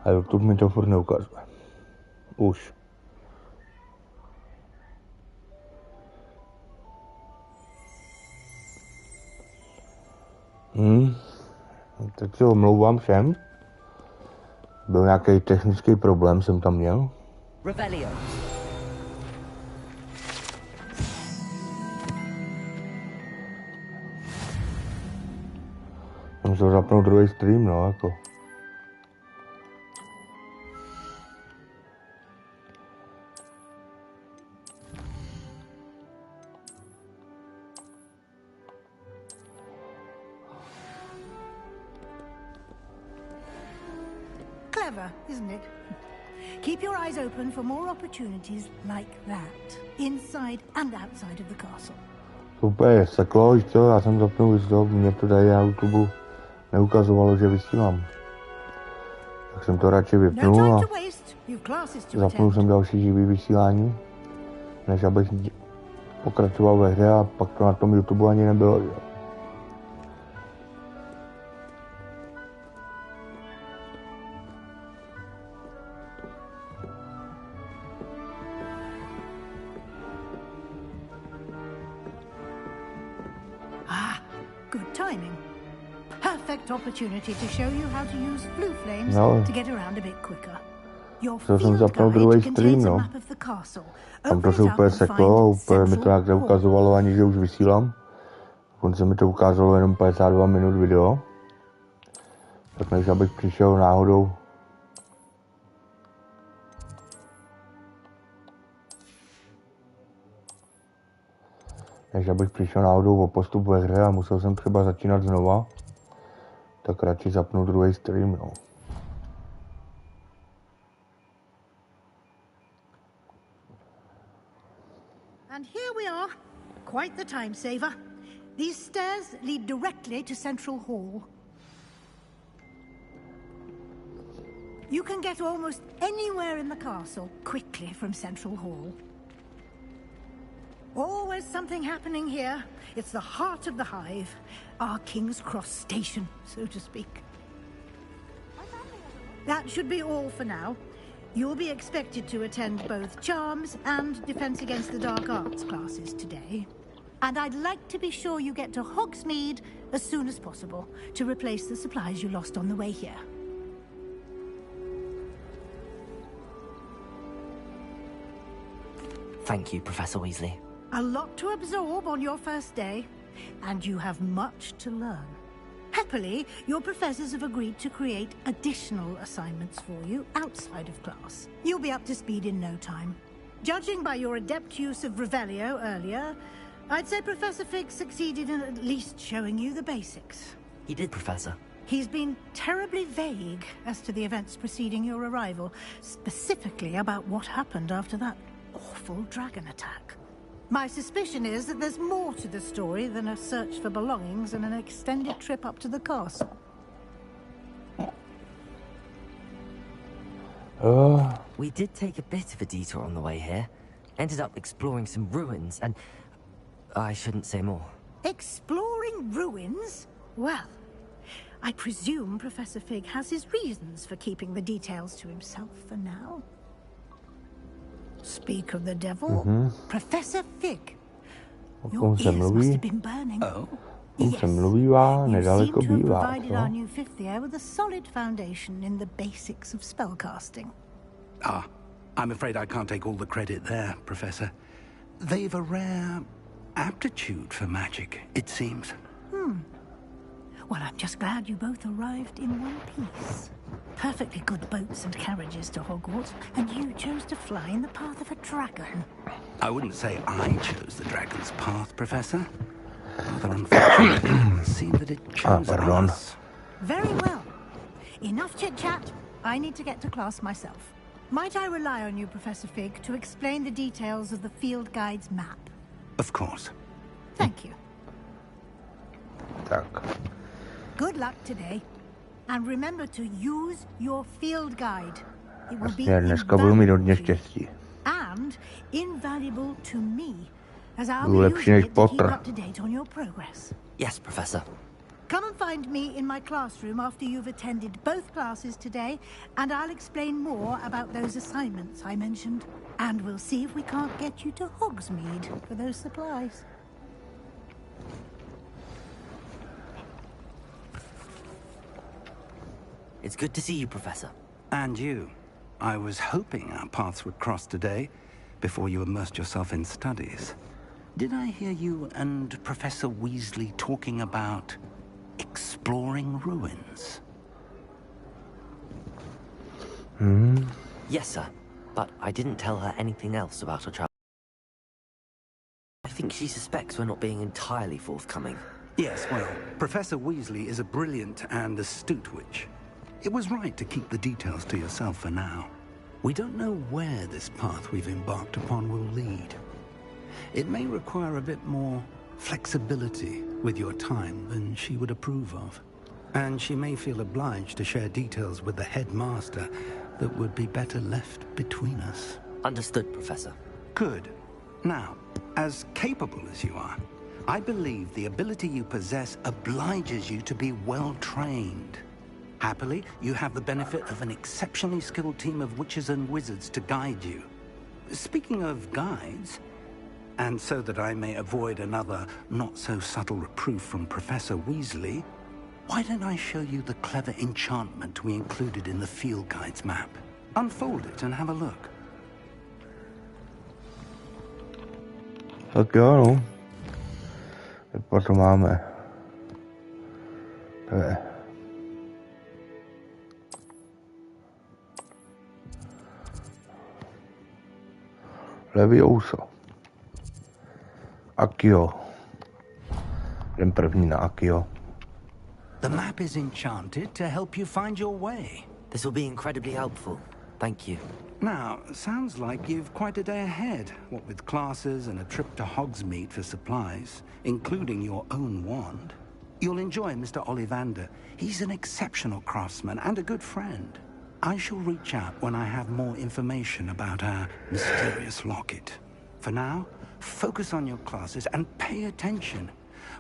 A YouTube mi to furt neukazuje. Už. Tak se omlouvám všem. Byl nějaký technický problém, jsem tam měl. Revelio. Jsem musel zapnout druhý stream, no, jako. Clever, isn't it? Keep your eyes open for more opportunities like that, inside and outside of the castle. To úplně seklo, víš co, já jsem zapnul výstup, mě to tady na YouTube neukazovalo, že vysílám. Tak jsem to radši vypnul a zapnul jsem další živý vysílání, než abych pokračoval ve hře a pak to na tom YouTube ani nebylo, že? Opportunity to show you how to use blue flames to get around a bit quicker. To jsem zapnul druhý stream, no. Tam to se úplně seklo a úplně mi to nějak neukazovalo ani, že už vysílám. Dokonce mi to ukázalo jenom 52 minut video. Tak než abych přišel náhodou o postup ve hře a musel jsem třeba začínat znova, tak radši zapnu druhý stream, no. And here we are. Quite the time saver. These stairs lead directly to Central Hall. You can get almost anywhere in the castle quickly from Central Hall. Always something happening here. It's the heart of the hive. Our King's Cross station, so to speak. That should be all for now. You'll be expected to attend both Charms and Defense Against the Dark Arts classes today. And I'd like to be sure you get to Hogsmeade as soon as possible to replace the supplies you lost on the way here. Thank you, Professor Weasley. A lot to absorb on your first day, and you have much to learn. Happily, your professors have agreed to create additional assignments for you outside of class. You'll be up to speed in no time. Judging by your adept use of Revelio earlier, I'd say Professor Fig succeeded in at least showing you the basics. He did, Professor. He's been terribly vague as to the events preceding your arrival, specifically about what happened after that awful dragon attack. My suspicion is that there's more to the story than a search for belongings and an extended trip up to the castle. We did take a bit of a detour on the way here. Ended up exploring some ruins and... I shouldn't say more. Exploring ruins? Well, I presume Professor Fig has his reasons for keeping the details to himself for now. Speak of the devil, Professor Fig. Your ears must have been burning. Oh, yes. You seem to have provided our new fifth year with a solid foundation in the basics of spellcasting. Ah, I'm afraid I can't take all the credit there, Professor. They've a rare aptitude for magic, it seems. Well, I'm just glad you both arrived in one piece. Perfectly good boats and carriages to Hogwarts, and you chose to fly in the path of a dragon. I wouldn't say I chose the dragon's path, Professor. Rather unfortunately, it seemed that it chose us. Very well. Enough chit-chat. I need to get to class myself. Might I rely on you, Professor Fig, to explain the details of the field guide's map? Of course. Thank you. Tak. Good luck today. And remember to use your field guide. It will be dneska budu mít hodně štěstí. And invaluable to me, as I'll be using it to keep up to date on your progress. Yes, Professor. Come and find me in my classroom after you've attended both classes today, and I'll explain more about those assignments I mentioned. And we'll see if we can't get you to Hogsmeade for those supplies. It's good to see you, Professor. And you. I was hoping our paths would cross today, before you immersed yourself in studies. Did I hear you and Professor Weasley talking about exploring ruins? Yes, sir. But I didn't tell her anything else about her travel. I think she suspects we're not being entirely forthcoming. Yes, well, Professor Weasley is a brilliant and astute witch. It was right to keep the details to yourself for now. We don't know where this path we've embarked upon will lead. It may require a bit more flexibility with your time than she would approve of. And she may feel obliged to share details with the headmaster that would be better left between us. Understood, Professor. Good. Now, as capable as you are, I believe the ability you possess obliges you to be well-trained. Happily, you have the benefit of an exceptionally skilled team of witches and wizards to guide you. Speaking of guides, and so that I may avoid another not-so-subtle reproof from Professor Weasley, why don't I show you the clever enchantment we included in the field guide's map? Unfold it and have a look. Tak jo, no. Potom máme. To je. Leviosa. Akio. Jdem první na Akio. The map is enchanted to help you find your way. This will be incredibly helpful. Thank you. Now, sounds like you've quite a day ahead, what with classes and a trip to Hogsmeade for supplies, including your own wand. You'll enjoy Mr. Ollivander. He's an exceptional craftsman and a good friend. I shall reach out when I have more information about our mysterious locket. For now, focus on your classes and pay attention.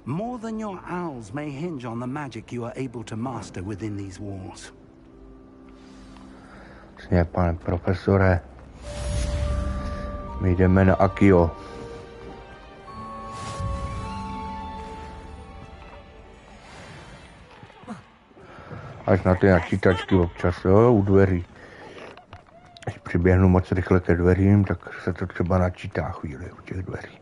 More than your owls may hinge on the magic you are able to master within these walls. Pane profesore, my jdeme na Akio. Až na ty načítačky občas, jo, u dveří. Když přiběhnu moc rychle ke dveřím, tak se to třeba načítá chvíli u těch dveří.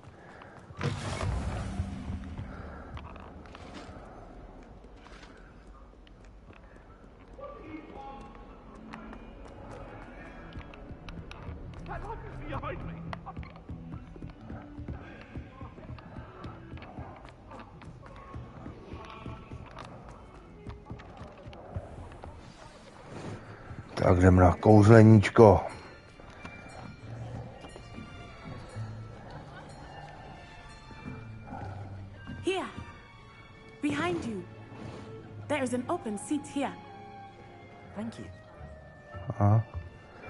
Tak jdem na kouzleníčko. Here, behind you. There is an open seat here. Thank you. Aha.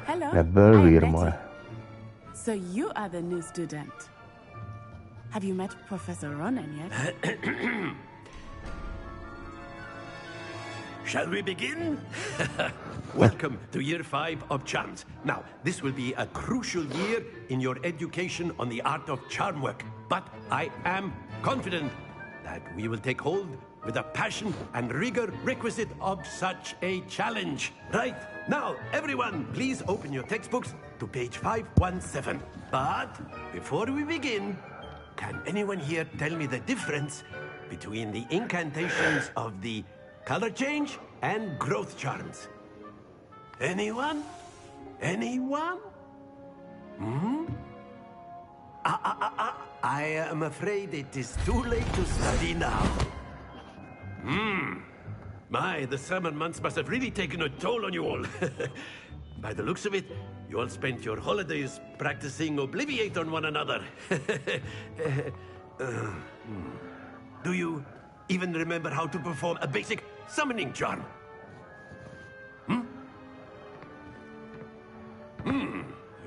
Hello. Nebyl I'm vír, Betty. moje. So you are the new student. Have you met Professor Ronan yet? Shall we begin? Welcome to Year 5 of Charms. Now, this will be a crucial year in your education on the art of charm work. But I am confident that we will take hold with the passion and rigor requisite of such a challenge. Right, now, everyone, please open your textbooks to page 517. But before we begin, can anyone here tell me the difference between the incantations of the color change and growth charms? Anyone? Anyone? I am afraid it is too late to study now. My, the summer months must have really taken a toll on you all. By the looks of it, you all spent your holidays practicing Obliviate on one another. Do you even remember how to perform a basic summoning charm?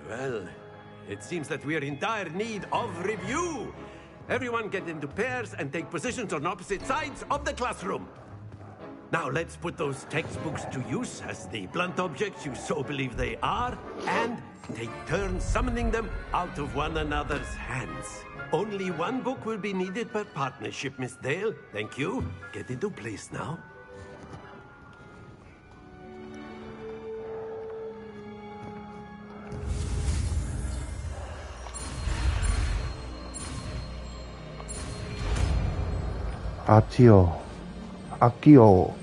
Well, it seems that we are in dire need of review. Everyone get into pairs and take positions on opposite sides of the classroom. Now let's put those textbooks to use as the blunt objects you so believe they are, and take turns summoning them out of one another's hands. Only one book will be needed per partnership, Miss Dale. Thank you. Get into place now. Akio. Akio.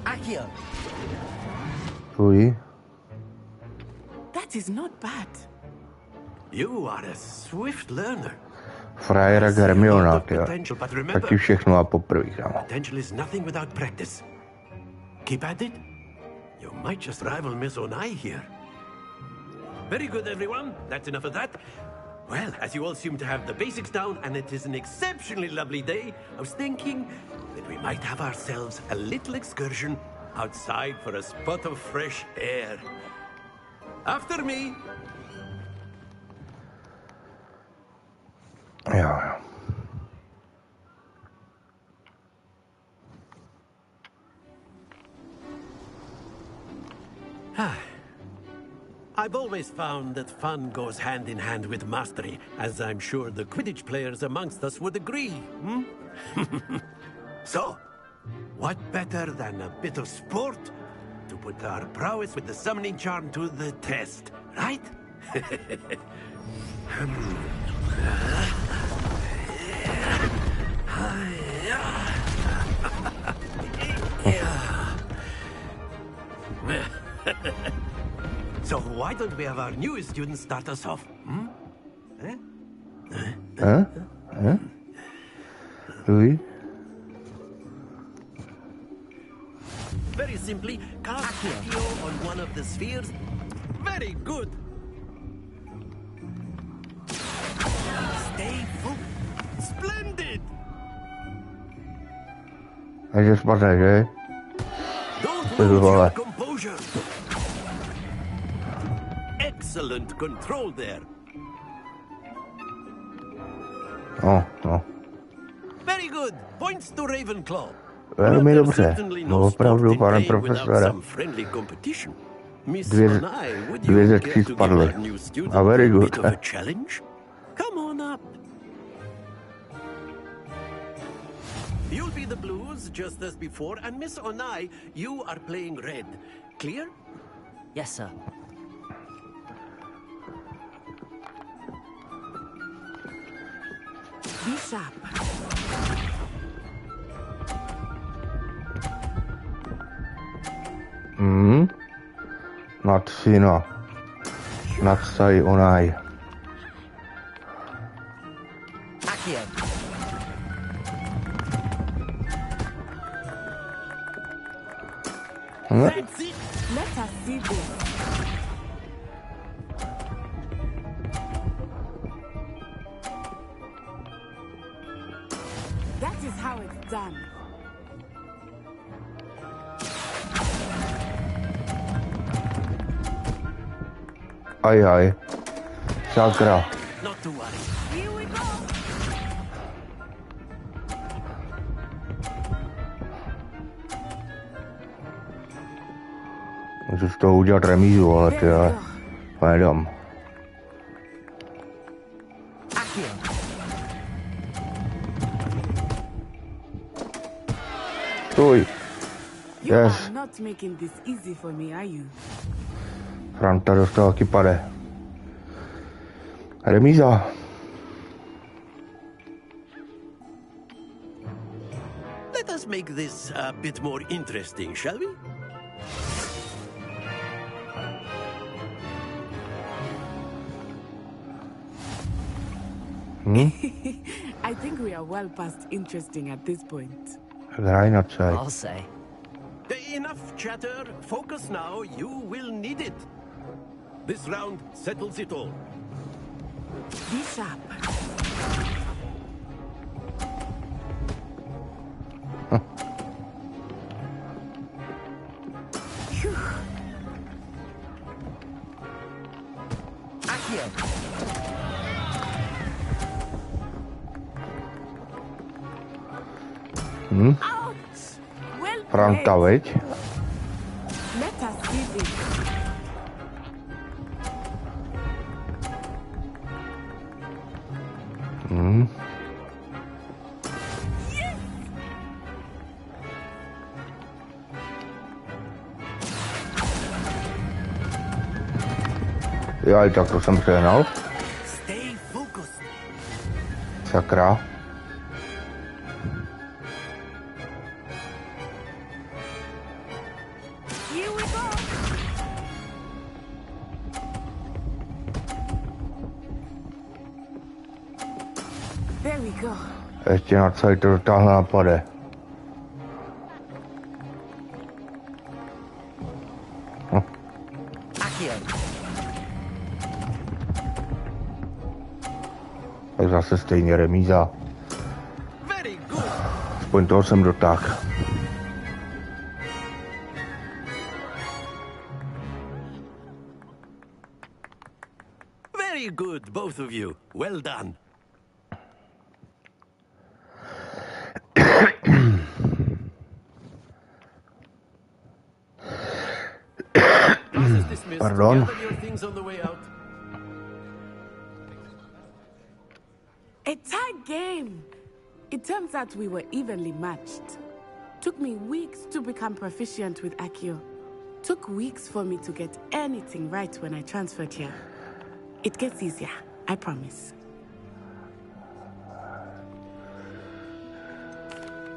Akio. Ui. That is not bad. You are a swift learner. Frajera Hermiona, taky všechno a poprvé, kámo. Potential is nothing without practice. Keep at it. You might just rival Miss Onai here. Very good, everyone. That's enough of that. Well, as you all seem to have the basics down, and it is an exceptionally lovely day, I was thinking that we might have ourselves a little excursion outside for a spot of fresh air. After me. Jo. I've always found that fun goes hand in hand with mastery, as I'm sure the Quidditch players amongst us would agree. So, what better than a bit of sport to put our prowess with the summoning charm to the test, right? So why don't we have our newest students start us off? Ui. Very simply, cast Akio on one of the spheres. Very good. Stay focused. Splendid. A že spadne, že? Don't lose your composure. Excellent control there. No, no. Very good. Points to Ravenclaw. Velmi dobře. No opravdu, pane profesore. Dvě ze 3 spadly. A very good. Come on up. You'll be the blues just as before, and Miss Onai, you are playing red. Clear? Yes, sir. Be sharp. Not Sina. Not Sai Onai. Akio. That's it. Let us see this. That is how it's done. Aj, aj. Sakra. Not to worry. Here we go. Můžu z toho udělat remízu, ale ty ale nedám. Stůj. You Yes. are not making this easy for me, are you? Franta dostal taky pade. Remíza. Let us make this a bit more interesting, shall we? I think we are well past interesting at this point. Hraj na čaj. I'll say. Enough chatter. Focus now. You will need it. This round settles it all. Be sharp. Phew. Akio. Franta, veď? Let us give it. Jo, tak to jsem přehnal. Stay focused. Sakra. Here we go. There we go. Ještě na celý to dotáhle napade. Accio. Tak zase stejně remíza. Very good. Aspoň toho jsem dotáhl. Very good, both of you. Well done. Class is dismissed. Pardon. Gather your things on the way out. A tight game. It turns out we were evenly matched. Took me weeks to become proficient with Accio. Took weeks for me to get anything right when I transferred here. It gets easier, I promise.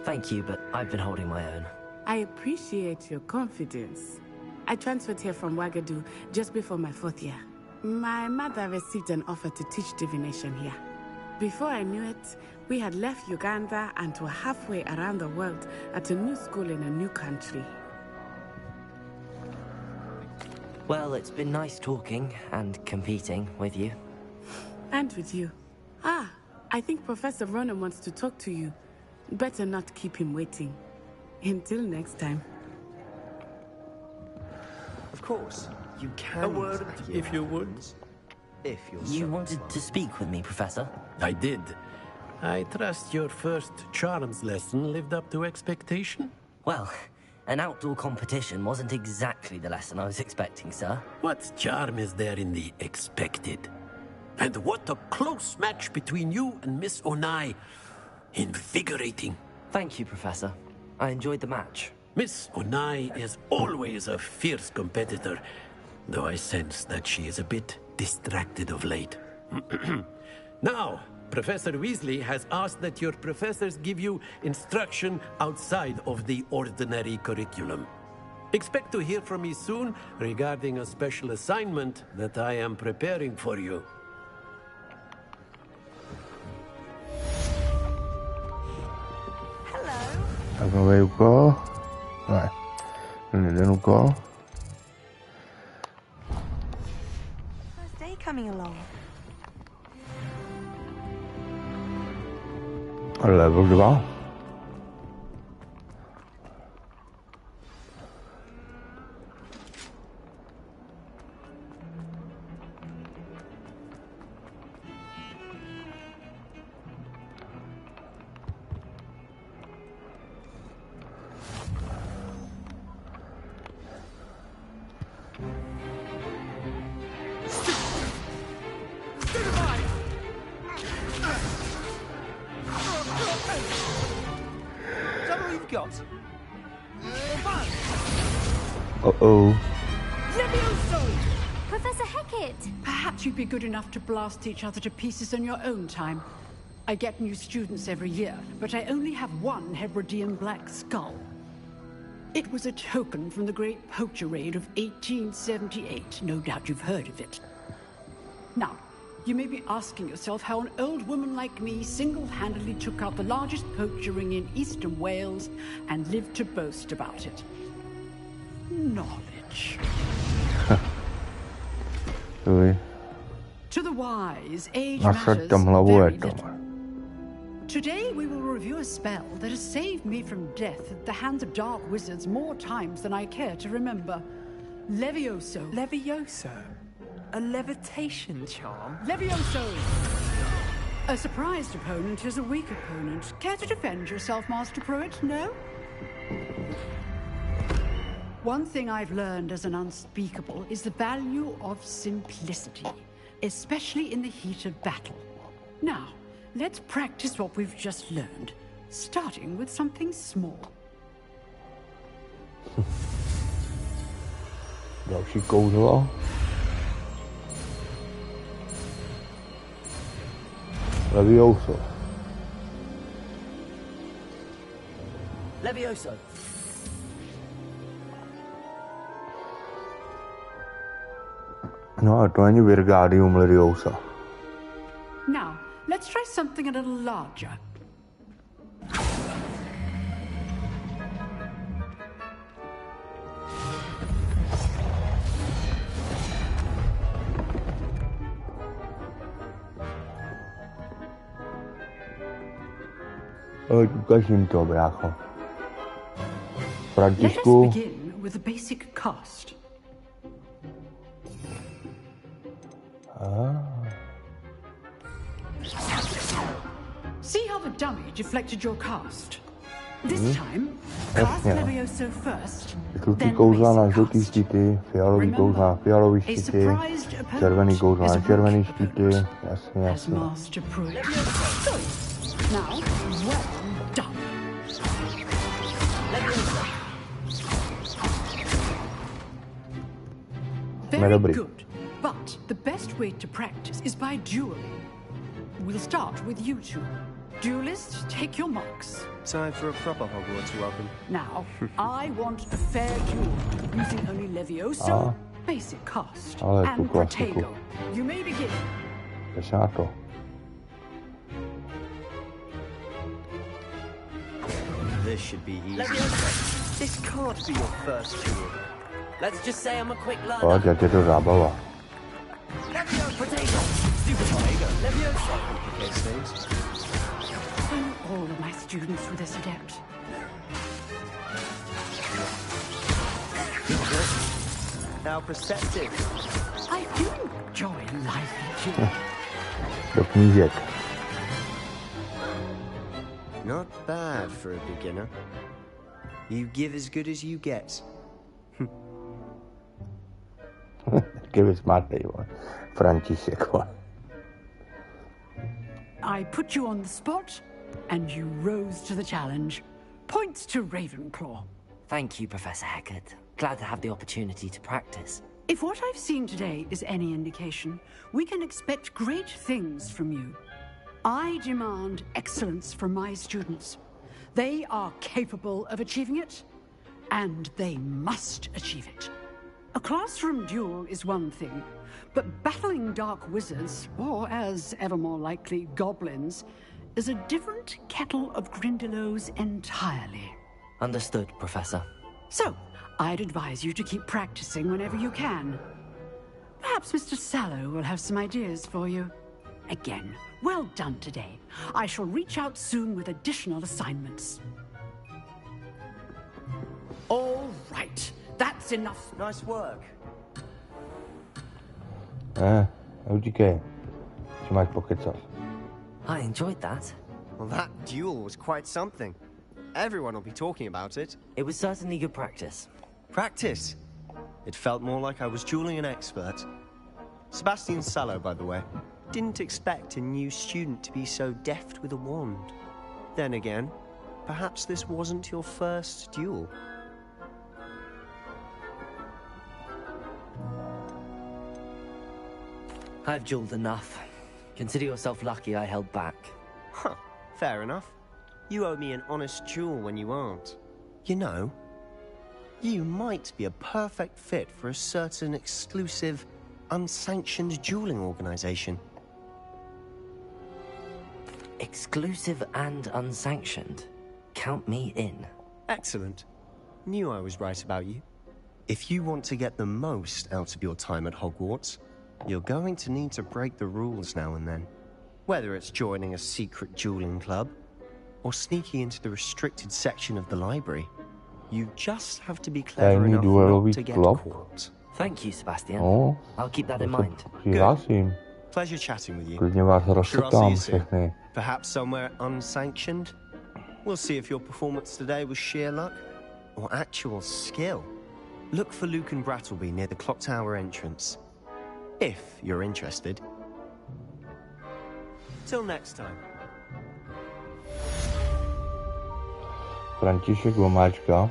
Thank you, but I've been holding my own. I appreciate your confidence. I transferred here from Wagadu just before my 4th year. My mother received an offer to teach divination here. Before I knew it, we had left Uganda and were halfway around the world at a new school in a new country. Well, it's been nice talking and competing with you. And with you. Ah, I think Professor Ronan wants to talk to you. Better not keep him waiting. Until next time. Of course, you can. A word, if you would. If you're You so wanted to speak with me, Professor? I did. I trust your first charms lesson lived up to expectation? Well, an outdoor competition wasn't exactly the lesson I was expecting, sir. What charm is there in the expected? And what a close match between you and Miss Onai. Invigorating. Thank you, Professor. I enjoyed the match. Miss Onai is always a fierce competitor, though I sense that she is a bit distracted of late. Now, Professor Weasley has asked that your professors give you instruction outside of the ordinary curriculum. Expect to hear from me soon regarding a special assignment that I am preparing for you. Tak nový úkol. Ne, ten jeden úkol. First day coming along. Level 2. Uh-oh. Professor Hecat! Perhaps you'd be good enough to blast each other to pieces in your own time. I get new students every year, but I only have one Hebridean black skull. It was a token from the Great Poacher Raid of 1878. No doubt you've heard of it. Now, you may be asking yourself how an old woman like me single-handedly took out the largest poacher ring in eastern Wales and lived to boast about it. Knowledge. To the wise, age matters very little. Today we will review a spell that has saved me from death at the hands of dark wizards more times than I care to remember. Levioso. Levioso? A levitation charm? Levioso! A surprised opponent is a weak opponent. Care to defend yourself, Master Pruitt? No? One thing I've learned as an unspeakable is the value of simplicity, especially in the heat of battle. Now, let's practice what we've just learned, starting with something small. Další kouzlo. Levioso. Levioso. No, ale to není Virgadium Leviosa. Now, let's try something a little larger. Ukaž jim to, brácho. Let Františku. us begin with the basic cast. See how the dummy deflected your cast? This time, cast Levioso first, Žlutý kouzla na žlutý štíty, fialový kouzla na fialový a štíty, surprised červený opponent kouzla is na a červený rookie štíty, jasně, as jasně. Master Pruitt. Good. Now, well done. Very good. But the best way to practice is by dueling. We'll start with you two. Duelists, take your marks. Time for a proper Hogwarts welcome. Now, I want a fair duel, using only Levioso, basic cast, and Protego. You may begin. Jdeš na to. This should be easy. Levioso, this can't be your first duel. Let's just say I'm a quick learner. Pojď, ať je to zábava. Levioso, Protego. Stupid Protego. Levioso. Complicates things. I know all of my students were this adept. How perceptive. I do enjoy lively duels. Do knížek. Not bad for a beginner. You give as good as you get. Taky vysmátej, František. I put you on the spot, and you rose to the challenge. Points to Ravenclaw. Thank you, Professor Hecat. Glad to have the opportunity to practice. If what I've seen today is any indication, we can expect great things from you. I demand excellence from my students. They are capable of achieving it, and they must achieve it. A classroom duel is one thing, but battling dark wizards, or as ever more likely, goblins, is a different kettle of Grindylows entirely. Understood, Professor. So, I'd advise you to keep practicing whenever you can. Perhaps Mr. Sallow will have some ideas for you. Again, well done today. I shall reach out soon with additional assignments. All right, that's enough. Nice work. Utíkej. Si máš pokecat. I enjoyed that. Well, that duel was quite something. Everyone will be talking about it. It was certainly good practice. Practice? It felt more like I was dueling an expert. Sebastian Sallow, by the way. Didn't expect a new student to be so deft with a wand. Then again, perhaps this wasn't your first duel. I've dueled enough. Consider yourself lucky I held back. Huh, fair enough. You owe me an honest duel when you aren't. You know, you might be a perfect fit for a certain exclusive, unsanctioned dueling organization. Exclusive and unsanctioned. Count me in. Excellent. Knew I was right about you. If you want to get the most out of your time at Hogwarts, you're going to need to break the rules now and then. Whether it's joining a secret dueling club, or sneaking into the restricted section of the library, you just have to be clever enough not to get caught. Thank you, Sebastian. No, I'll keep that in mind. Přihlásím. Pleasure chatting with you. Klidně vás Sure, I'll see rozsekám you soon. všechny. Perhaps somewhere unsanctioned? We'll see if your performance today was sheer luck or actual skill. Look for Luke and Brattleby near the clock tower entrance. If you're interested. Till next time. František Vomáčka.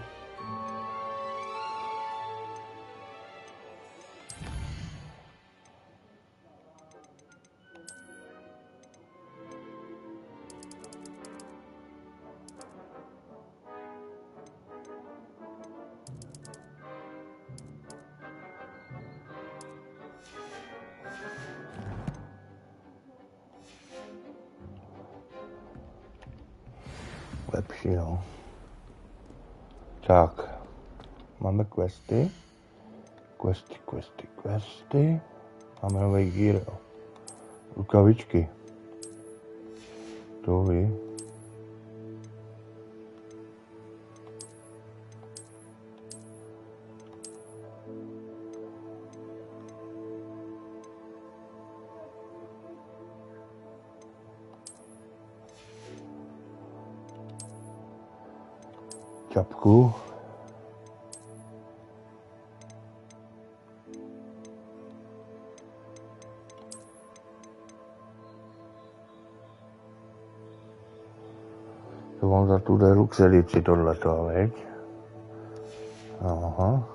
Lepší, no. Tak. Máme questy. Questy. Máme nový gear, jo. Rukavičky. To ví. Čapku. To mám za tu deluxe edici tohleto, veď? Aha.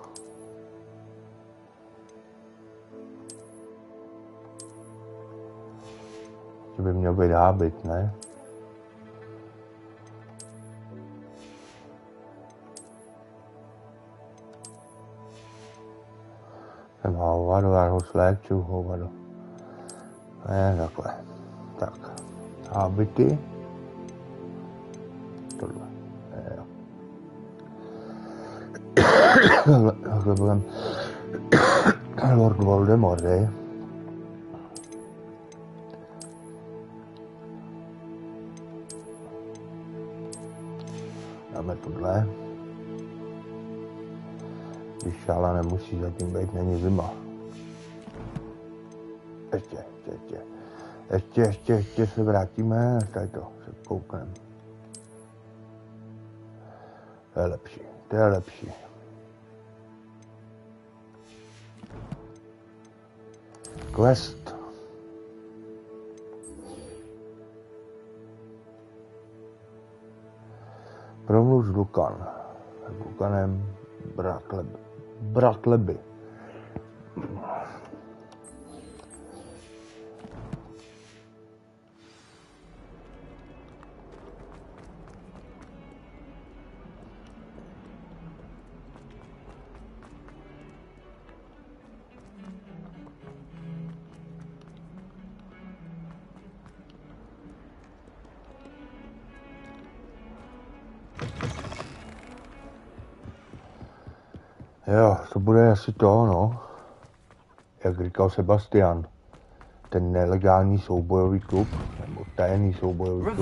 To by měl být hábit, ne? Jsem hovado, já ho sléču, hovado. Ne, takhle. Tak. Hábity. Tohle. Jo. Takhle budem Lord Voldemort, dáme tohle. Když ale nemusí zatím být, není zima. Ještě se vrátíme, tady to se koukneme. To je lepší. Quest. Promluv s Lukanem Brattleby. Jo, to bude asi to, no. Jak říkal Sebastian. Ten nelegální soubojový klub, nebo tajný soubojový klub.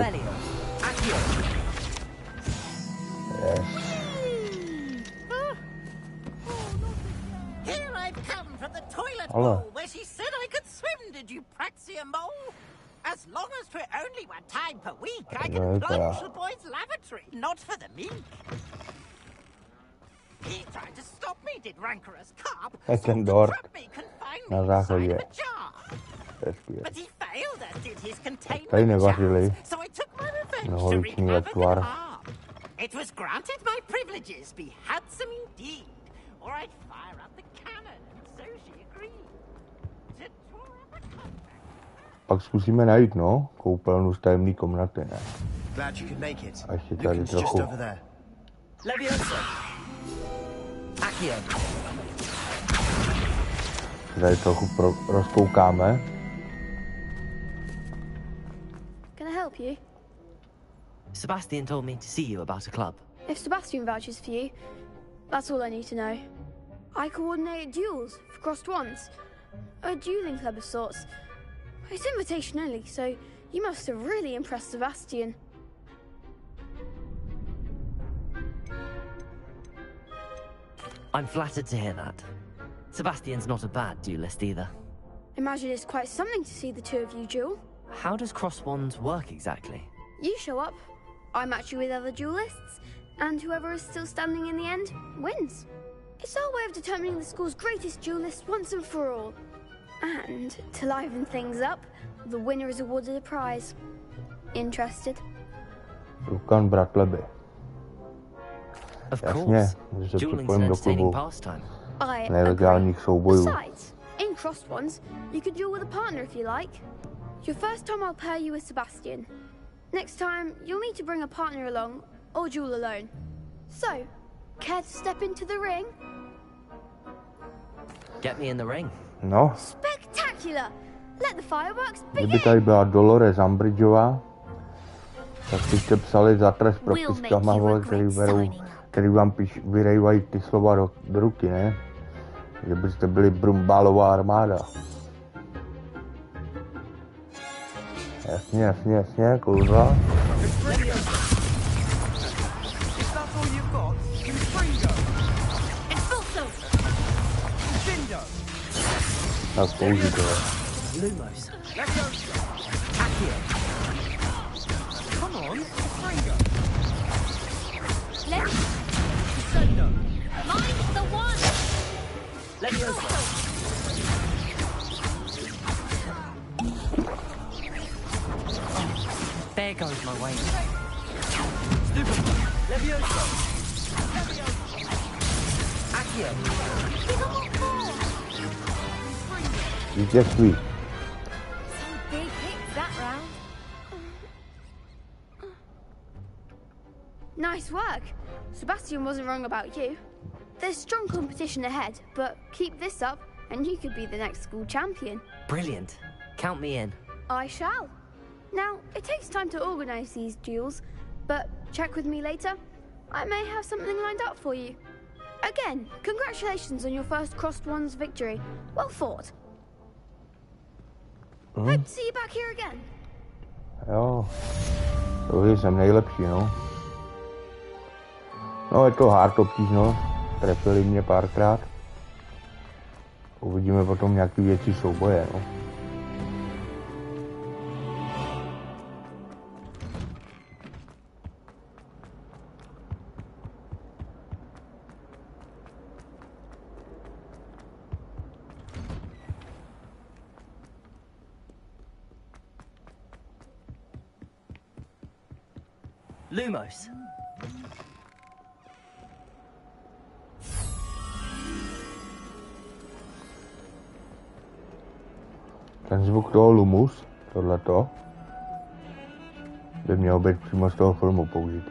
Yes. Ale. As long as for only one time per week, I can plunge the boys' lavatory, not for the meek. He tried to stop me, did rancorous carp. Ten dort na záchodě. But he failed, as did his containment Tady nevařili. so I took my revenge to Noholiční wreak havoc letvar. and harm. It was granted my privileges be handsome indeed, or I'd fire up the cannon, and so she agreed. To draw up a contract. Pak zkusíme najít, no, koupelnu z tajemný komnaty, ne? Glad you could make it. A ještě tady trochu. Tady trochu rozkoukáme. Can I help you? Sebastian told me to see you about a club. If Sebastian vouches for you, that's all I need to know. I coordinate duels for crossed ones. A dueling club of sorts. It's invitation only, so you must have really impressed Sebastian. I'm flattered to hear that. Sebastian's not a bad duelist either. Imagine it's quite something to see the two of you duel. How does cross wands work exactly? You show up, I match you with other duelists, and whoever is still standing in the end wins. It's our way of determining the school's greatest duelist once and for all. And to liven things up, the winner is awarded a prize. Interested? Lukan Bratleby. Of Jasně, course. že se Dueling's an připojím do entertaining klubu pastime. I nelegálních agree. soubojů. Besides, in crossed ones, you could duel with a partner if you like. Your first time I'll pair you with Sebastian. Next time, you'll need to bring a partner along, or duel alone. So, care to step into the ring? Get me in the ring. No, Spectacular! Let the fireworks kdyby begin! tady byla Dolores Umbridgeová, tak si jste psali za trest propiskama, vole, který vám vyrejvají ty slova do ruky, ne? Že byste byli Brumbálová armáda. Jasně, kurva. Tak použij to. Lumos. Come on, Fringo. Let Descendo. mind the one! Leviosa. There goes my way. Stupid. Leviosa. Accio. Vítězství. Some big hits that round. Nice work. Sebastian wasn't wrong about you. There's strong competition ahead, but keep this up and you could be the next school champion. Brilliant. Count me in. I shall. Now, it takes time to organise these duels, but check with me later. I may have something lined up for you. Again, congratulations on your first crossed ones victory. Well fought. Hope to see you back here again. Jo, to jsem nejlepší, no. No, je to hard obtížnost, trefili mě párkrát. Uvidíme potom nějaký větší souboje, no. Lumos. Ten zvuk toho Lumus, tohleto, by měl být přímo z toho filmu použít.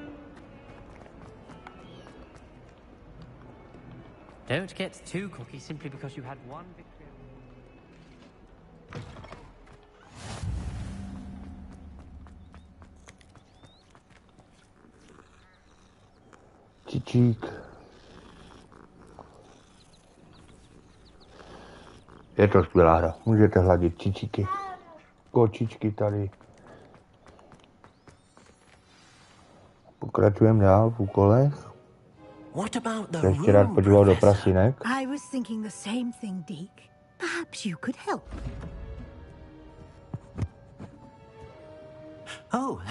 Don't get too cocky simply because you had one victory. Čičík. Je to skvělá hra. Můžete hladit čičíky. Kočičky tady. Pokračujeme dál v úkolech. Se ještě rád podíval do prasinek. I was thinking the same thing, Deke. Perhaps you could help. Oh,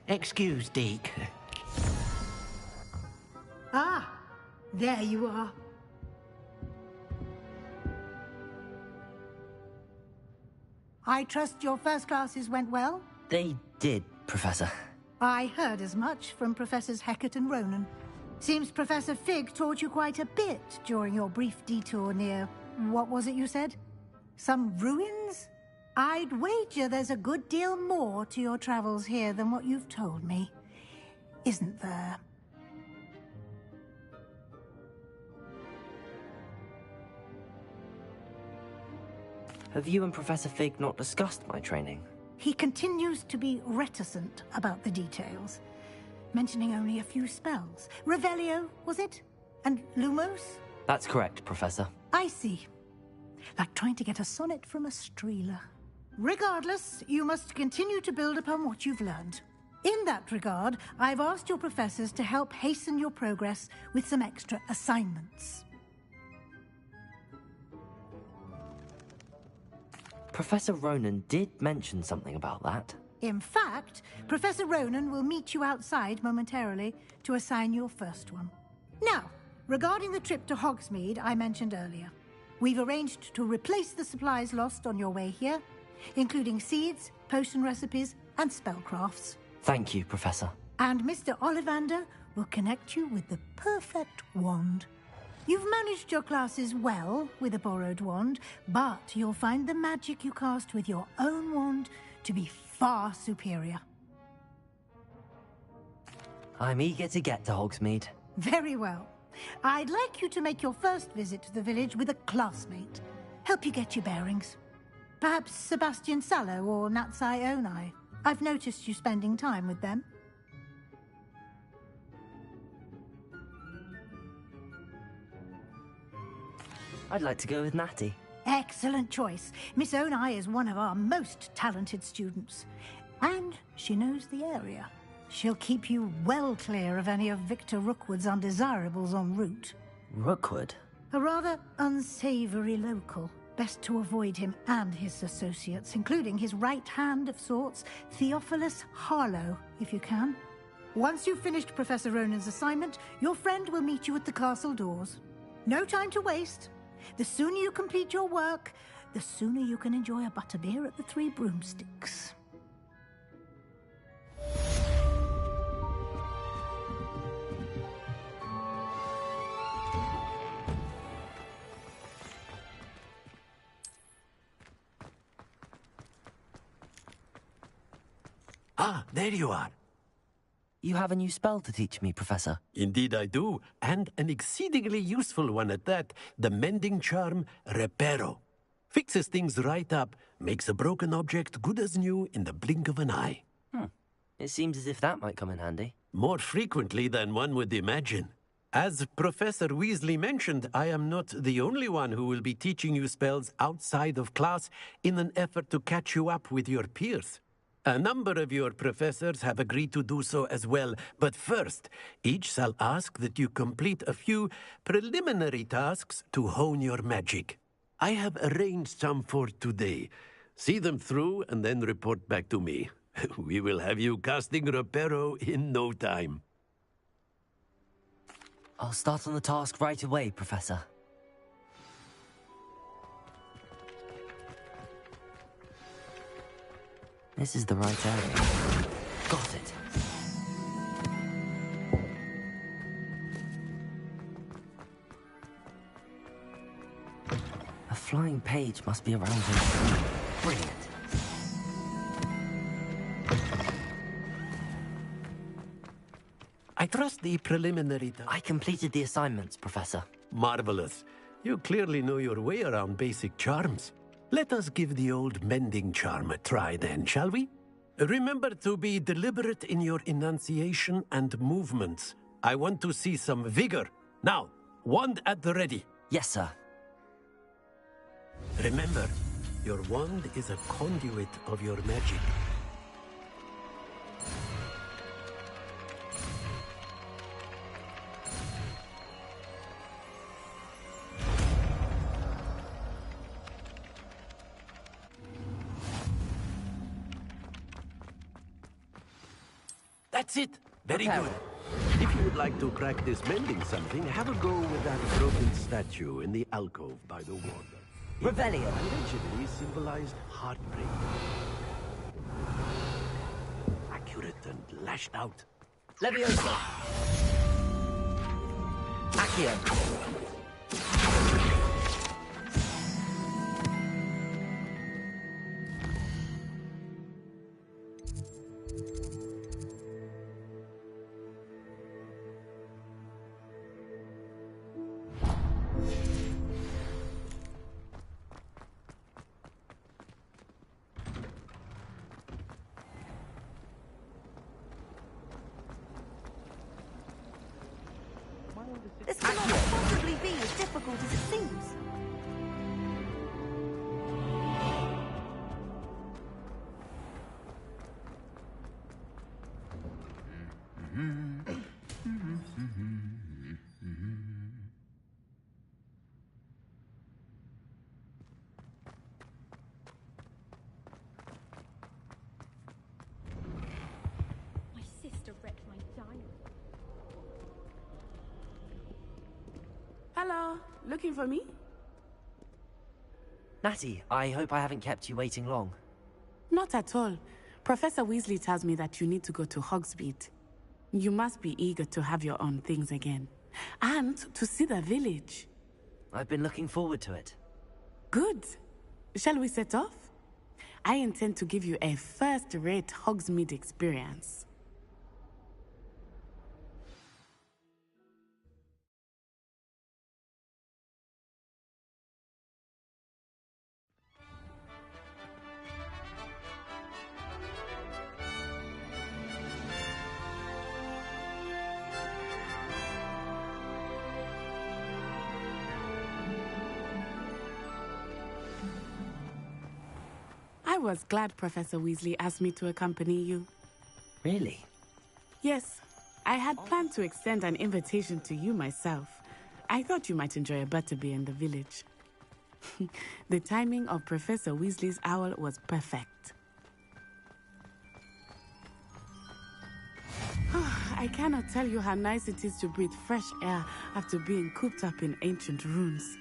excuse, Deke. Ah, there you are. I trust your first classes went well? They did, Professor. I heard as much from Professors Hecat and Ronan. Seems Professor Fig taught you quite a bit during your brief detour near... what was it you said? Some ruins? I'd wager there's a good deal more to your travels here than what you've told me. Isn't there? Have you and Professor Fig not discussed my training? He continues to be reticent about the details, mentioning only a few spells. Revelio, was it? And Lumos? That's correct, Professor. I see. Like trying to get a sonnet from a streeler. Regardless, you must continue to build upon what you've learned. In that regard, I've asked your professors to help hasten your progress with some extra assignments. Professor Ronan did mention something about that. In fact, Professor Ronan will meet you outside momentarily to assign your first one. Now, regarding the trip to Hogsmeade I mentioned earlier, we've arranged to replace the supplies lost on your way here, including seeds, potion recipes, and spellcrafts. Thank you, Professor. And Mr. Ollivander will connect you with the perfect wand. You've managed your classes well with a borrowed wand, but you'll find the magic you cast with your own wand to be far superior. I'm eager to get to Hogsmeade. Very well. I'd like you to make your first visit to the village with a classmate. Help you get your bearings. Perhaps Sebastian Sallow or Natsai Onai. I've noticed you spending time with them. I'd like to go with Natty. Excellent choice. Miss Onai is one of our most talented students. And she knows the area. She'll keep you well clear of any of Victor Rookwood's undesirables en route. Rookwood? A rather unsavory local. Best to avoid him and his associates, including his right hand of sorts, Theophilus Harlow, if you can. Once you've finished Professor Ronan's assignment, your friend will meet you at the castle doors. No time to waste. The sooner you complete your work, the sooner you can enjoy a butterbeer at the Three Broomsticks. Ah, there you are. You have a new spell to teach me, Professor. Indeed I do, and an exceedingly useful one at that, the mending charm Reparo. Fixes things right up, makes a broken object good as new in the blink of an eye. It seems as if that might come in handy. More frequently than one would imagine. As Professor Weasley mentioned, I am not the only one who will be teaching you spells outside of class in an effort to catch you up with your peers. A number of your professors have agreed to do so as well, but first, each shall ask that you complete a few preliminary tasks to hone your magic. I have arranged some for today. See them through and then report back to me. We will have you casting Reparo in no time. I'll start on the task right away, Professor. This is the right area. Got it. A flying page must be around here. Brilliant. I trust the preliminary... I completed the assignments, Professor. Marvelous. You clearly know your way around basic charms. Let us give the old mending charm a try then, shall we? Remember to be deliberate in your enunciation and movements. I want to see some vigor. Now, wand at the ready. Yes, sir. Remember, your wand is a conduit of your magic. That's it. Very good. If you would like to practice mending something, have a go with that broken statue in the alcove by the water. Revelio. Allegedly symbolized heartbreak. Accurate and lashed out. Leviosa. Accio. This cannot possibly be as difficult as it seems. Hello, looking for me? Natty, I hope I haven't kept you waiting long. Not at all. Professor Weasley tells me that you need to go to Hogsmeade. You must be eager to have your own things again. And to see the village. I've been looking forward to it. Good. Shall we set off? I intend to give you a first-rate Hogsmeade experience. I was glad Professor Weasley asked me to accompany you. Really? Yes. I had planned to extend an invitation to you myself. I thought you might enjoy a butterbeer in the village. The timing of Professor Weasley's owl was perfect. I cannot tell you how nice it is to breathe fresh air after being cooped up in ancient ruins.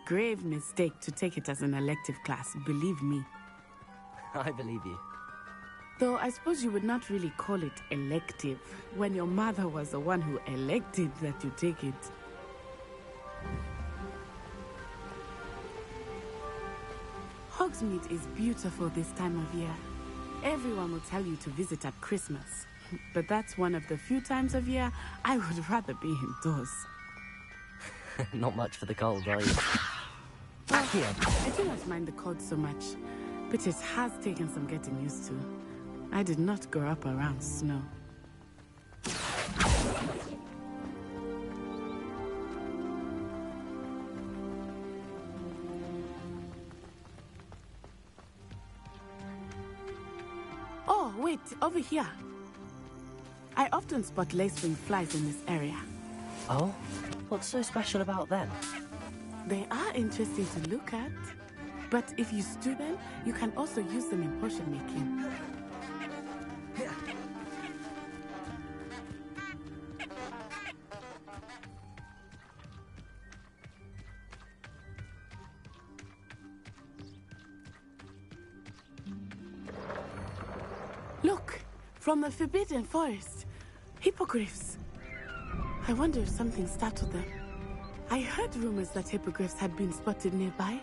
Grave mistake to take it as an elective class, believe me. I believe you. Though I suppose you would not really call it elective when your mother was the one who elected that you take it. Hogsmeade is beautiful this time of year. Everyone will tell you to visit at Christmas. But that's one of the few times of year I would rather be indoors. Not much for the cold, are you? Back here. I do not mind the cold so much, but it has taken some getting used to. I did not grow up around snow. Oh, wait, over here. I often spot lacewing flies in this area. Oh? What's so special about them? They are interesting to look at. But if you stew them, you can also use them in potion making. Look! From the Forbidden Forest. Hippogriffs. I wonder if something startled them. I heard rumors that hippogriffs had been spotted nearby.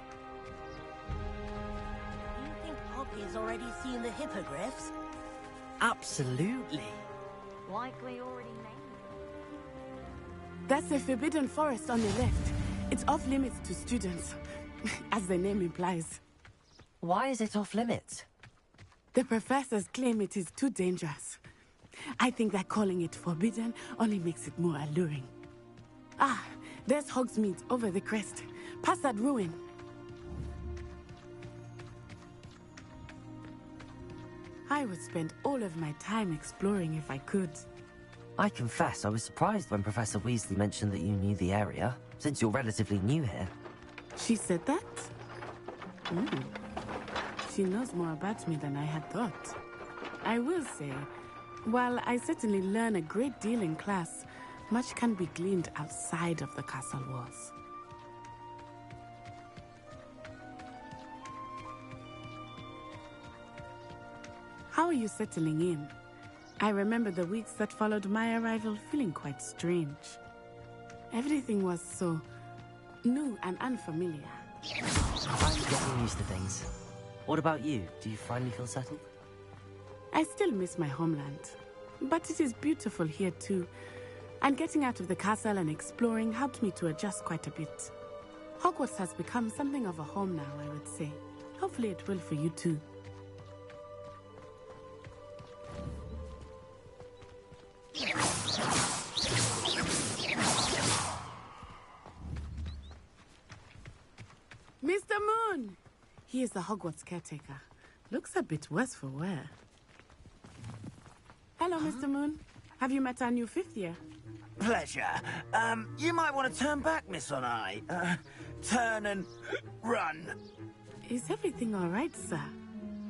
You think Poppy's already seen the hippogriffs? Absolutely. Likely already named. That's the Forbidden Forest on the left. It's off limits to students, as the name implies. Why is it off limits? The professors claim it is too dangerous. I think that calling it forbidden only makes it more alluring. Ah, there's Hogsmeade over the crest. Past that ruin. I would spend all of my time exploring if I could. I confess I was surprised when Professor Weasley mentioned that you knew the area, since you're relatively new here. She said that? She knows more about me than I had thought. I will say, while I certainly learn a great deal in class, much can be gleaned outside of the castle walls. How are you settling in? I remember the weeks that followed my arrival feeling quite strange. Everything was so new and unfamiliar. I'm getting used to things. What about you? Do you finally feel settled? I still miss my homeland, but it is beautiful here too. And getting out of the castle and exploring helped me to adjust quite a bit. Hogwarts has become something of a home now, I would say. Hopefully it will for you too. Mr. Moon! He is the Hogwarts caretaker. Looks a bit worse for wear. Hello, Mr. Moon. Have you met our new fifth year? Pleasure. You might want to turn back, Miss Onai. Turn and run. Is everything all right, sir?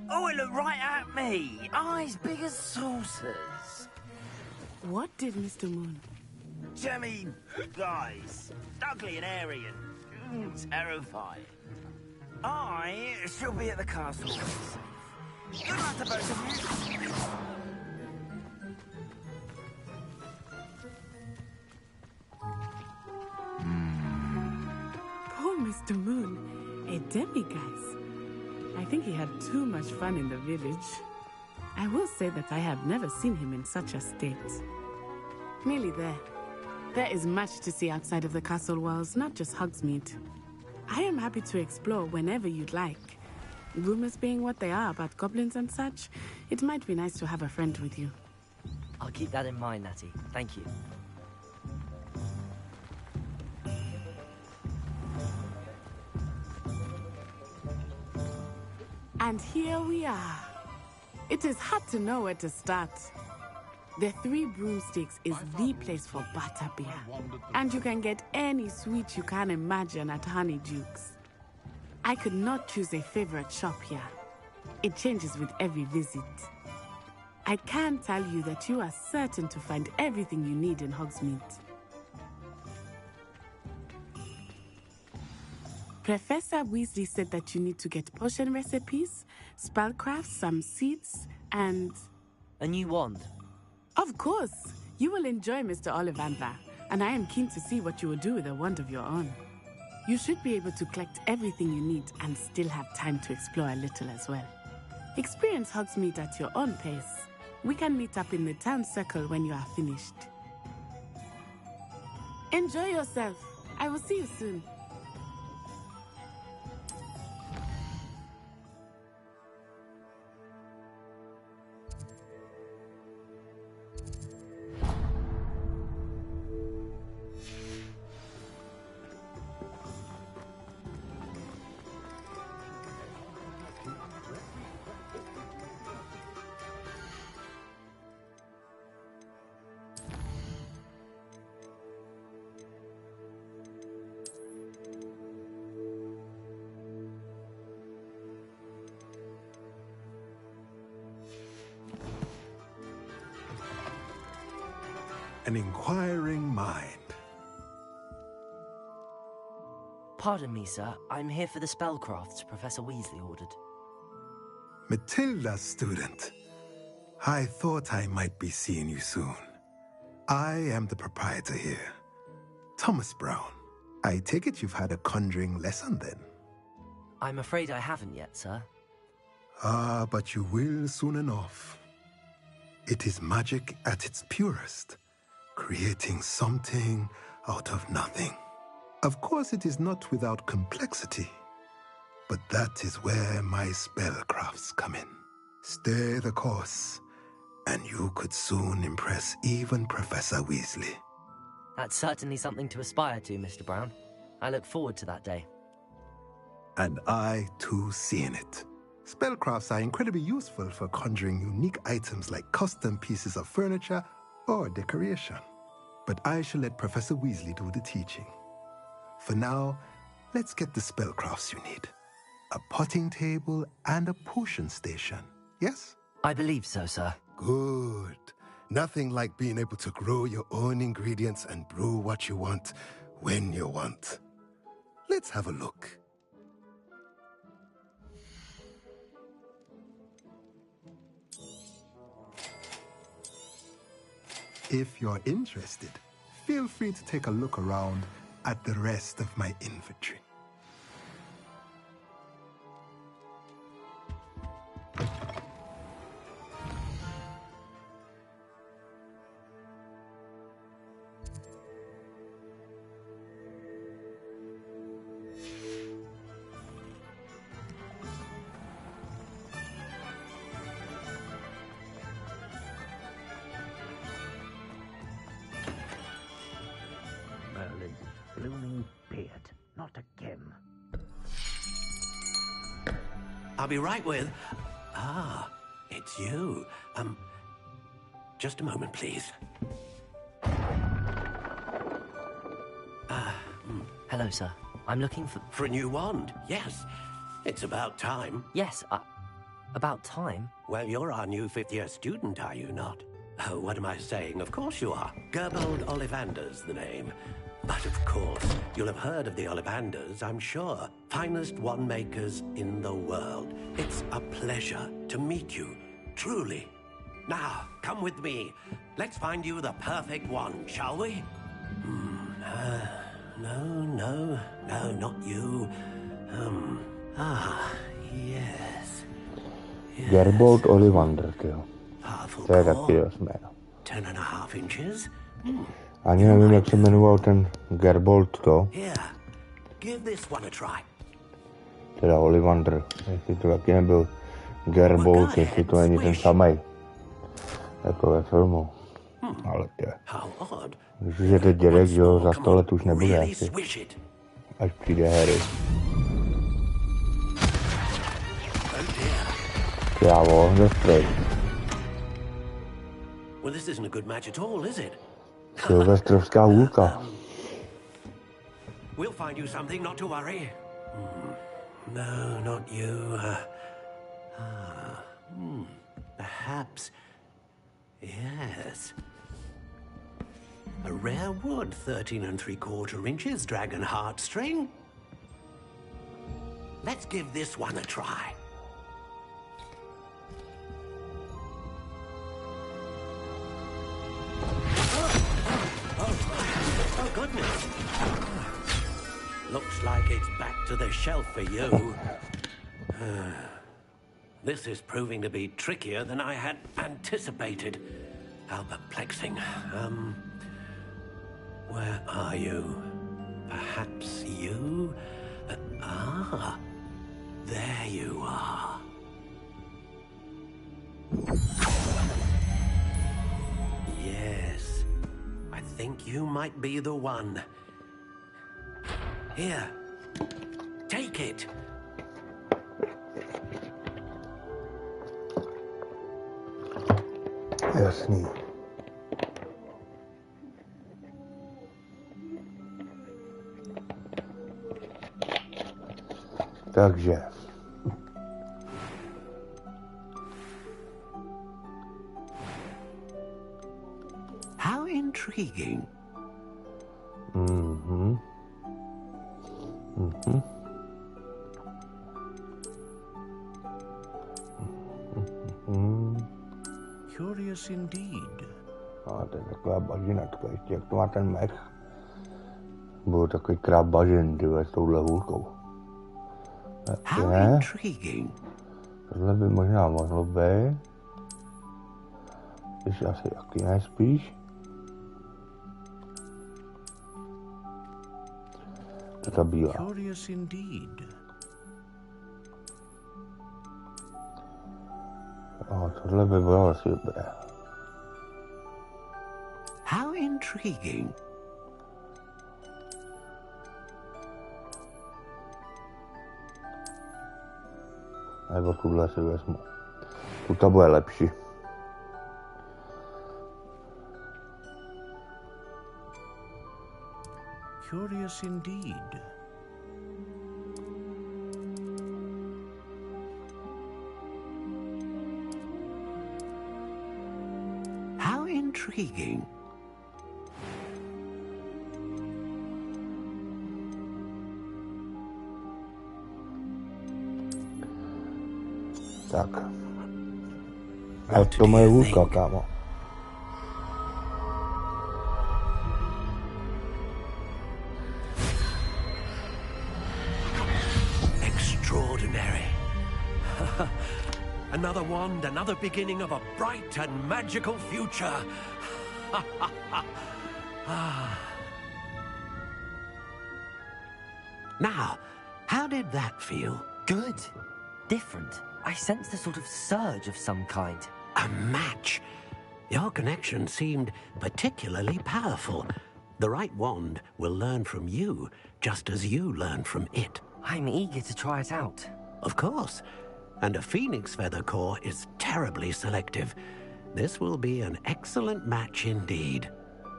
Oh, it looked right at me. Eyes big as saucers. What did Mr. Moon? Jemmy, guys. Ugly and airy and terrifying. I shall be at the castle. Good luck to both of you. Poor Mr. Moon, a demiguise. I think he had too much fun in the village. I will say that I have never seen him in such a state. Nearly there. There is much to see outside of the castle walls, not just Hogsmeade. I am happy to explore whenever you'd like. Rumors being what they are about goblins and such, it might be nice to have a friend with you. I'll keep that in mind, Natty. Thank you. And here we are. It is hard to know where to start. The Three Broomsticks is the place for butterbeer. And you can get any sweet you can imagine at Honeydukes. I could not choose a favorite shop here. It changes with every visit. I can tell you that you are certain to find everything you need in Hogsmeade. Professor Weasley said that you need to get potion recipes, spellcrafts, some seeds, and... a new wand. Of course! You will enjoy Mr. Ollivander, and I am keen to see what you will do with a wand of your own. You should be able to collect everything you need and still have time to explore a little as well. Experience Hogsmeade at your own pace. We can meet up in the town circle when you are finished. Enjoy yourself. I will see you soon. An inquiring mind. Pardon me, sir. I'm here for the spellcrafts Professor Weasley ordered. Matilda, student. I thought I might be seeing you soon. I am the proprietor here, Thomas Brown. I take it you've had a conjuring lesson then? I'm afraid I haven't yet, sir. Ah, but you will soon enough. It is magic at its purest, creating something out of nothing. Of course, it is not without complexity, but that is where my spellcrafts come in. Stay the course, and you could soon impress even Professor Weasley. That's certainly something to aspire to, Mr. Brown. I look forward to that day. And I, too, seeing it. Spellcrafts are incredibly useful for conjuring unique items like custom pieces of furniture or decoration. But I shall let Professor Weasley do the teaching. For now, let's get the spellcrafts you need. A potting table and a potion station, yes? I believe so, sir. Good. Nothing like being able to grow your own ingredients and brew what you want when you want. Let's have a look. If you're interested, feel free to take a look around at the rest of my inventory. Merlin's blooming beard. Not again. I'll be right with... Ah, it's you. Just a moment, please. Hello, sir. I'm looking for... For a new wand, yes. It's about time. Yes, about time? Well, you're our new fifth-year student, are you not? Oh, what am I saying? Of course you are. Gerbold Ollivander's the name. But of course, you'll have heard of the Ollivanders, I'm sure. Finest wand makers in the world. It's a pleasure to meet you, truly. Now, come with me. Let's find you the perfect wand, shall we? No, not you. Yes. Gerbold Ollivander, jo. To je taky dost jméno. 10.5 inches. Ani nevím, jak se jmenoval ten Gerbold to. Teda Ollivander, jestli to taky nebyl Gerbold, jestli to není ten samej. Jako ve filmu. Ale tě. Když je teď dědek, že jo, za 100 let už nebude asi. Až přijde Harry. Jávo, dostrej. Well, this isn't a good match at all, is it? Silvestrovská hůlka. We'll find you something, not to worry. No, not you. Perhaps. Yes. A rare wood, 13 3/4 inches, dragon heartstring. Let's give this one a try. Oh, goodness. Looks like it's back to the shelf for you. This is proving to be trickier than I had anticipated. How perplexing. Where are you? Perhaps you? There you are. Yes. I think you might be the one. Here. Take it. Jasný. Takže. How intriguing. Curious indeed. A to je taková bažinatka, ještě jak to má ten mech. Byl takový kráp bažin, tyhle, s touhle hůlkou. How intriguing. Tohle by možná mohlo být. Když asi taky nejspíš. To je ta bílá. Curious indeed. Tohle by bylo asi dobré. How intriguing. Nebo tuhle si vezmu. Tuta bude lepší. Curious indeed. How intriguing. Tak. A to moje hůlka, kámo. Extraordinary. Another wand, another beginning of a bright and magical future. Now, how did that feel? Good. Different. I sensed a sort of surge of some kind. A match? Your connection seemed particularly powerful. The right wand will learn from you, just as you learn from it. I'm eager to try it out. Of course. And a phoenix feather core is terribly selective. This will be an excellent match indeed.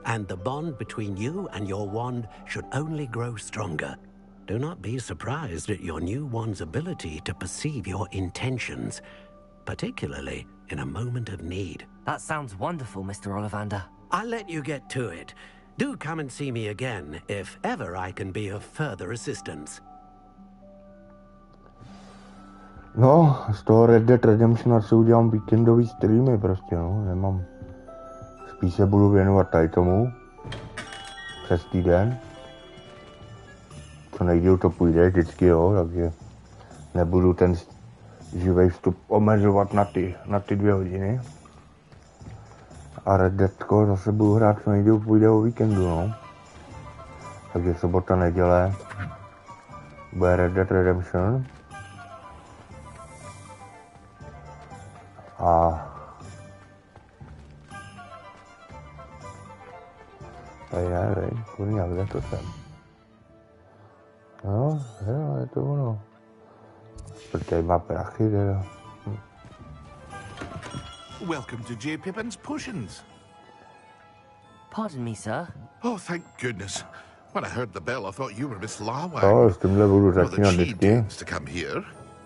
And the bond between you and your wand should only grow stronger. Do not be surprised at your new wand's ability to perceive your intentions, particularly in a moment of need. That sounds wonderful, Mr. Ollivander. I'll let you get to it. Do come and see me again if ever I can be of further assistance. No, z toho Red Dead Redemption si udělám víkendový streamy prostě, no, nemám. Spíš se budu věnovat tady tomu. Přes týden. Co nejdýl to půjde vždycky, jo, takže nebudu ten živej vstup omezovat na ty 2 hodiny. A Red Deadko zase budu hrát, co nejdýl půjde o víkendu, no. Takže sobota, neděle bude Red Dead Redemption. A tady nevím, kurňa, kde to jsem? No, jo, je to ono. Protože má prachy, teda. Welcome to J. Pippin's Potions. Pardon me, sir. Oh, thank goodness. When I heard the bell, I thought you were Miss Lawwang. Oh, s tímhle budu začínat she vždycky. deigns to come here.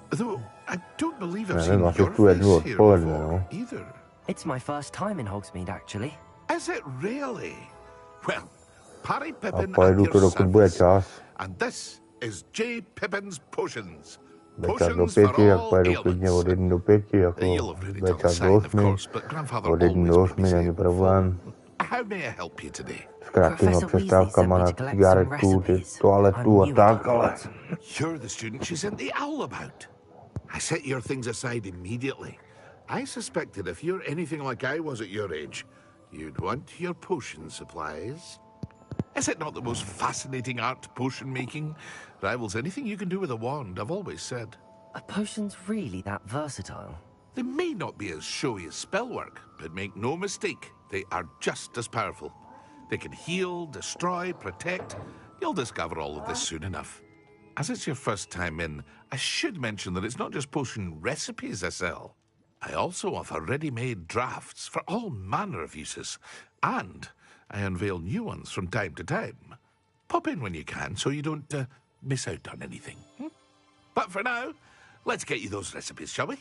Though I don't believe I've seen Nevím, your asi tu face jednu here odpoledne, before no. either. It's my first time in Hogsmeade, actually. Is it really? Well, Parry A Pippin pojedu at to, your dokud bude service. čas. And this is J. Pippin's Potions. Bude čas do 5, jak pojedu klidně od 1 do 5, jako bude čas do 8, od 1 do 8 není problém. How may I help you today? S krátkýma přestávkama na cigaretku, toaletu a tak, ale... You're the student she sent the owl about. I set your things aside immediately. I suspected if you're anything like I was at your age, you'd want your potion supplies. Is it not the most fascinating art, potion making? Rivals anything you can do with a wand, I've always said. Are potions really that versatile? They may not be as showy as spellwork, but make no mistake, they are just as powerful. They can heal, destroy, protect. You'll discover all of this soon enough. As it's your first time in, I should mention that it's not just potion recipes I sell. I also offer ready-made drafts for all manner of uses, and I unveil new ones from time to time. Pop in when you can so you don't miss out on anything. But for now, let's get you those recipes, shall we?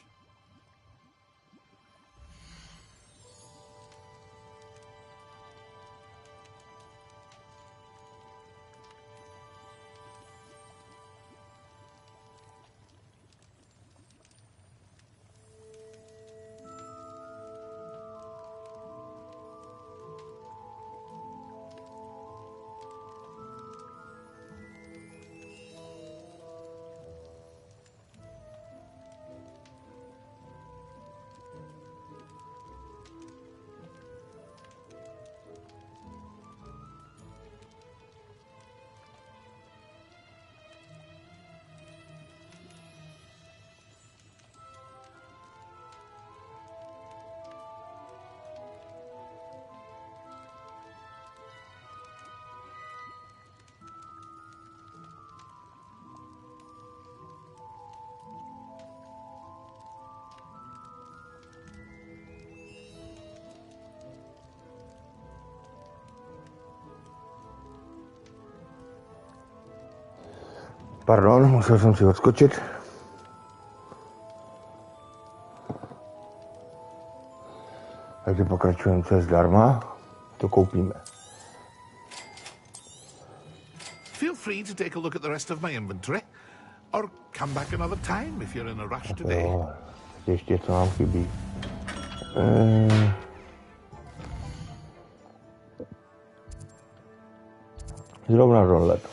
Pardon, musel jsem si odskočit. Takže pokračujeme, co je zdarma. To koupíme. Feel free to take a look at the rest of my inventory, or come back another time if you're in a rush today. Jo, ještě co nám chybí. Zrovna tohleto.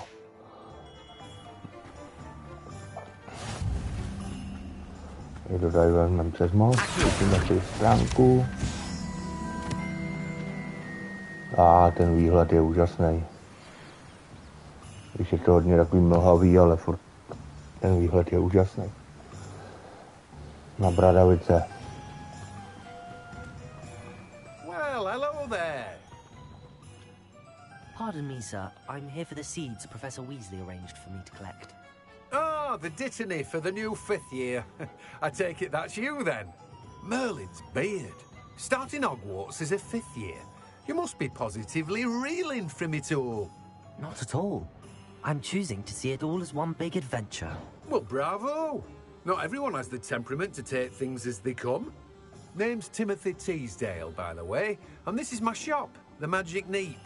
Je to tady vezmeme přes most, pustíme si stránku. A ten výhled je úžasný. Když je to hodně takový mlhavý, ale furt ten výhled je úžasný. Na Bradavice. Well, hello there. Pardon me, sir. I'm here for the seeds Professor Weasley arranged for me to collect. Ah, the dittany for the new 5th year. I take it that's you then. Merlin's beard. Starting Hogwarts as a 5th year. You must be positively reeling from it all. Not at all. I'm choosing to see it all as one big adventure. Well, bravo. Not everyone has the temperament to take things as they come. Name's Timothy Teasdale, by the way, and this is my shop, the Magic Neep.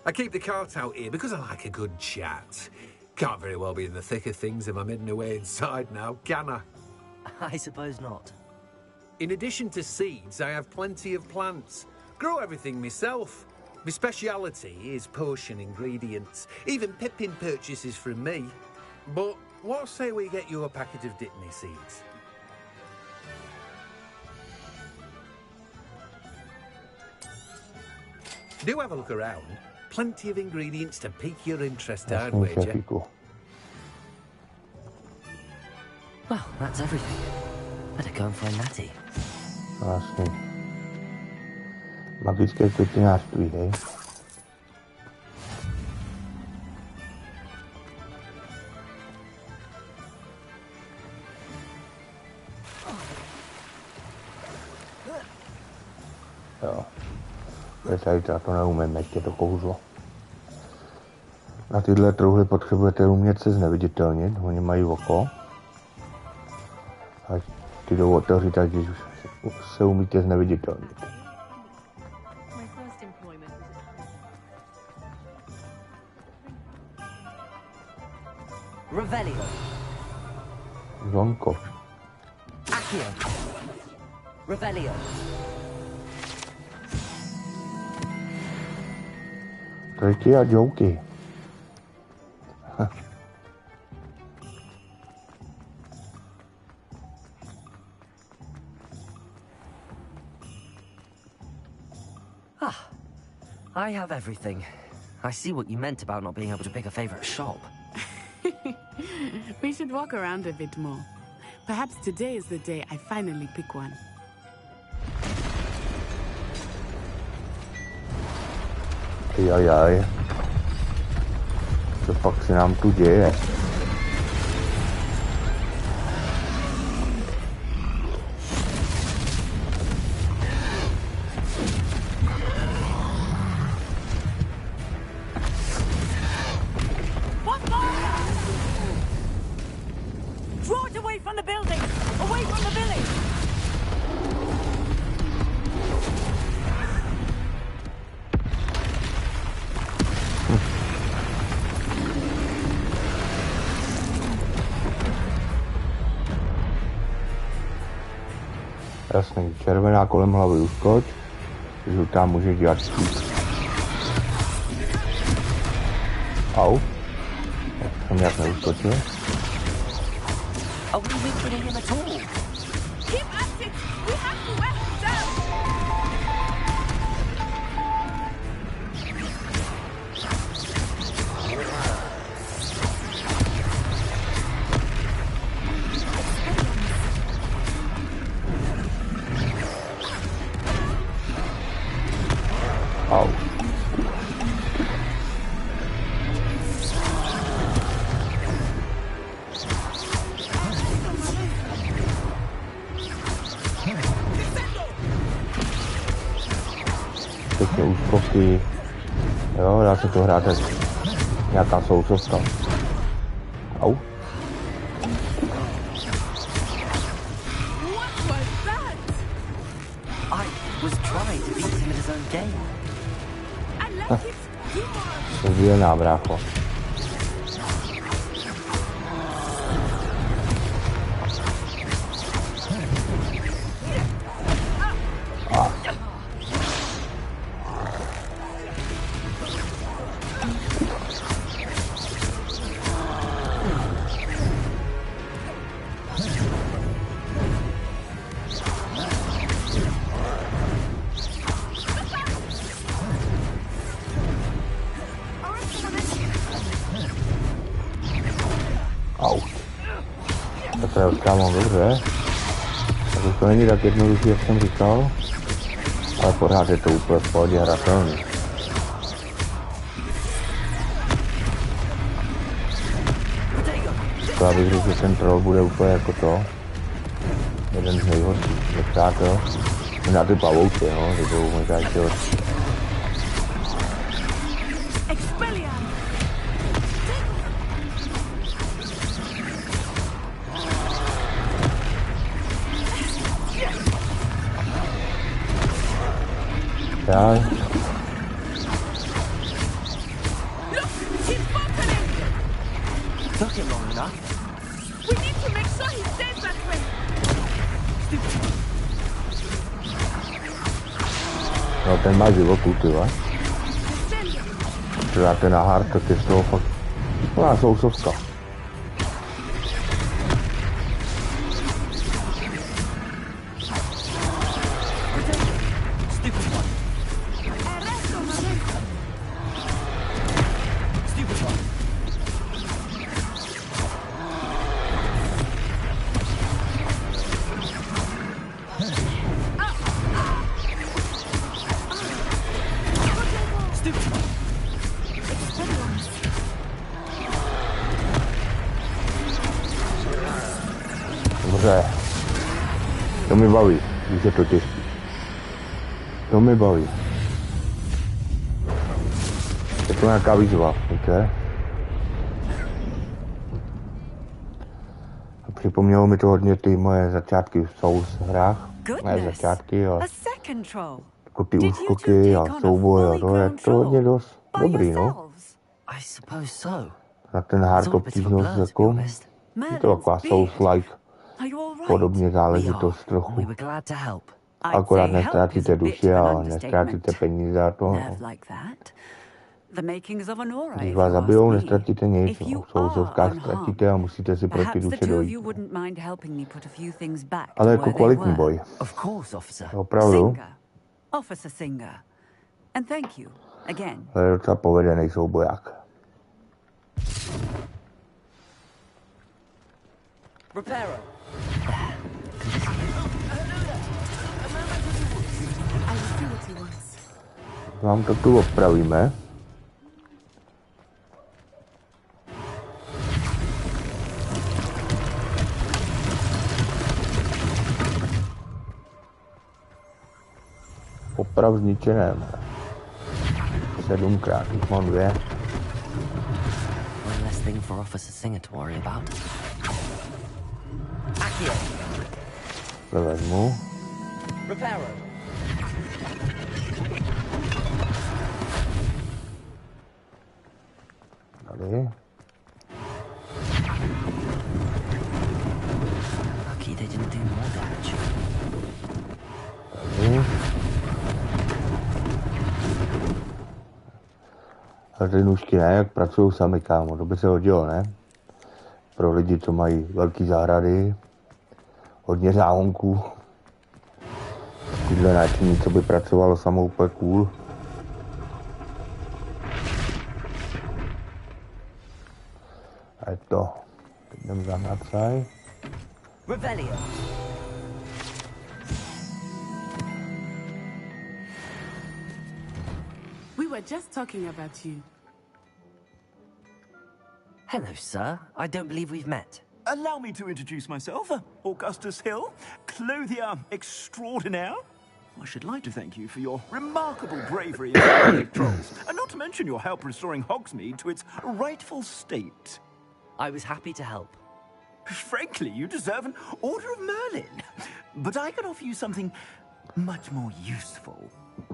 I keep the cart out here because I like a good chat. Can't very well be in the thick of things if I'm hidden away inside now, can I? I suppose not. In addition to seeds, I have plenty of plants. Grow everything myself. My speciality is potion ingredients. Even Pippin purchases from me. But what say we get you a packet of Dittany seeds? Do have a look around. Plenty of ingredients to pique your interest, I'd wager. Well, that's everything. Better go and find Natty. Vlastně. Magické květinářství, hej? Jo. Tady to neumím, ještě to kouzlo. Na tyhle trouhly potřebujete umět se zneviditelnit, oni mají oko. A ty jdou otevřít, tak když se umíte zneviditelnit. Revelio. Zvonko. Accio. Revelio. Triky a joky. I have everything. I see what you meant about not being able to pick a favorite shop. We should walk around a bit more. Perhaps today is the day I finally pick one. Jajaj. Co pak se nám tu děje? Jasný, červená kolem hlavy uskoč, žlutá může dělat štíp. Au. Jsem nějak neuskočil. Pěkně úskoky. Jo, dá se to hrát jak nějaká součovka. Au. Zvílená, brácho. Kámo, dobře. Tak už to není tak jednoduchý, jak jsem říkal, ale pořád je to úplně v pohodě hratelný. Já bych řekl, že ten troll bude úplně jako to. Jeden z nejhorších nepřátel. Možná ty pavouky, no, že budou možná ještě horší. Já. Took him long enough. We need to make sure he stays that way. No, ten má životů, ty vole. To dáte na hard, tak je z toho fakt... Ona sousovka. Dobře. To mi baví, když je to těžký. To mi baví. Je to nějaká výzva, víte? Připomnělo mi to hodně ty moje začátky v Souls hrách. Ne začátky, ale jako ty úskoky a souboje a to je to hodně dost dobrý, no. Na ten hard obtížnost jako, je to taková Souls-like podobně záležitost trochu. Akorát nestrácíte duši a nestrácíte peníze a to, no. Když vás zabijou, nestratíte nic, no. V souzovkách ztratíte a musíte si pro ty duše dojít. Ale jako kvalitní boj. Opravdu. To je docela povedený souboják. Vám to tu opravíme. Oprav zničeném. 7krát, už mám 2. One less thing for Officer Singer to worry about. To vezmu. Tady. Lucky they didn't do more damage. Tady. A ty nůžky ne, jak pracují sami, kámo, to by se hodilo, ne? Pro lidi, co mají velký zahrady, hodně záhonků. Takovýhle náčiní, co by pracovalo samo úplně cool. A je to. Teď jdem za nacaj. We were just talking about you. Hello, sir. I don't believe we've met. Allow me to introduce myself, Augustus Hill, clothier extraordinaire. I should like to thank you for your remarkable bravery in fighting trolls, and not to mention your help restoring Hogsmeade to its rightful state. I was happy to help. Frankly, you deserve an Order of Merlin. But I can offer you something much more useful.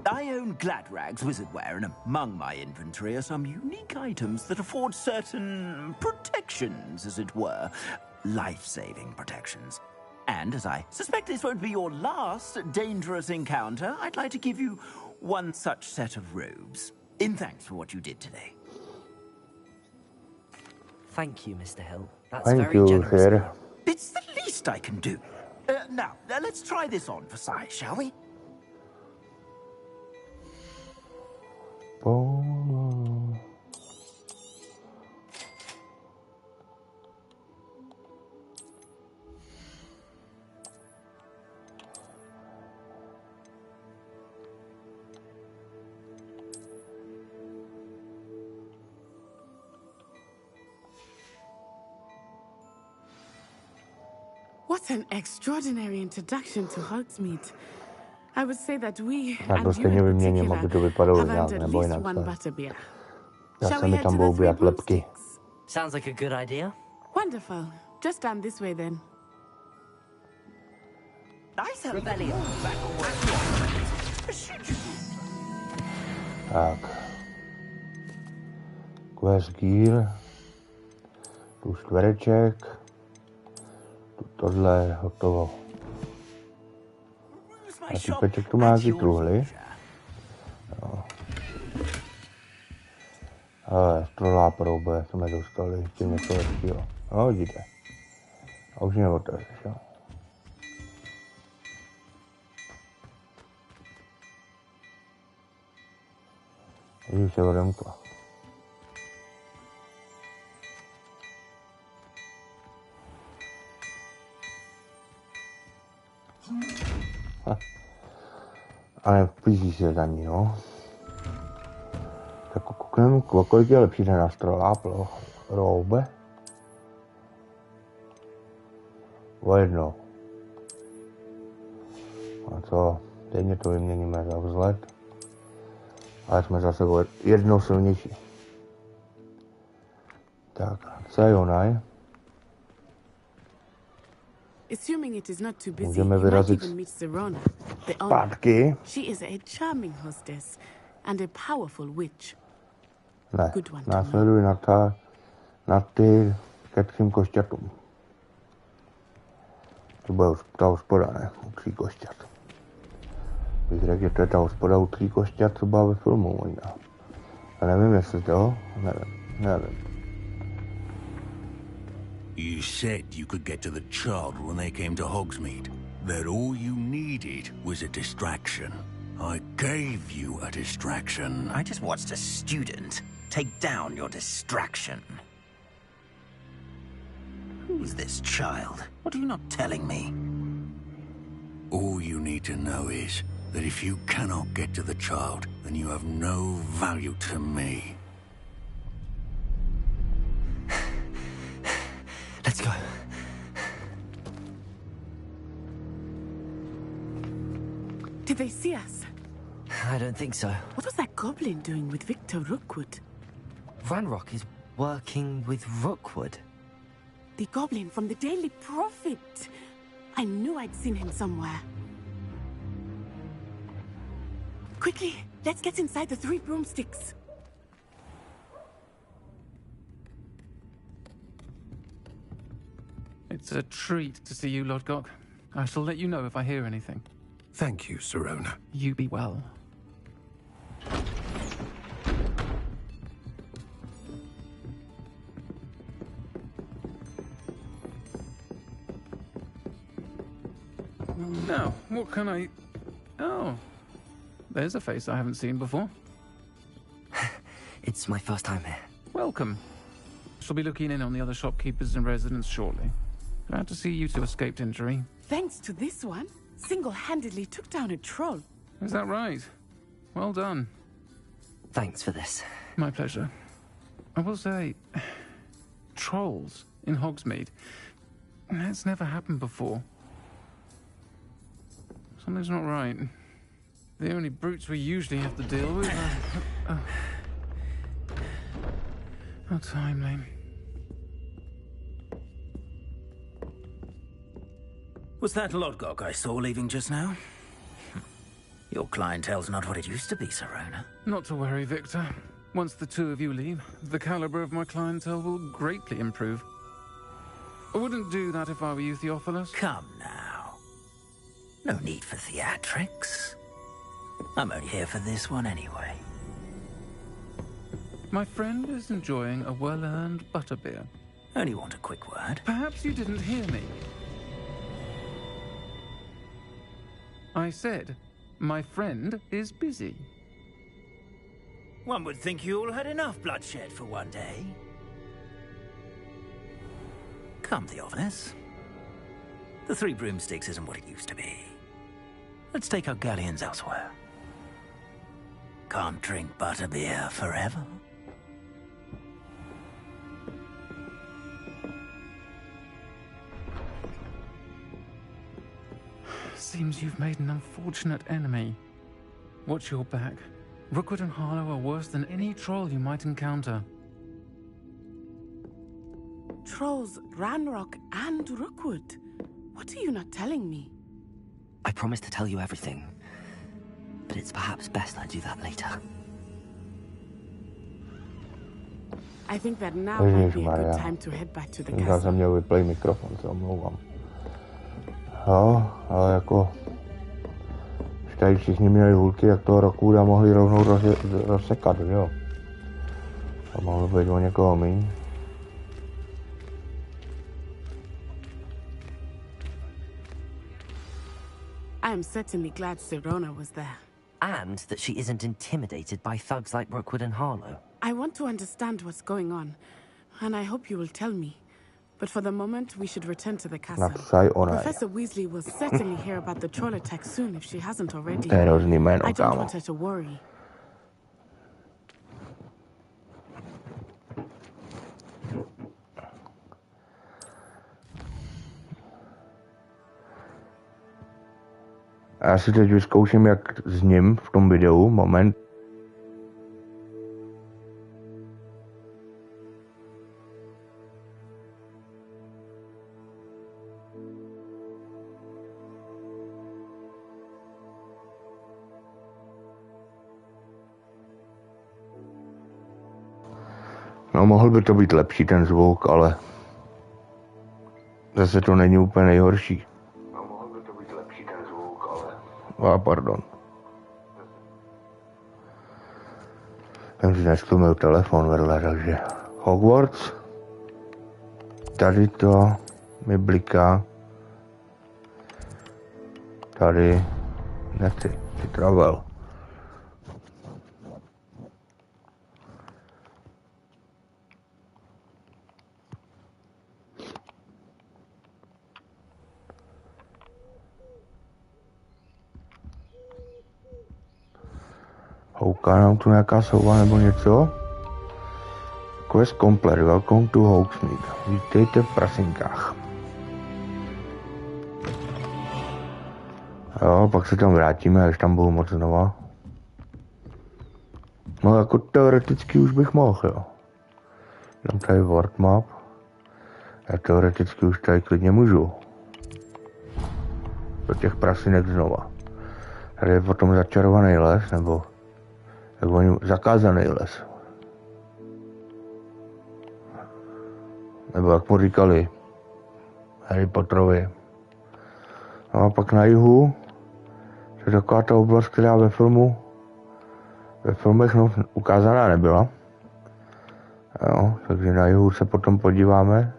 I own Gladrag's wizardware, and among my inventory are some unique items that afford certain protections, as it were. Life-saving protections. And as I suspect this won't be your last dangerous encounter, I'd like to give you one such set of robes, in thanks for what you did today. Thank you, Mr. Hill. That's Thank very you, generous. sir. It's the least I can do. Now, let's try this on for size, shall we? What an extraordinary introduction to Hogsmeade. I would say that we Tak and to you stejně in vyměním, aby to particular vypadalo have jinak, earned at nebo least jinak. one butterbeer. Já Shall se we mi head tam to budou the three běhat lepky. broomsticks? Sounds like a good idea. Wonderful. Just down this way then. I have Rebellion. Tak. Quest gear. Tu čtvereček. Tu tohle, hotovo. A typeček tu má nějaký truhly. Jo. Ale stroláproube jsme dostali, tím něco lepšího. No, vidíte. A už neotevřeš, jo. Už se odemkla. Ale píší se za ní, no. Tak koukneme, kolik je lepší ten stroláproube. O jedno. A co? Stejně to vyměníme za vzhled. Ale jsme zase jednou silnější. Tak, sayonara. Assuming it is not too busy, Můžeme you might vyrazit even meet Serona, the owner. zpátky. She is a charming hostess and a powerful witch. Ne, následuji na ty ke 3 košťatům. To bude ta hospoda, ne? U 3 košťat. Bych řekl, že to je ta hospoda u 3 košťat, co byla ve filmu možná. A nevím, jestli to, nevím. You said you could get to the child when they came to Hogsmeade. That all you needed was a distraction. I gave you a distraction. I just watched a student take down your distraction. Who's this child? What are you not telling me? All you need to know is that if you cannot get to the child, then you have no value to me. Let's go. Did they see us? I don't think so. What was that goblin doing with Victor Rookwood? Ranrock is working with Rookwood. The goblin from the Daily Prophet. I knew I'd seen him somewhere. Quickly, let's get inside the 3 broomsticks. It's a treat to see you, Lodgok. I shall let you know if I hear anything. Thank you, Serona. You be well. Now, what can I... Oh, there's a face I haven't seen before. It's my first time here. Welcome. Shall be looking in on the other shopkeepers and residents shortly. Glad to see you two escaped injury. Thanks to this one, single-handedly took down a troll. Is that right? Well done. Thanks for this. My pleasure. I will say, trolls in Hogsmeade. That's never happened before. Something's not right. The only brutes we usually have to deal with are... How timely. Was that Lodgok I saw leaving just now? Your clientele's not what it used to be, Serona. Not to worry, Victor. Once the two of you leave, the caliber of my clientele will greatly improve. I wouldn't do that if I were you, Theophilus. Come now. No need for theatrics. I'm only here for this one anyway. My friend is enjoying a well-earned butterbeer. Only want a quick word. Perhaps you didn't hear me. I said, my friend is busy. One would think you all had enough bloodshed for one day. Come, Theophilus. The 3 broomsticks isn't what it used to be. Let's take our galleons elsewhere. Can't drink butterbeer forever. Seems you've made an unfortunate enemy. Watch your back. Rookwood and Harlow are worse than any troll you might encounter. Trolls, Ranrock, and Rookwood. What are you not telling me? I promised to tell you everything, but it's perhaps best I do that later. I think that now might be a good time to head back to the castle. Já jsem měl vyplay mikrofon, se omlouvám. Jo, ale jako... Když tady všichni měli hůlky, jak toho Rockwooda mohli rovnou rozsekat, jo? A mohlo být o někoho míň. I am certainly glad Sirona was there. And that she isn't intimidated by thugs like Rookwood and Harlow. I want to understand what's going on, and I hope you will tell me. But for the moment, we should return to the castle. Professor Weasley will certainly hear about the troll attack soon if she hasn't already. I don't want her to worry. A já si teď vyzkouším, jak zním v tom videu. Moment. No, mohl by to být lepší ten zvuk, ale zase to není úplně nejhorší. Pardon. Jsem si nestlumil telefon vedle, takže Hogwarts. Tady to mi bliká. Tady nechci travel. Houká nám tu nějaká souva nebo něco? Quest complete, welcome to Hogsmeade. Vítejte v prasinkách. Jo, pak se tam vrátíme, až tam budu moc znova. No jako teoreticky už bych mohl, jo. Dám tady world map. Já teoreticky už tady klidně můžu. Do těch prasinek znova. Tady je potom začarovaný les, nebo zakázaný les. Nebo jak mu říkali Harry Potterovi. No a pak na jihu je taková ta oblast, která ve filmech ukázaná nebyla. Jo, takže na jihu se potom podíváme,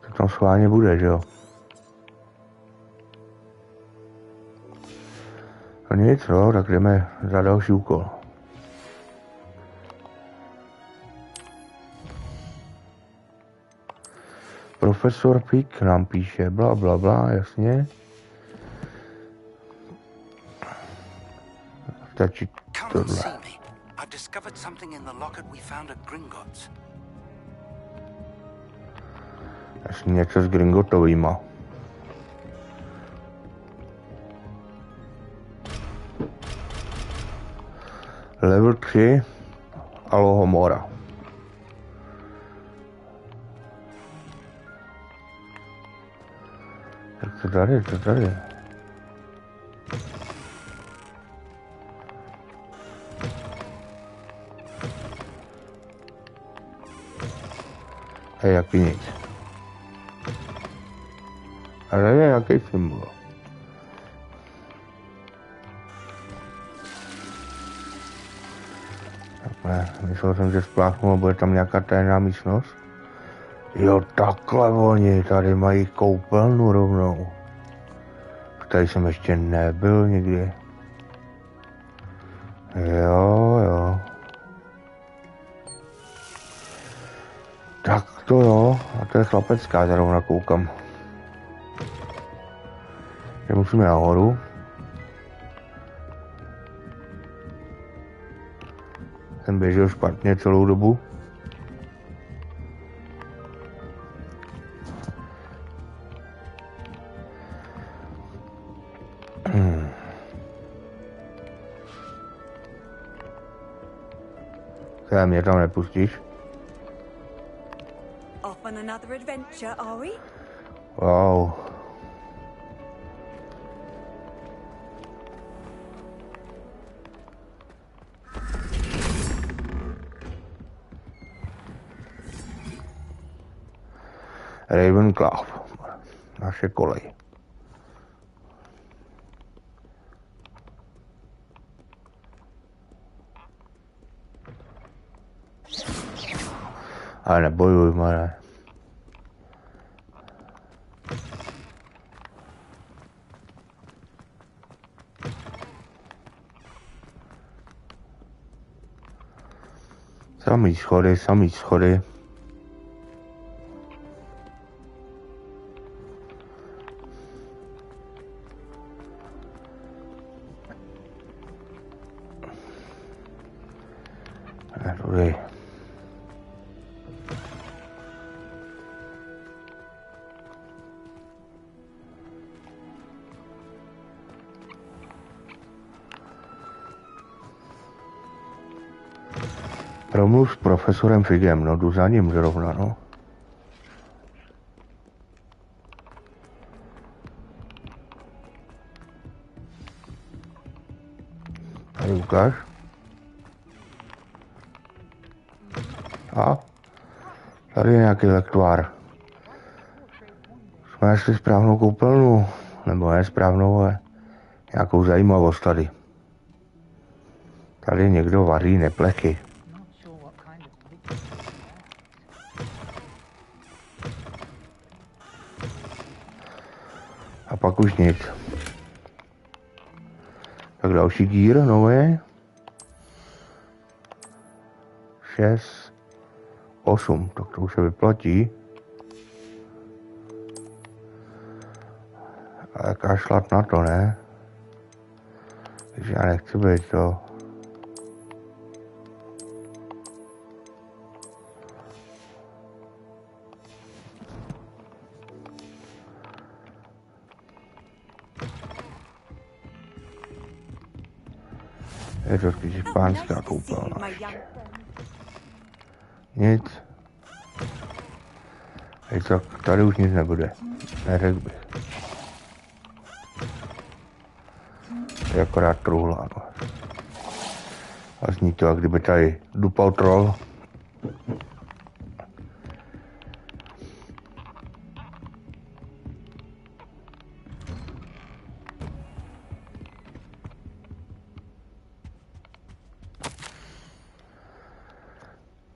co tam schválně bude, že jo. No nic, no, tak jdeme za další úkol. Profesor Pík nám píše, bla, bla, bla, jasně. Stačí tohle. Jasně něco s Gringotovýma. Level 3 Alohomora. Tak to tady. Hej, jaký nic. A tady je jaký symbol. Takhle, myslel jsem, že spláchnu, bude tam nějaká tajná místnost. Jo, takhle oni tady mají koupelnu rovnou. Tady jsem ještě nebyl nikdy. Jo. Tak to jo, a to je chlapecká, zrovna koukám. Teď musíme nahoru. Jsem běžel špatně celou dobu. Mě tam nepustíš? Off on another adventure, are we? Wow. enkláv. Naše kolej. Ale nebojuj, mare. Samý schody. Tudy. Promluv s profesorem Figem, no jdu za ním zrovna, no. Tady ukáž. A tady je nějaký lektvár. Jsme našli správnou koupelnu, nebo ne správnou, ale nějakou zajímavost tady. Tady někdo vaří neplechy. A pak už nic. Tak další dír, nové. 6, 8, tak to už se vyplatí. Ale kašlat na to, ne? Takže já nechci být to. Je to spíš pánská koupelna. Nic. Tady už nic nebude. Neřekl bych. To je akorát truhla, no. A zní to, jak kdyby tady dupal troll.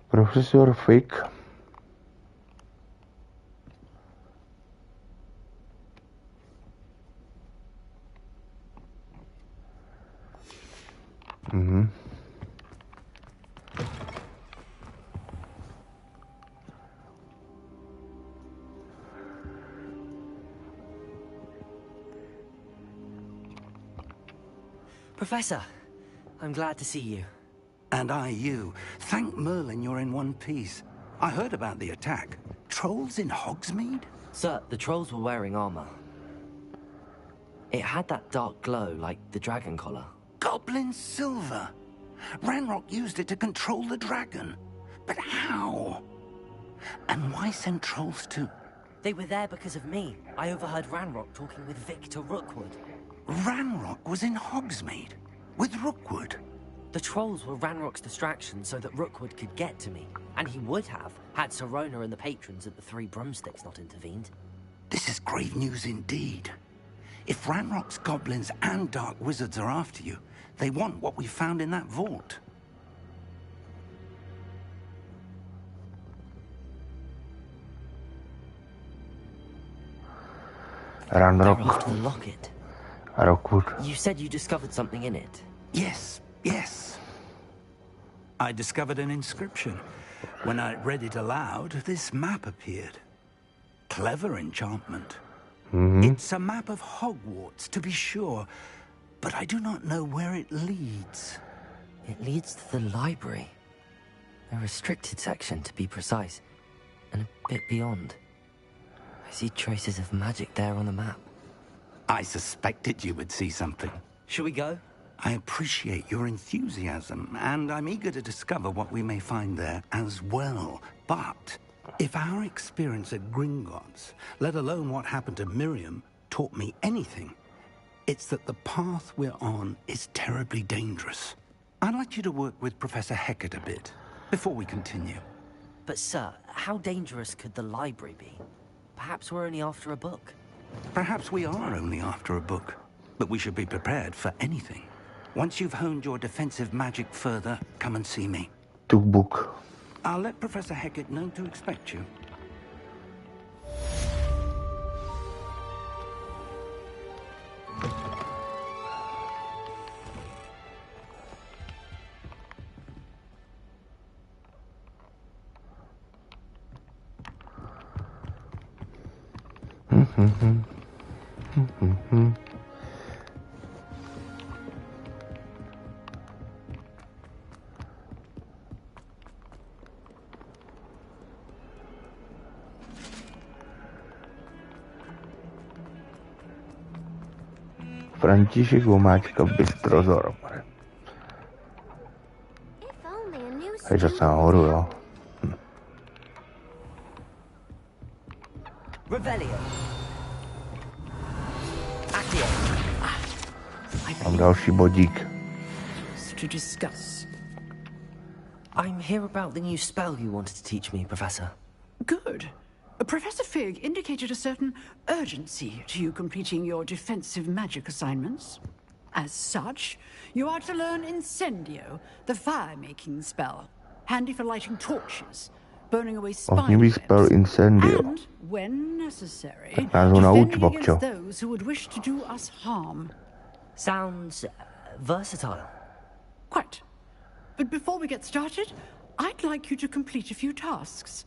Profesor Fig. Professor, I'm glad to see you. And I you. Thank Merlin you're in one piece. I heard about the attack. Trolls in Hogsmeade? Sir, the trolls were wearing armor. It had that dark glow like the dragon collar. Goblin silver. Ranrock used it to control the dragon. But how? And why send trolls to... They were there because of me. I overheard Ranrock talking with Victor Rookwood. Ranrock was in Hogsmeade? With Rookwood? The trolls were Ranrock's distraction so that Rookwood could get to me. And he would have, had Sirona and the patrons at the Three Broomsticks not intervened. This is grave news indeed. If Ranrock's goblins and dark wizards are after you, they want what we found in that vault. Ranrock. They're after the locket. Rookwood. You said you discovered something in it. Yes. I discovered an inscription. When I read it aloud, this map appeared. Clever enchantment. It's a map of Hogwarts, to be sure, but I do not know where it leads. It leads to the library. A restricted section, to be precise, and a bit beyond. I see traces of magic there on the map. I suspected you would see something. Shall we go? I appreciate your enthusiasm, and I'm eager to discover what we may find there as well. But if our experience at Gringotts, let alone what happened to Miriam, taught me anything, it's that the path we're on is terribly dangerous. I'd like you to work with Professor Hecat a bit, before we continue. But sir, how dangerous could the library be? Perhaps we're only after a book. Perhaps we are only after a book, but we should be prepared for anything. Once you've honed your defensive magic further, come and see me. To book. I'll let Professor Hecat know to expect you. František Vomáčka Bystrozor. Hej, zase nahoru, jo. Mám další bodík. To discuss. I'm here about the new spell you wanted to teach me, Professor. Good. Professor Fig indicated a certain urgency to you completing your defensive magic assignments. As such, you are to learn Incendio, the fire-making spell, handy for lighting torches, burning away spider webs, and, when necessary, defending against those who would wish to do us harm. Sounds versatile. Quite. But before we get started, I'd like you to complete a few tasks.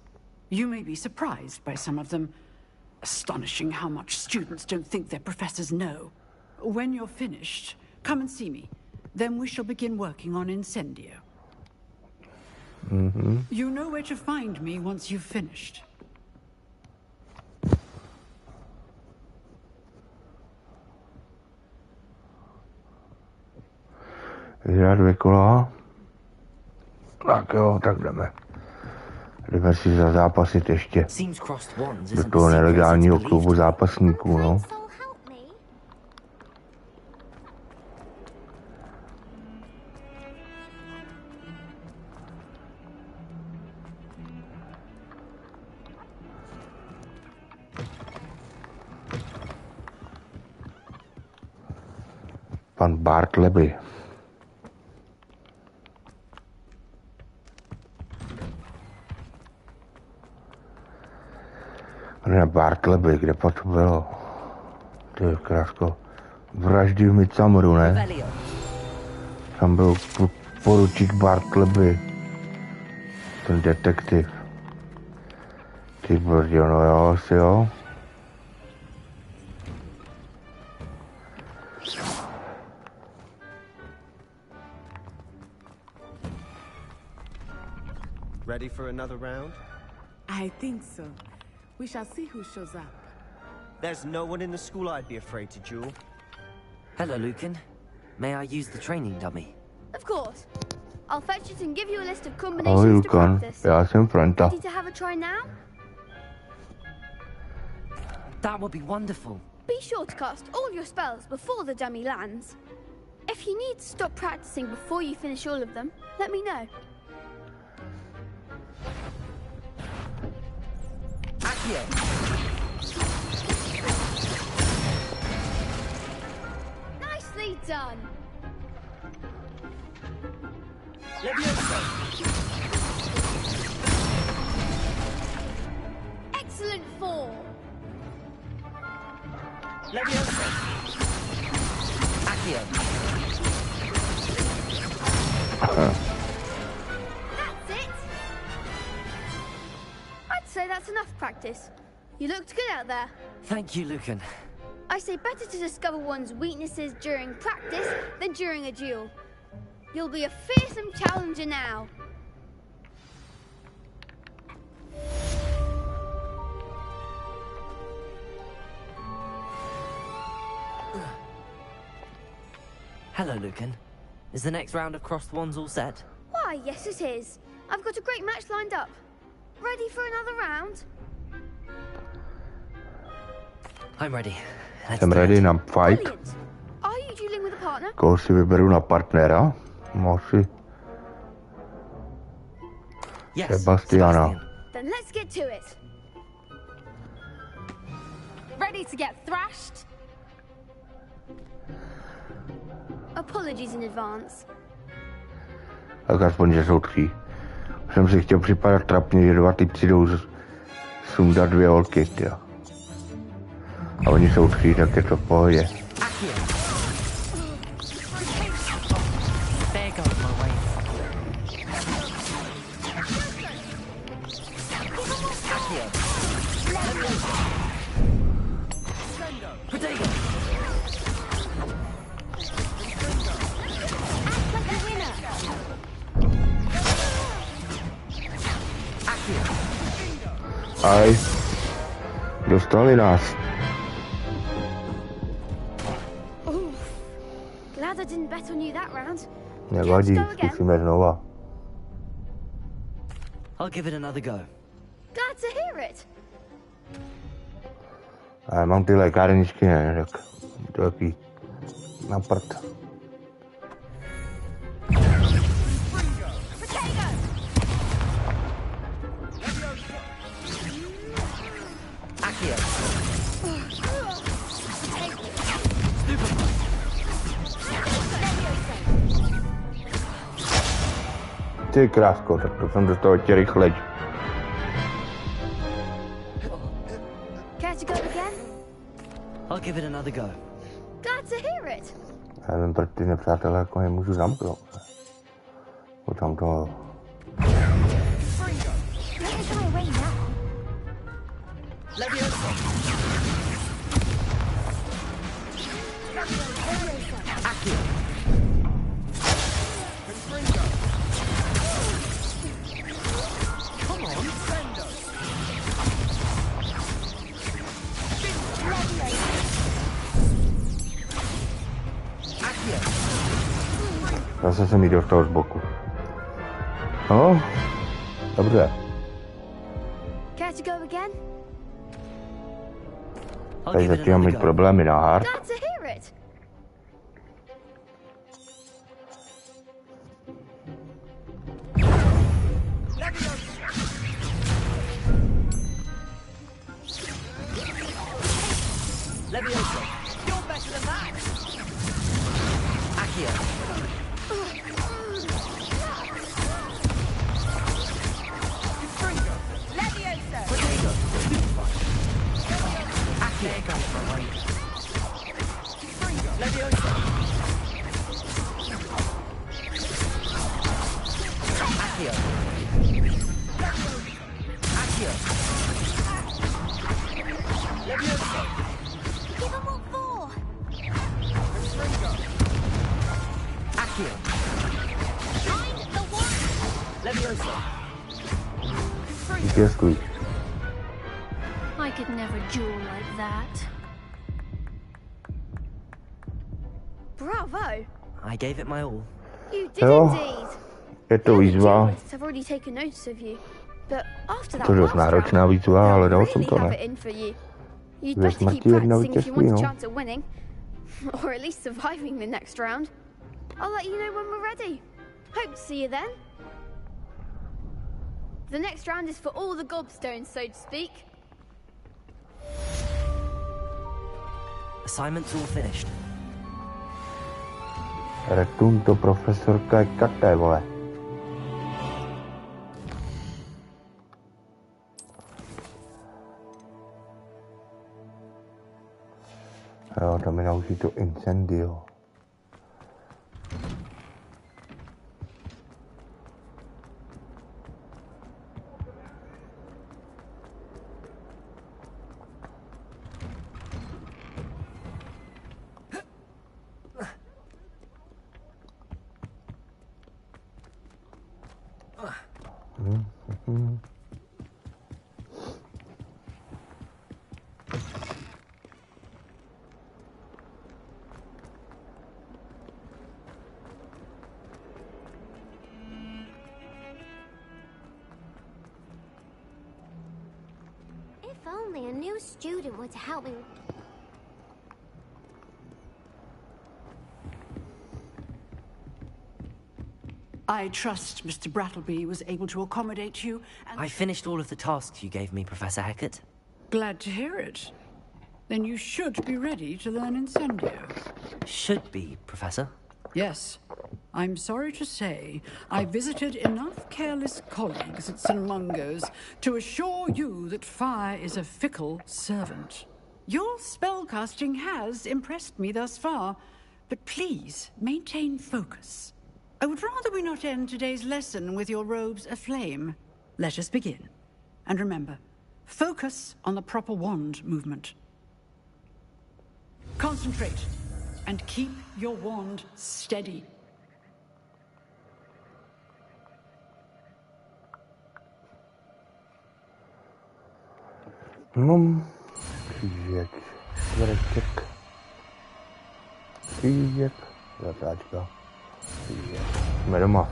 You may be surprised by some of them. Astonishing how much students don't think their professors know. When you're finished, come and see me. Then we shall begin working on Incendio. You know where to find me once you've finished. Vyhrát 2 kola. Tak jo, tak jdeme. Jdeme si zazápasit ještě do toho nelegálního klubu zápasníků, no. Pan Bartleby. Ne, Bartleby, kde pak to bylo? To je krásko. Vraždy v Midsummeru, ne? Tam byl poručík Bartleby. Ten detektiv. Ty brdio, no jo, asi jo. Ready for another round? I think so. We shall see who shows up. There's no one in the school I'd be afraid to duel. Hello, Lucan. May I use the training dummy? Of course. I'll fetch it and give you a list of combinations to practice. Já jsem Franta. Ready to have a try now? That would be wonderful. Be sure to cast all your spells before the dummy lands. If you need to stop practicing before you finish all of them, let me know. Accio. Nicely done. Excellent form. Leviosa. Accio. That's it. I'd say that's enough practice. You looked good out there. Thank you, Lucan. I say better to discover one's weaknesses during practice than during a duel. You'll be a fearsome challenger now. Hello, Lucan. Is the next round of Crossed Wands all set? Why, yes it is. I've got a great match lined up. Ready for another round? I'm ready. Jsem ready na fight. Brilliant. Are you dueling with a partner? Koho si vyberu na partnera? Asi. Yes, Sebastiana. Then let's get to it. Ready to get thrashed? Apologies in advance. Tak aspoň, že jsou 3. Už jsem si chtěl připadat trapně, že 2 typci jdou sundat 2 holky, jo. A oni jsou 3, tak je to v pohodě. Aj, dostali nás. Glad I didn't bet on you that round. Nevadí, zkusíme znova. I'll give it another go. Glad to hear it. Ale mám ty lékárničky, ne, tak to je takový na prd. Ty krásko, tak to jsem dostal tě rychleji. Care to go again? I'll give it another go. Glad to hear it. Já vím, proč ty nepřátelé jako nemůžu zamknout. Bo tam to... Zase jsem jí dostal z boku. No, dobře. Care to go again? Tady začínám mít problémy na hard. Glad to hear it. Leviosa. You're better than that. Accio. Leviosa. Accio. Leviosa. Accio. Accio. Leviosa. Give them what for. Accio. Find the one. Leviosa. Pěstuj. I could never duel like that. Bravo! I gave it my all. You did Jo, indeed. je to výzva. I've already taken notice of you, but after that To je dost náročná výzva, ale dal jsem really to, have ne? it in for you. You'd Ve better keep smrti jedno practicing if you vítězství, want a no. chance at winning, or at least surviving the next round. I'll let you know when we're ready. Hope to see you then. The next round is for all the gobstones, so to speak. Assignment's all finished. Retun to profesorka je katé, vole. Jo, to mi naučí to incendio. If only a new student were to help me. I trust Mr. Brattleby was able to accommodate you, and I finished all of the tasks you gave me, Professor Hecat. glad to hear it. then you should be ready to learn Incendio. Should be, Professor. Yes. I'm sorry to say, I visited enough careless colleagues at St. Mungo's to assure you that fire is a fickle servant. Your spellcasting has impressed me thus far, but please maintain focus. I would rather we not end today's lesson with your robes aflame. Let us begin. And remember, focus on the proper wand movement. Concentrate, and keep your wand steady. Křížek, čtvereček, křížek, zatáčka, křížek. Jsme doma.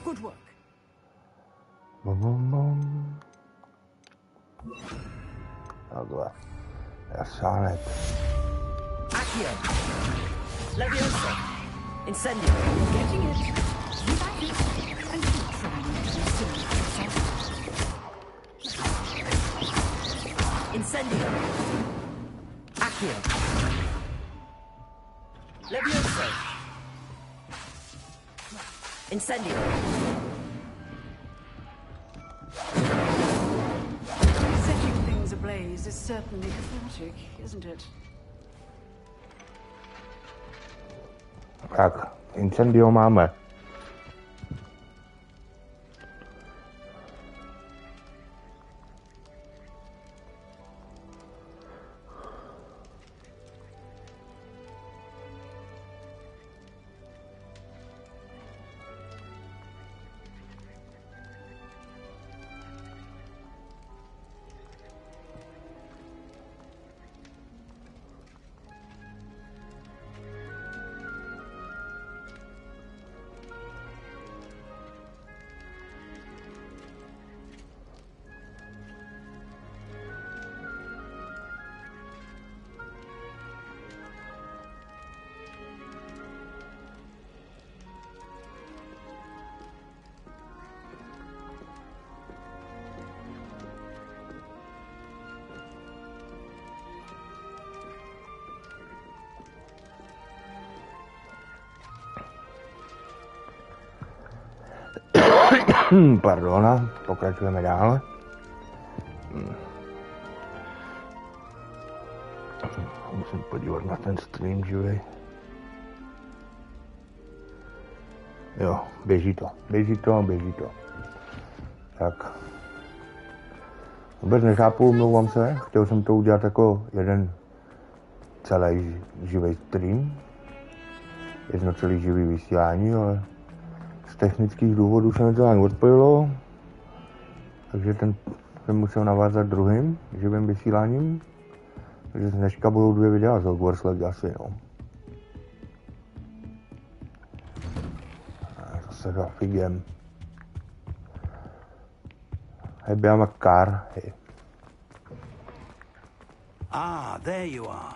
Good work. Bum. Takhle. Jasánec. Accio. Leviosa. Incendio. Getting it. Back it. And keep trying to be similar to yourself. Incendio. Accio. Leviosa. Incendio. Setting things ablaze is certainly cathartic, isn't it? Tak, Incendio máme. Pardon, pokračujeme dál. Musím podívat na ten stream živý. Jo, běží to. Tak. Vůbec nechápu, omlouvám se. Chtěl jsem to udělat jako jeden celý živý stream. Jedno celý živý vysílání, ale z technických důvodů se mi to ani odpojilo, takže ten jsem musel navázat druhým živým vysíláním, takže dneška budou 2 videa z Hogwarts Legacy, no. Zase grafigem. Hey, I'm a car, hey. Ah, there you are.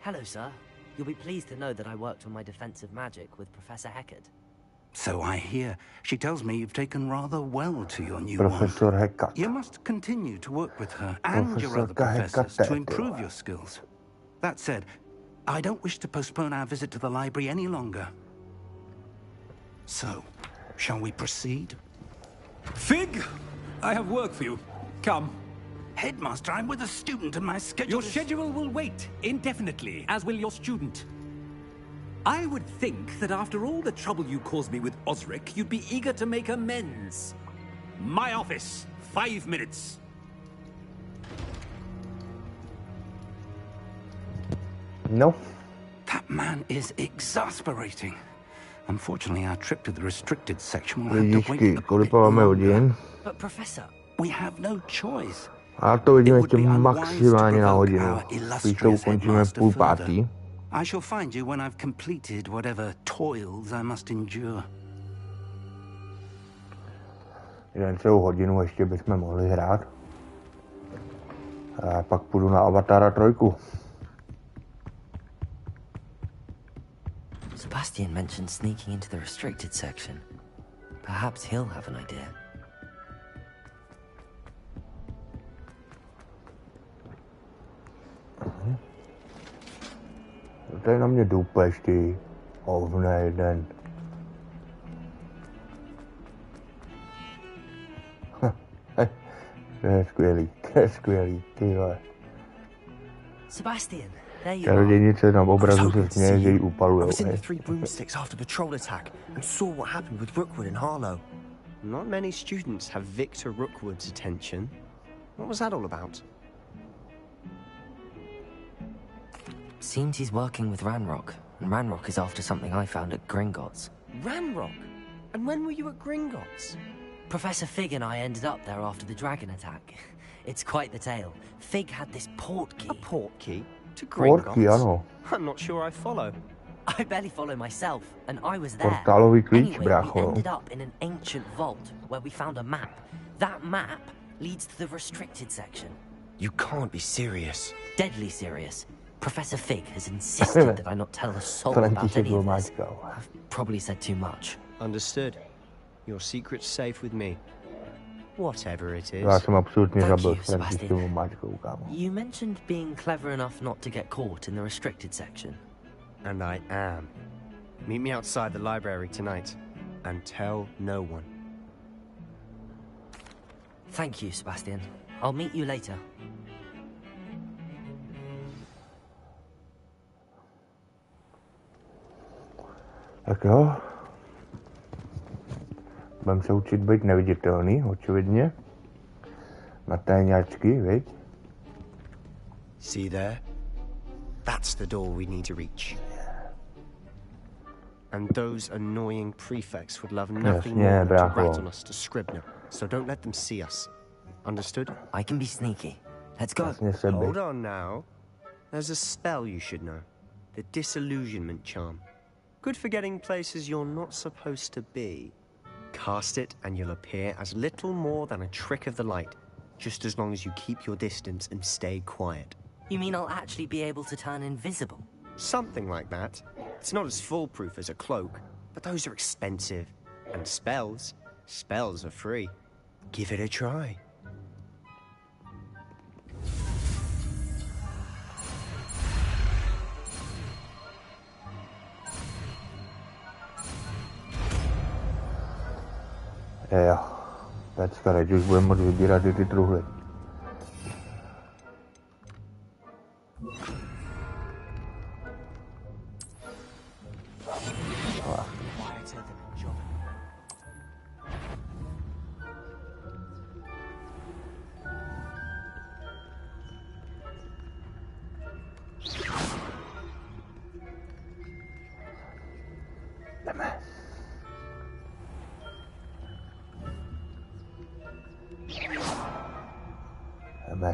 Hello, sir. You'll be pleased to know that I worked on my defensive magic with Professor Heckard. So I hear. She tells me you've taken rather well to your new Professor wand. Heckard. You must continue to work with her and your other professors to improve your skills. That said, I don't wish to postpone our visit to the library any longer. So, shall we proceed? Fig, I have work for you. Come. Headmaster, I'm with a student and my schedule Your schedule will wait indefinitely, as will your student. I would think that after all the trouble you caused me with Osric, you'd be eager to make amends. My office, 5 minutes. No. That man is exasperating. Unfortunately, our trip to the restricted section will have to wait a bit longer. But Professor, we have no choice. A to vidíme ještě maximálně na hodinu. Spíš to ukončíme v 4:30. I shall find you when I've completed whatever toils I must endure. Jen celou hodinu ještě bychom mohli hrát. A pak půjdu na Avatara 3. Sebastian mentioned sneaking into the restricted section. Perhaps he'll have an idea. Tady na mě dupeš, ty ovne jeden. To je skvělý, tyhle. Sebastian, there you are. Čarodějnice na obrazu se směje, že ji upalujou. I was in the Three Broomsticks after the troll attack and saw what happened with Rookwood and Harlow. Not many students have Victor Rookwood's attention. What was that all about? Seems he's working with Ranrock, and Ranrock is after something I found at Gringotts. Ranrock? And when were you at Gringotts? Professor Fig and I ended up there after the dragon attack. It's quite the tale. Fig had this port key. A port key? To Gringotts? I'm not sure I follow. I barely follow myself, and I was there. Portálový klíč, Anyway, brácho. we ended up in an ancient vault where we found a map. That map leads to the restricted section. You can't be serious. Deadly serious. Professor Fig has insisted that I not tell a soul about any of this. I've probably said too much. Understood. Your secret's safe with me. Whatever it is. Já jsem absolutně zabil Sebastian. mačkou, kámo. You mentioned being clever enough not to get caught in the restricted section. And I am. Meet me outside the library tonight. And tell no one. Thank you, Sebastian. I'll meet you later. Tak jo. Budeme se učit být neviditelný, očividně. Na téňačky, viď? See there? That's the door we need to reach. And those annoying prefects would love nothing more than to rat on us to Scribner, so don't let them see us. Understood? I can be sneaky. Let's go. Hold on now. There's a spell you should know. The Disillusionment Charm. Good for getting places you're not supposed to be. Cast it and you'll appear as little more than a trick of the light, just as long as you keep your distance and stay quiet. You mean I'll actually be able to turn invisible? Something like that. It's not as foolproof as a cloak, but those are expensive. And spells are free. Give it a try. Jo, pecka, teď už budeme moct vybírat i ty truhly.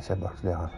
Sebastian.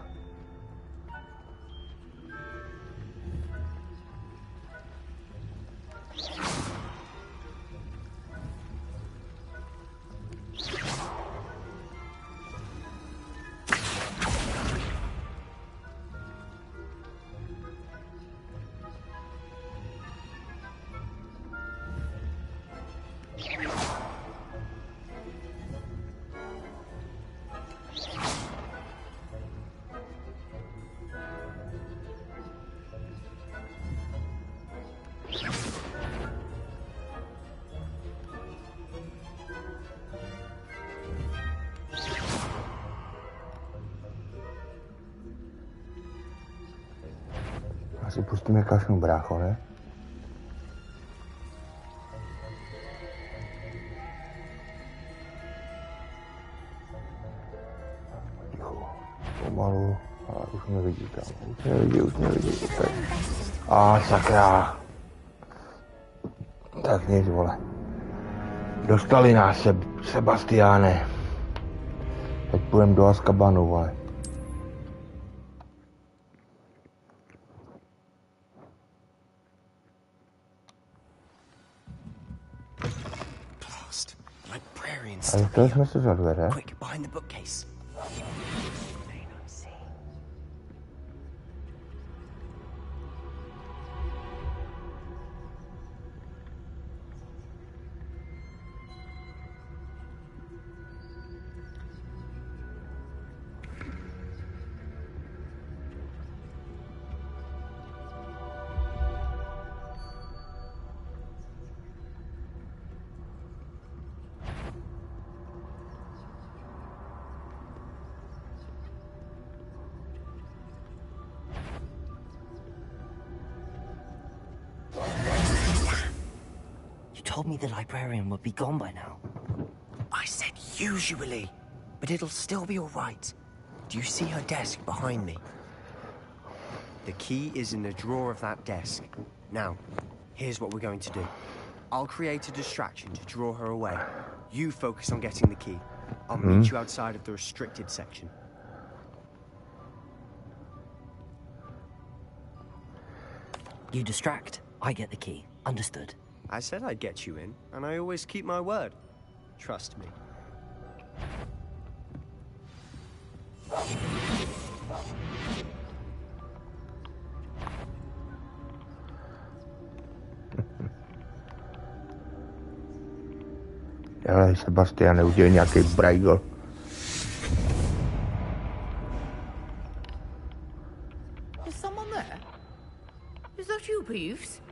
Asi pustíme kašnu, brácho, ne? Ticho, pomalu, a už mě vidí tam, už mě vidí, tak. A sakra. Tak nic, vole. Dostali nás, Sebastiáne. Teď půjdem do Azkabanu, vole. Ale to jsme se za dveře. told me the librarian would be gone by now. I said usually, but it'll still be all right. Do you see her desk behind me? The key is in the drawer of that desk. Now, here's what we're going to do. I'll create a distraction to draw her away. You focus on getting the key. I'll meet you outside of the restricted section. You distract, I get the key. Understood. I said I'd get you in, and I always keep my word. Trust me. Ale Sebastian neudělal nějaký brajgl. Is someone there? Is that you, Peeves?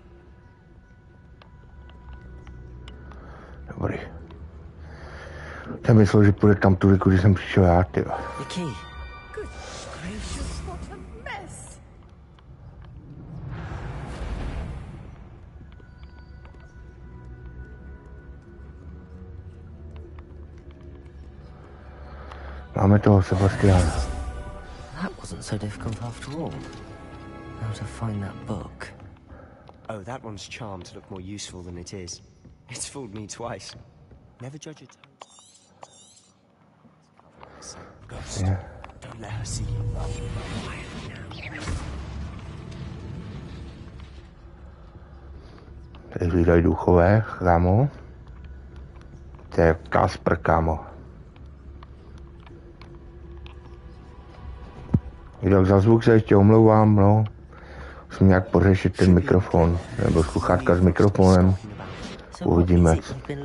Dobrý. Jsem myslel, že půjde tam tudy, kudy jsem přišel já, tyjo. The key. Good gracious, what a mess! Máme toho Sebastiana. That wasn't so difficult after all. How to find that book? Oh, that one's charmed to look more useful than it is. It's fooled me twice. Never judge it. Ghost. Yeah. Don't let her see you. Tady hlídají duchové, kámo. To je Kasper, kámo. Jinak za zvuk se ještě omlouvám, no. Musím nějak pořešit ten mikrofon, nebo sluchátka s mikrofonem. Uvidíme,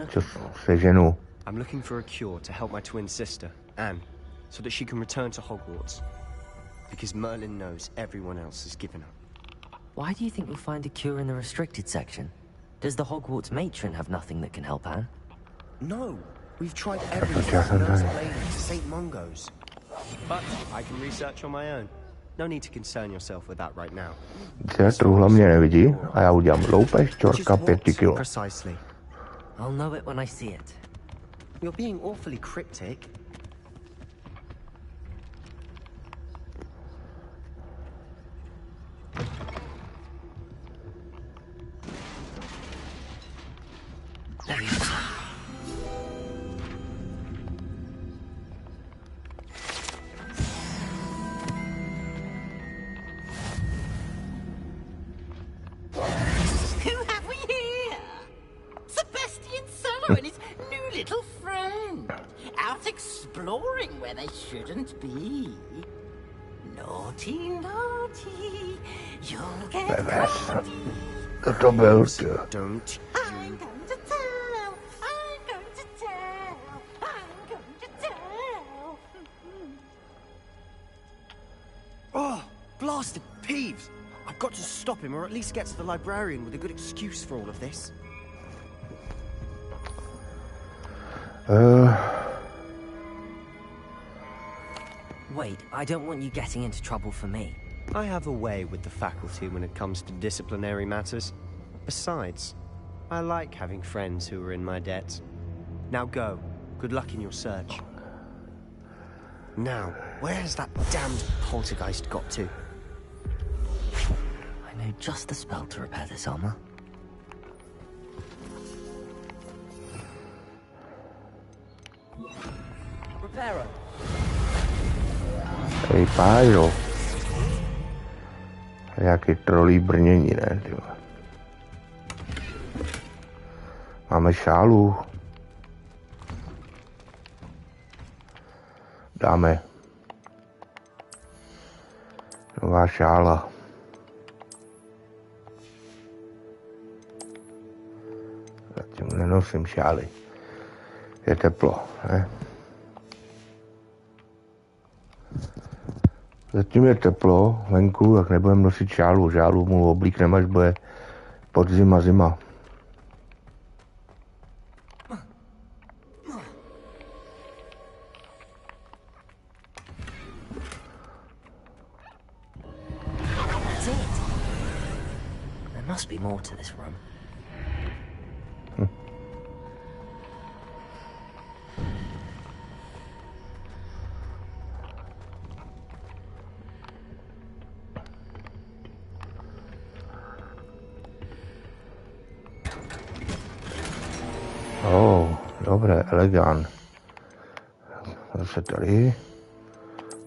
co seženu. I'm looking for a cure to help my twin sister, Anne, so that she can return to Hogwarts. Because Merlin knows everyone else has given up. Why do you think you'll find a cure in the restricted section? Does the Hogwarts matron have nothing that can help Anne? No, we've tried everything from Nose Lane to St. Mungo's. But I can research on my own. No need to concern yourself with that right now. Se truhla mě nevidí a já udělám loupež, čorka 5 kilo. Precisely. I'll know it when I see it. You're being awfully cryptic. Exploring where they shouldn't be. Naughty, naughty, you'll get naughty. To byl, Don't. I'm going to tell, I'm going to tell, I'm going to tell. Oh, blasted Peeves! I've got to stop him, or at least get to the librarian with a good excuse for all of this. Wait, I don't want you getting into trouble for me. I have a way with the faculty when it comes to disciplinary matters. Besides, I like having friends who are in my debt. Now go. Good luck in your search. Now, where has that damned poltergeist got to? I know just the spell to repair this armor. Repairer. Hej, pájo. Jaký trolí brnění, ne, tyjo. Máme šálu. Dáme. Nová šála. Zatím nenosím šály. Je teplo, ne? Zatím je teplo venku, tak nebudeme nosit šálu. Žálu mu oblíkneme, až bude podzim a zima. That's it. There must be more to this room. Dobré, elegant. Zase tady.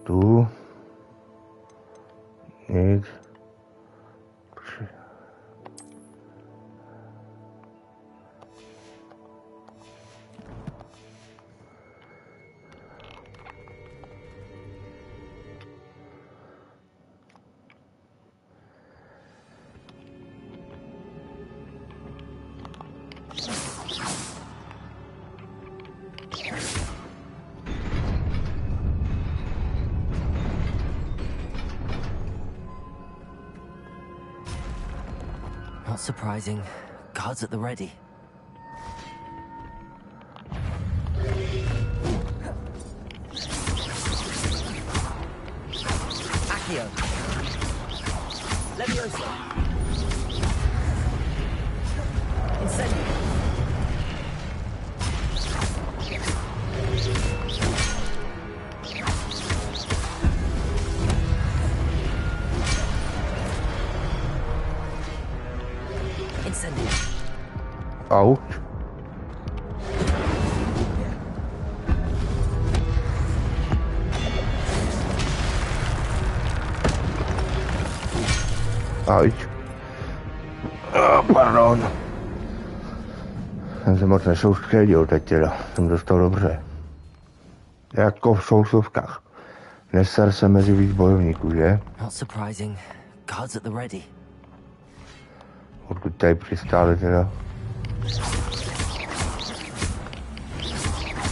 Tu. Nic. Not surprising. Guards at the ready. Accio. Leviosa. Incendio. Ouch. Ouch. Oh, pardon. Jsem se moc nesoustředil teď teda. Jsem dostal dobře. Jako v sousovkách. Neser se mezi víc bojovníků, že? Not surprising. Guards at the ready. Odkud tady přistáli teda?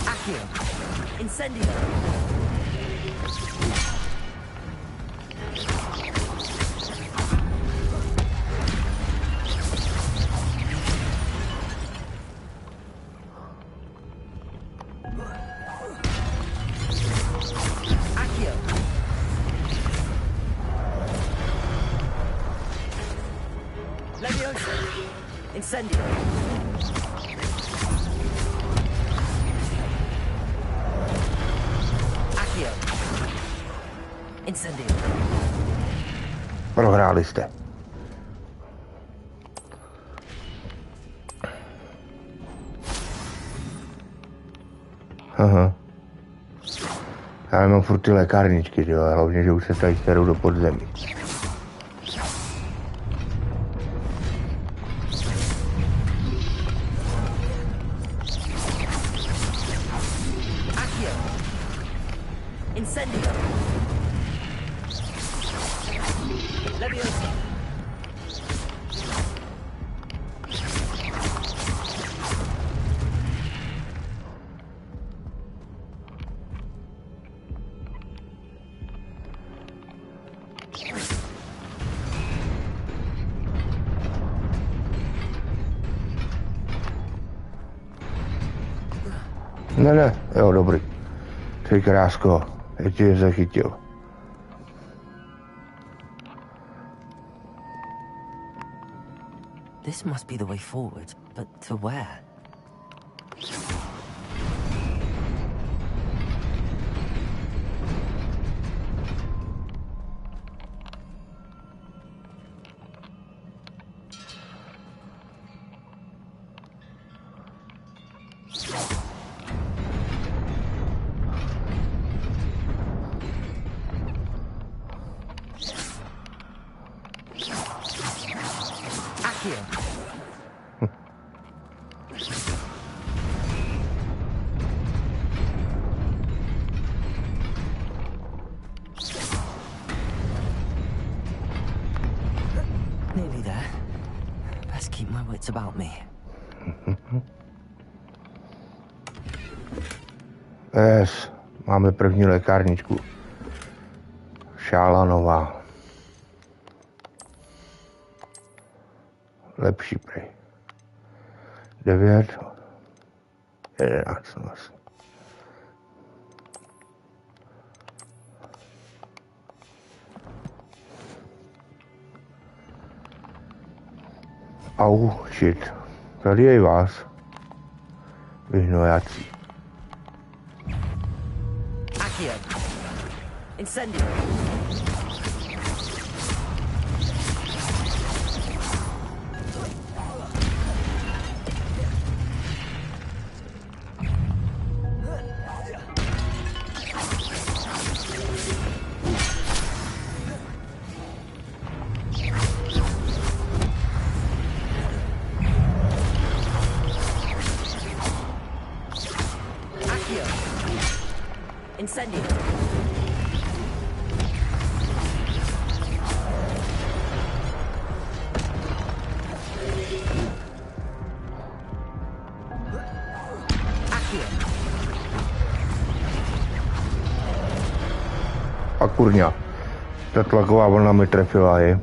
Accio. Incendio. Accio. Leviosa. Incendio. Incendio. Prohráli jste. Aha. Já mám furt ty lékárničky, jo, hlavně, že už se tady starou do podzemí. Incendio. Leviosa. Ne, jo, dobrý. Ty krásko, já tě zachytil. This must be the way forward, but to where? Nearly there. Best keep my wits about me. Yes, máme první lékárničku. Šála nová. Lepší prej. 9, 11 vlastně. Au, shit. Tady je i vás. Vyhnojáci. Accio. Incendio. Accio. Incendio. A kurňa, ta tlaková vlna mi trefila, je.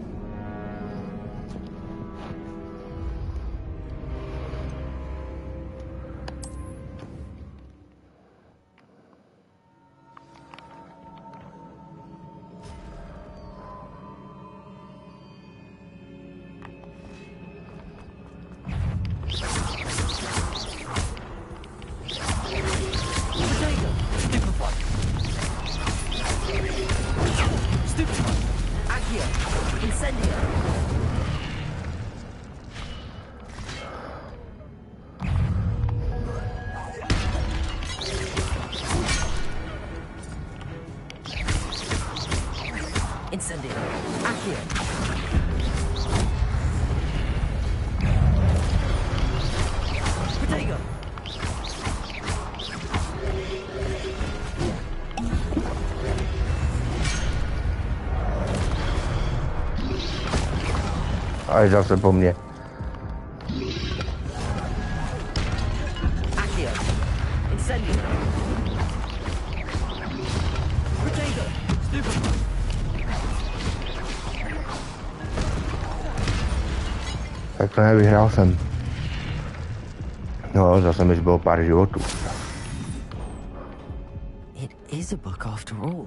Incendio. Accio. Protego. A zase po mně. Accio. Incendio. Protego. Stupefy. Tak to nevyhrál jsem. No, zase mi zbylo pár životů. It is a book after all.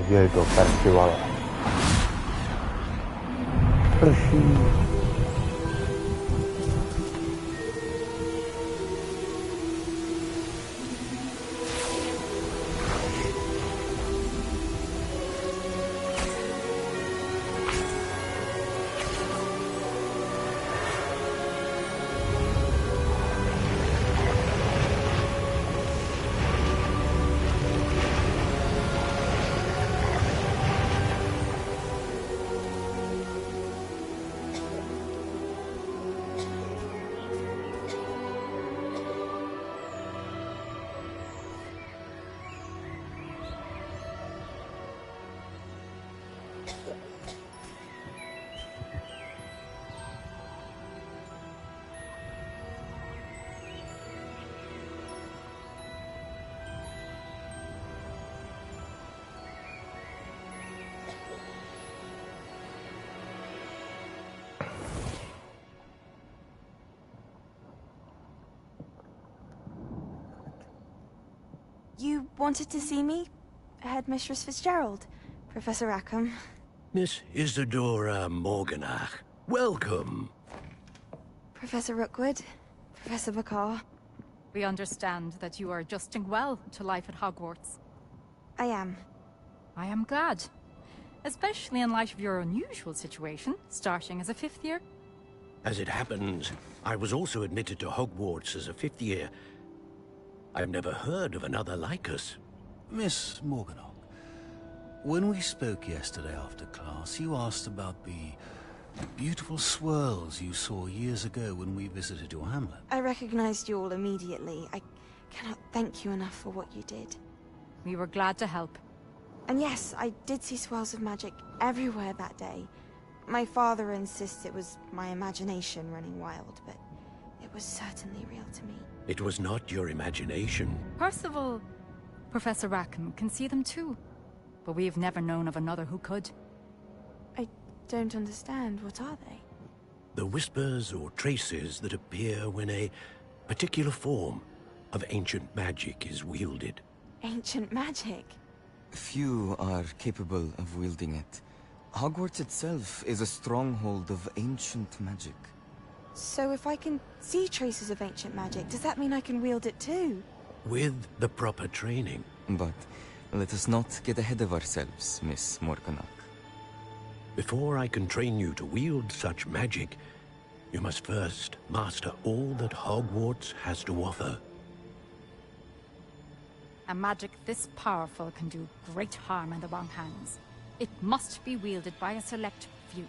Dělej to, perčivale. Prší. You wanted to see me? Headmistress Fitzgerald, Professor Rackham. Miss Isadora Morganach, welcome. Professor Rookwood, Professor Bakar. We understand that you are adjusting well to life at Hogwarts. I am. I am glad. Especially in light of your unusual situation, starting as a 5th year. As it happens, I was also admitted to Hogwarts as a 5th year. I've never heard of another like us. Miss Morganach, when we spoke yesterday after class, you asked about the beautiful swirls you saw years ago when we visited your hamlet. I recognized you all immediately. I cannot thank you enough for what you did. We were glad to help. And yes, I did see swirls of magic everywhere that day. My father insists it was my imagination running wild, but it was certainly real to me. It was not your imagination. Percival, Professor Rackham can see them too. But we've never known of another who could. I don't understand. What are they? The whispers or traces that appear when a particular form of ancient magic is wielded. Ancient magic? Few are capable of wielding it. Hogwarts itself is a stronghold of ancient magic. So if I can see traces of ancient magic, does that mean I can wield it too? With the proper training. But let us not get ahead of ourselves, Miss Morganach. Before I can train you to wield such magic, you must first master all that Hogwarts has to offer. A magic this powerful can do great harm in the wrong hands. It must be wielded by a select few.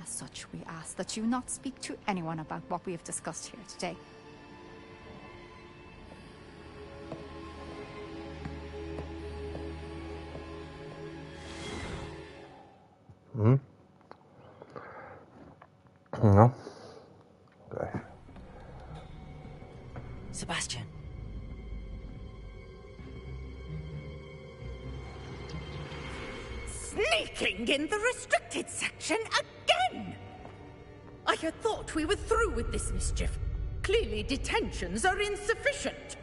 As such, we ask that you not speak to anyone about what we have discussed here today. No. Okay. Sebastian. Sneaking in the restricted section again! I had thought we were through with this mischief. Clearly detentions are insufficient.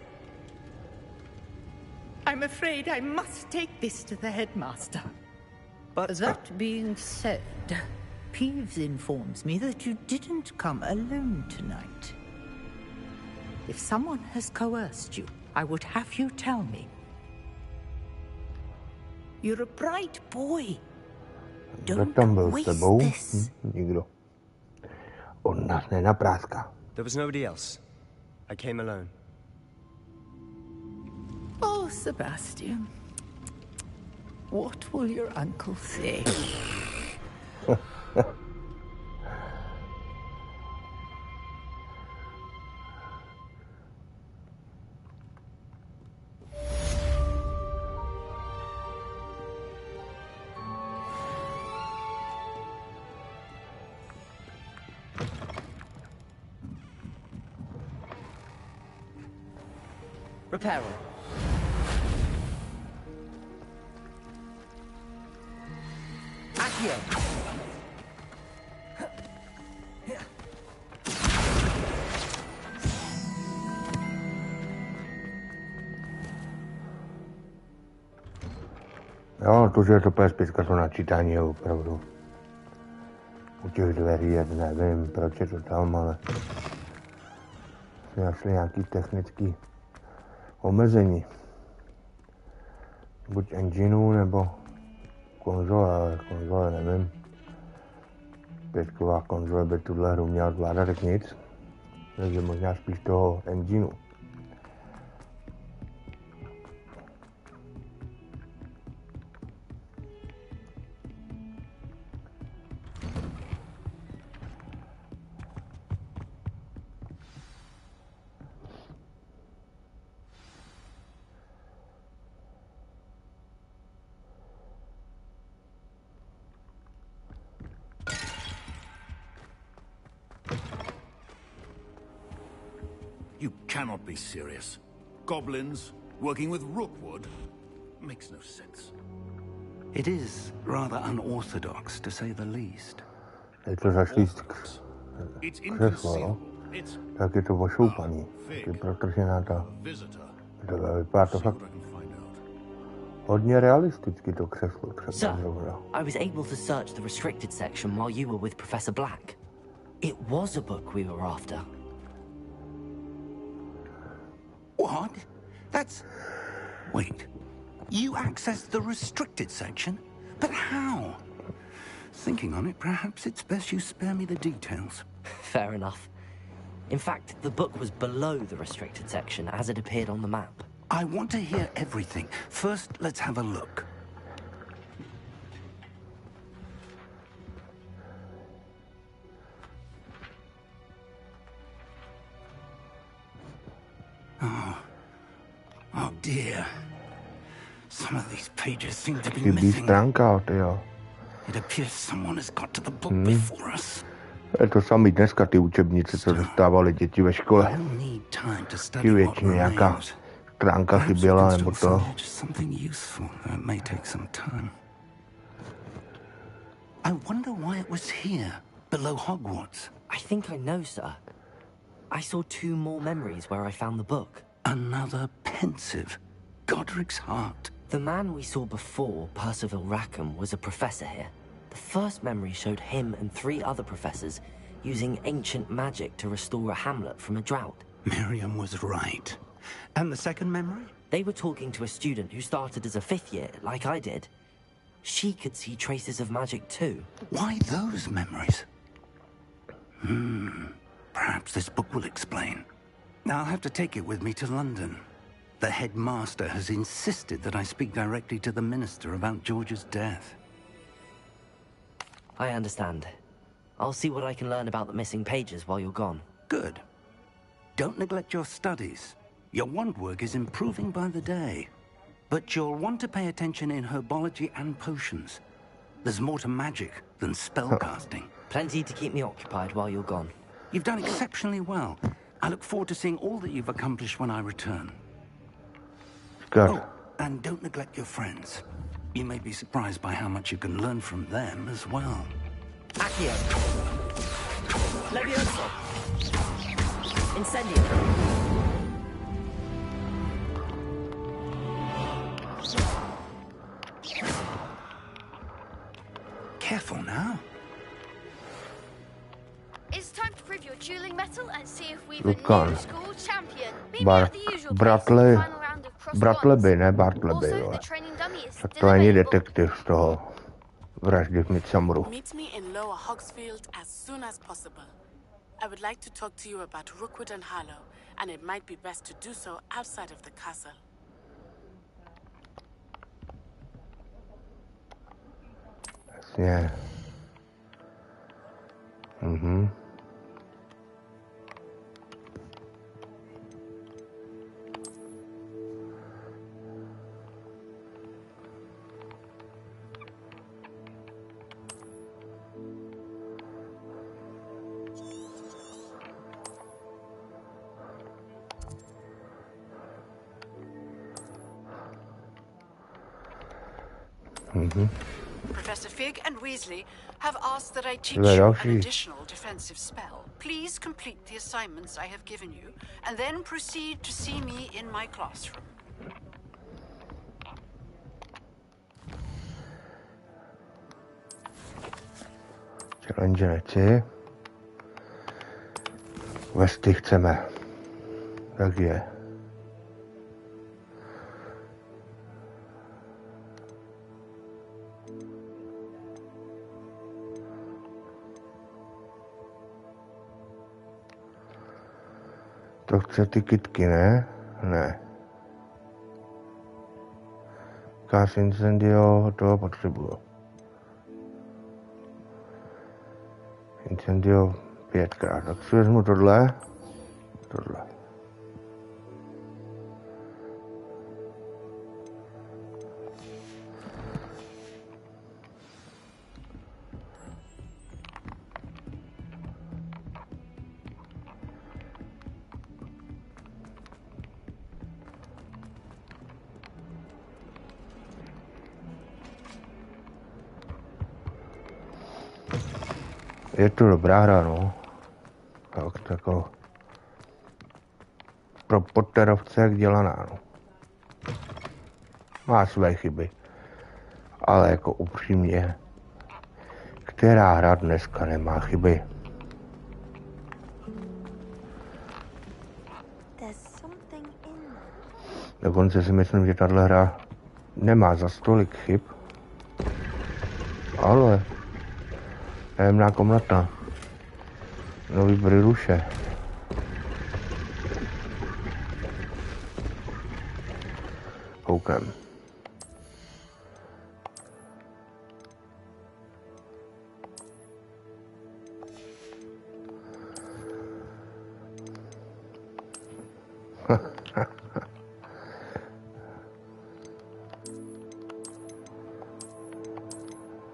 I'm afraid I must take this to the headmaster. But that being said, Peeves informs me that you didn't come alone tonight. If someone has coerced you, I would have you tell me. You're a bright boy. Don't waste this. Nikdo. On nás nenapráska. There was nobody else. I came alone. Oh, Sebastian. What will your uncle say? Reparo. Accio. Jo, to, že je to PS5, to načítání je opravdu. U těch dveří, já nevím, proč je to tam, ale jsme našli nějaký technický omezení. Buď engineu, nebo konzole, ale konzole nevím. Pětková konzole by tuhle hru měla zvládat tak nic, takže možná spíš toho engineu. You cannot be serious. Goblins working with Rookwood makes no sense. It is rather unorthodox, to say the least. Je to zašli křeslo, tak je to ošoupaný. Je protržená ta... Vypadá to fakt hodně realisticky, to křeslo třeba. Sir, I was able to search the restricted section while you were with Professor Black. It was a book we were after. What? That's... Wait. You accessed the restricted section? But how? Thinking on it, perhaps it's best you spare me the details. Fair enough. In fact, the book was below the restricted section as it appeared on the map. I want to hear everything. First, let's have a look. Oh dear. Some of these pages seem to be Chybí missing. stránka, tyjo. It appears someone has got to the book before us. Je to samý dneska ty učebnice, co dostávali děti ve škole. Ti většině nějaká stránka chyběla, nebo to. I wonder why it was here, below Hogwarts. I think I know, sir. I saw 2 more memories where I found the book. Another pensive. Godric's heart. The man we saw before, Percival Rackham, was a professor here. The first memory showed him and 3 other professors using ancient magic to restore a hamlet from a drought. Miriam was right. And the second memory? They were talking to a student who started as a 5th year, like I did. She could see traces of magic too. Why those memories? Perhaps this book will explain. I'll have to take it with me to London. The headmaster has insisted that I speak directly to the minister about George's death. I understand. I'll see what I can learn about the missing pages while you're gone. Good. Don't neglect your studies. Your wand work is improving by the day. But you'll want to pay attention in herbology and potions. There's more to magic than spellcasting. Plenty to keep me occupied while you're gone. You've done exceptionally well. I look forward to seeing all that you've accomplished when I return. Good. Oh, and don't neglect your friends. You may be surprised by how much you can learn from them as well. Accio. Levioso. Incendio. Careful now. It's time to prove your dueling mettle and see if we've Lukan. a new school champion. Maybe at the usual place, Bratle, final round of cross Bratleby, ne Bartleby, Also, vole. the training dummy is Tak still to není available. detektiv z toho vraždy v Midsummeru. Meet me in Lower Hogsfield as soon as possible. I would like to talk to you about Rookwood and Harlow, and it might be best to do so outside of the castle. Jasně. Professor Fig and Weasley have asked that I teach Well, you I'll an see. additional defensive spell. Please complete the assignments I have given you, and then proceed to see me in my classroom. Challenge nechci. Vesty chceme. Tak je. To chce ty kytky, ne? Ne. Gas incendio, to potřebuju. Incendio 5krát, tak si vezmu tohle. Je to dobrá hra, no. Tak jako pro potterovce jak dělaná, no. Má své chyby. Ale jako upřímně, která hra dneska nemá chyby? Dokonce si myslím, že tahle hra nemá za tolik chyb. Ale tajemná komnata. Nový Bryruše. Koukám.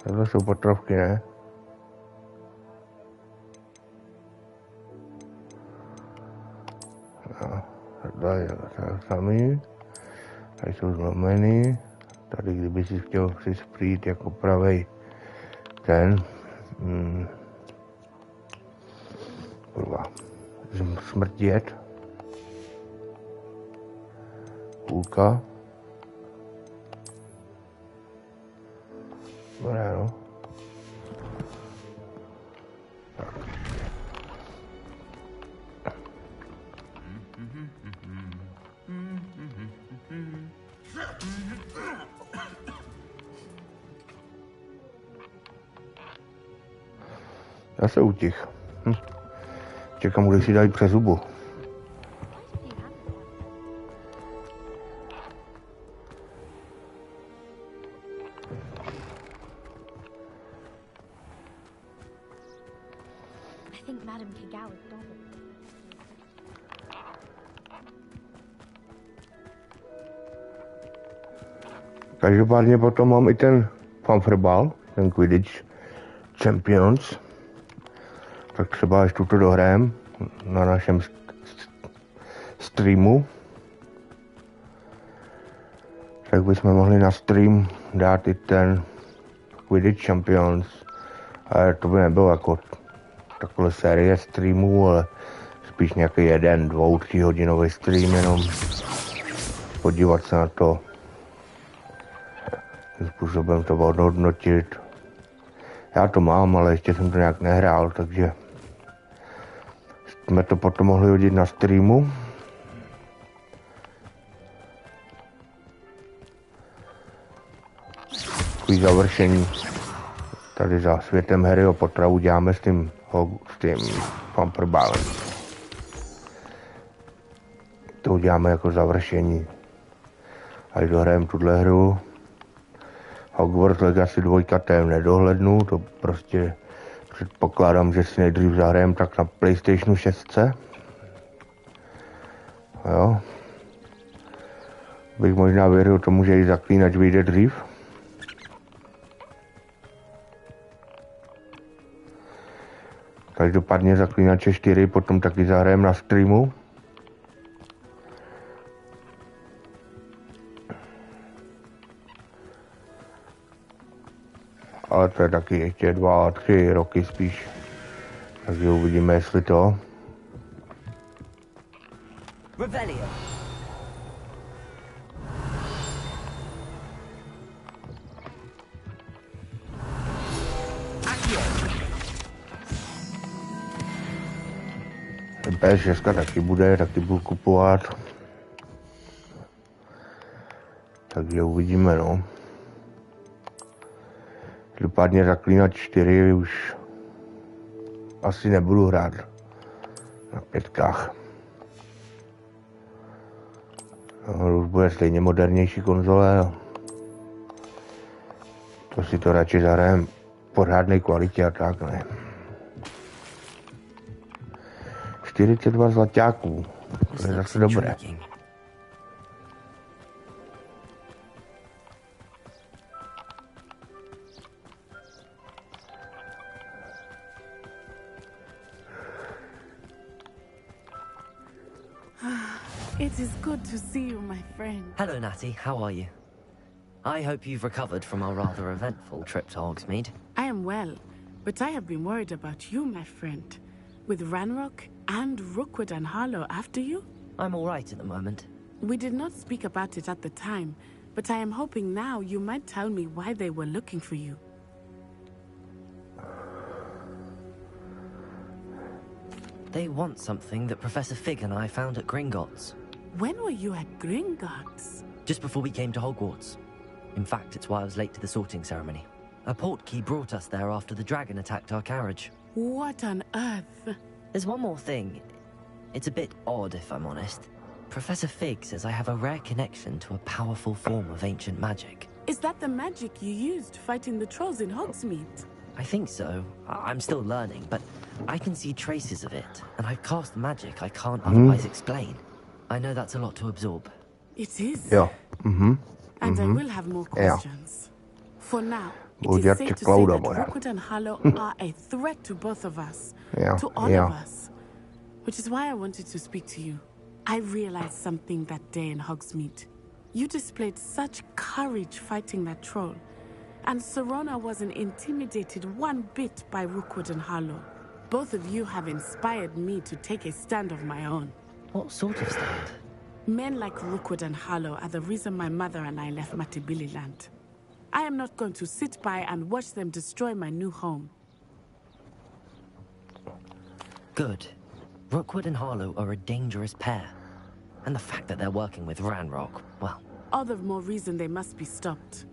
Tohle jsou potravky, ne? No, tohle je samý. Tady jsou zlomený. Tady, kdyby si chtěl si přijít jako pravej ten kurva, smrtět. Půlka. Dobré, no. Tak. Já se utich. Čekám, když si dají přes zubu. Každopádně potom mám i ten fanfrbal, ten Quidditch Champions. Tak třeba až tuto dohrajem na našem streamu. Tak bychom mohli na stream dát i ten Quidditch Champions. Ale to by nebylo jako takové série streamů, ale spíš nějaký 1, 2, 3 hodinový stream jenom. Podívat se na to. Tím způsobem to hodnotit. Já to mám, ale ještě jsem to nějak nehrál, takže jsme to potom mohli hodit na streamu. Takový završení. Tady za světem Harryho Pottera děláme s tím Pamperbálem. To uděláme jako završení. Až dohrajeme tuhle hru. Hogwarts Legacy 2 to je v nedohlednu, to prostě předpokládám, že si nejdřív zahrajem tak na PlayStationu 6. Jo. Bych možná věřil tomu, že i Zaklínač vyjde dřív. Každopádně Zaklínače 4 potom taky zahrajem na streamu. Ale to je taky ještě 2, 3 roky spíš. Takže uvidíme, jestli to. Revelio. PS6 taky bude, taky budu kupovat. Takže uvidíme, no. Každopádně Zaklínač 4 už asi nebudu hrát na 5. No, už bude stejně modernější konzole. To si to radši zahrajem v pořádnej kvalitě a tak, ne. 42 zlaťáků, to je zase dobré. It is good to see you, my friend. Hello, Natty. How are you? I hope you've recovered from our rather eventful trip to Hogsmeade. I am well, but I have been worried about you, my friend. With Ranrock and Rookwood and Harlow after you? I'm all right at the moment. We did not speak about it at the time, but I am hoping now you might tell me why they were looking for you. They want something that Professor Fig and I found at Gringotts. When were you at Gringotts? Just before we came to Hogwarts. In fact, it's why I was late to the sorting ceremony. A portkey brought us there after the dragon attacked our carriage. What on earth? There's one more thing. It's a bit odd, if I'm honest. Professor Fig says I have a rare connection to a powerful form of ancient magic. Is that the magic you used fighting the trolls in Hogsmeade? I think so. I'm still learning, but I can see traces of it, and I've cast magic I can't otherwise explain. I know that's a lot to absorb. It is. Jo. And I will have more questions. For now, It is safe to say that Rookwood and Harlow are a threat to both of us, to all of us. Which is why I wanted to speak to you. I realized something that day in Hogsmeade. You displayed such courage fighting that troll, and Serona wasn't intimidated one bit by Rookwood and Harlow. Both of you have inspired me to take a stand of my own. What sort of stand? Men like Rookwood and Harlow are the reason my mother and I left Matibili land. I am not going to sit by and watch them destroy my new home. Good. Rookwood and Harlow are a dangerous pair. And the fact that they're working with Ranrock, well... All the more reason they must be stopped.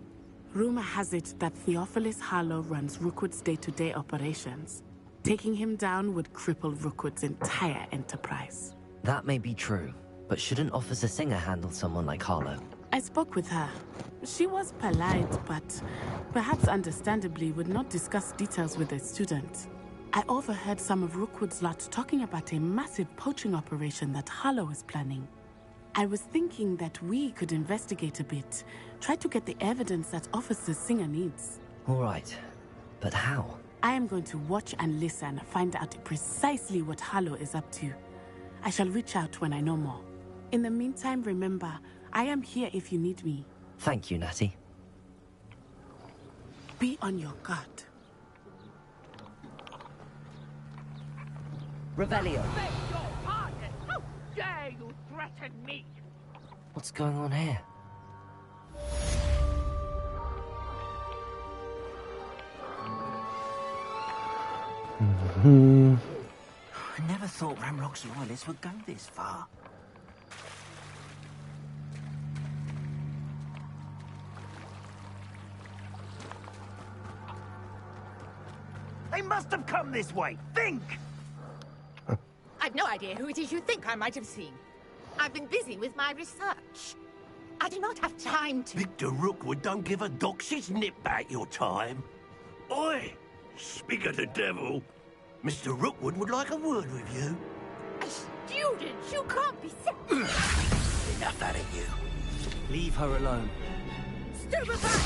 Rumor has it that Theophilus Harlow runs Rookwood's day-to-day operations. Taking him down would cripple Rookwood's entire enterprise. That may be true, but shouldn't Officer Singer handle someone like Harlow? I spoke with her. She was polite, but perhaps understandably would not discuss details with a student. I overheard some of Rookwood's lot talking about a massive poaching operation that Harlow is planning. I was thinking that we could investigate a bit, try to get the evidence that Officer Singer needs. All right, but how? I am going to watch and listen, find out precisely what Harlow is up to. I shall reach out when I know more. In the meantime, remember, I am here if you need me. Thank you, Natty. Be on your guard. Revelio. Beg your pardon! How dare you threaten me? What's going on here? I never thought Ranrock's loyalists would go this far. They must have come this way. Think! I've no idea who it is you think I might have seen. I've been busy with my research. I do not have time to... Victor Rookwood don't give a doxy's nip back your time. Oi! Speak of the devil. Mr. Rookwood would like a word with you. A student? You can't be Enough out of you. Leave her alone. Stupid back!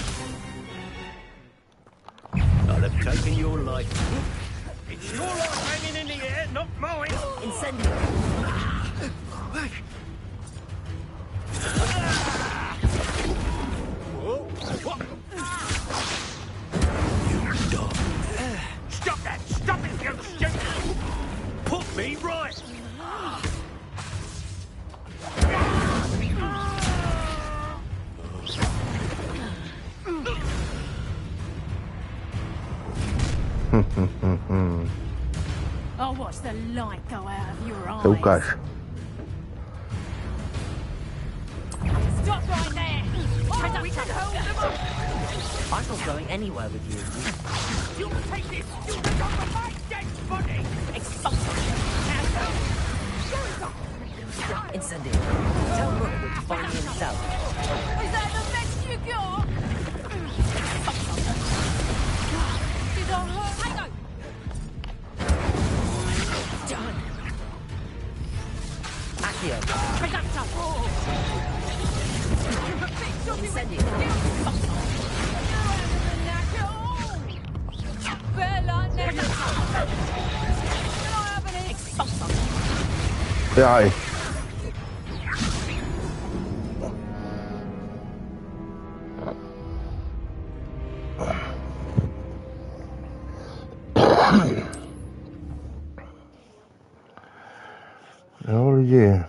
I'll have taken your life. It's your life hanging in the air, not mine. Incendio. You dog. Stop that! Stop it, you shit! Put me right! I'll watch the light go out of your eyes. Łukasz. Stop right there! We can hold them up! I'm not going anywhere with you. You'll take this student off of my dead body! Incendio. Tell Rookwood to find me himself. Is that the best you got? Did I hurt? Hang on! Done. Accio. Reductor! Incendio. Bella, never. Can I have an expulsor? Jaj. Jo lidi,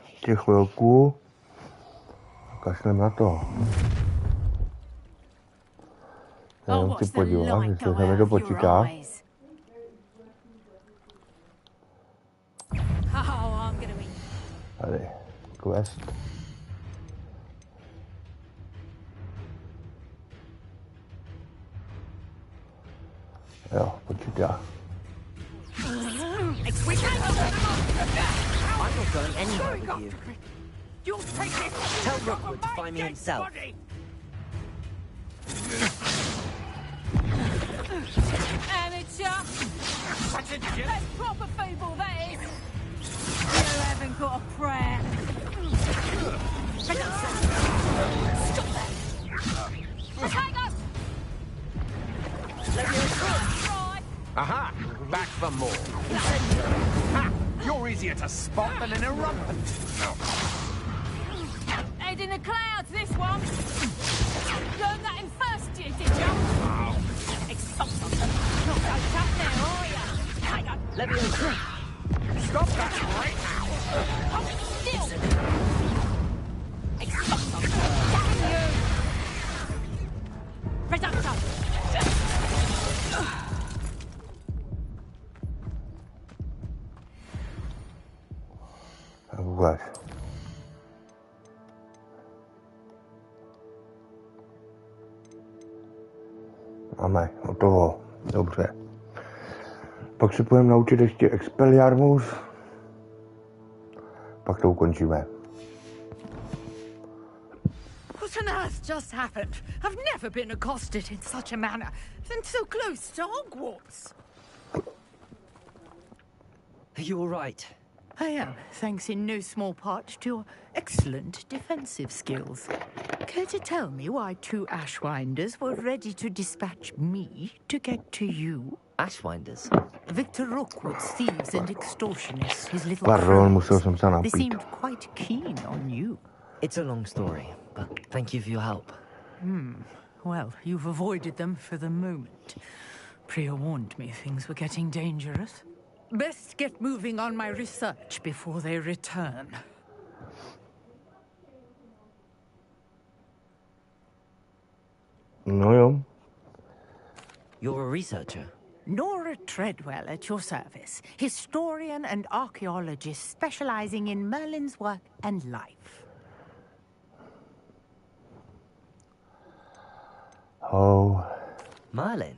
ještě chvilku, kašlem na to. Jenom chci podívat, jestli se mi to počítá. Tady, quest. Jo, počítá. I'm not going anywhere with you. You'll take this. Tell Rookwood to find me himself. Amateur! That's proper feeble, that is! You haven't got a prayer! Stop that! Attack us! Aha! Back for more. Ha! You're easier to spot than in a rumpet. Head in the clouds, this one. Learned that in first year, did you? Expulsum. Not so tough now, are you? Hang on. Let me in. Stop that right now. Hold still. Expulsum. Damn you. Reducto. Ukáž. Máme hotovo. Dobře. Pak se půjdeme naučit ještě Expelliarmus. Pak to ukončíme. What on earth just happened? I've never been accosted in such a manner, and so close to Hogwarts. Are you all right? I am, thanks in no small part to your excellent defensive skills. Care to tell me why 2 Ashwinders were ready to dispatch me to get to you? Ashwinders? Victor Rookwood's thieves and extortionists, his little Pardon, cronies. musel jsem se They napít. seemed quite keen on you. It's a long story, but thank you for your help. Well, you've avoided them for the moment. Priya warned me things were getting dangerous. Best get moving on my research before they return. No jo. You're a researcher? Nora Treadwell at your service, historian and archaeologist specializing in Merlin's work and life. Oh. Merlin?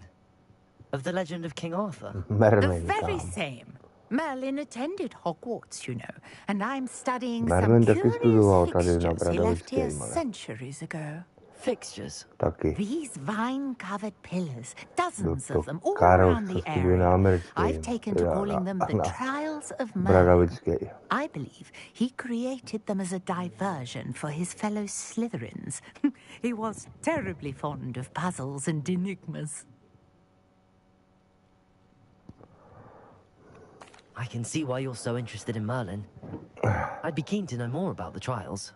Of the legend of King Arthur? Merlin. The very same. Merlin attended Hogwarts, you know, and I'm studying Merlin some taky studoval curious tady na fixtures he left here Bradavickém, ale centuries ago. Fixtures? taky. These vine-covered pillars, dozens To of them all Karol, around co the studuje na area. americkém. I've taken to calling them the Trials of Merlin. Bradavický. I believe he created them as a diversion for his fellow Slytherins. He was terribly fond of puzzles and enigmas. I can see why you're so interested in Merlin. I'd be keen to know more about the trials.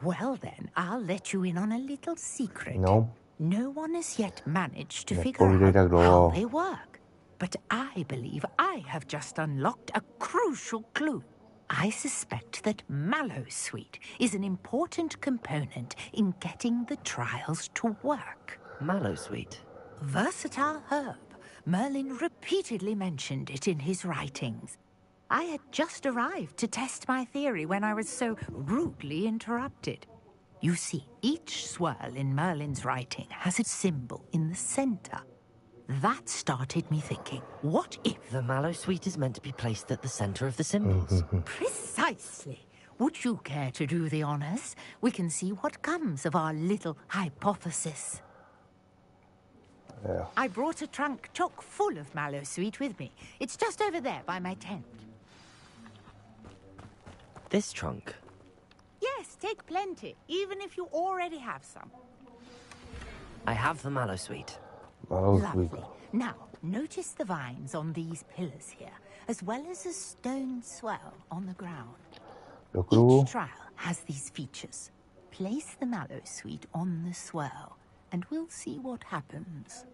Well then, I'll let you in on a little secret. No. No one has yet managed to figure Nepovídej out tak how dlouho. they work. But I believe I have just unlocked a crucial clue. I suspect that Mallowsweet is an important component in getting the trials to work. Mallowsweet? Versatile herb. Merlin repeatedly mentioned it in his writings. I had just arrived to test my theory when I was so rudely interrupted. You see, each swirl in Merlin's writing has a symbol in the center. That started me thinking, what if... The Mallowsweet is meant to be placed at the center of the symbols. Precisely. Would you care to do the honors? We can see what comes of our little hypothesis. Yeah. I brought a trunk chock full of Mallowsweet with me. It's just over there by my tent. This trunk? Yes, take plenty, even if you already have some. I have the Mallowsweet. Lovely. Now, notice the vines on these pillars here, as well as a stone swell on the ground. Each trial has these features. Place the Mallowsweet on the swell, and we'll see what happens.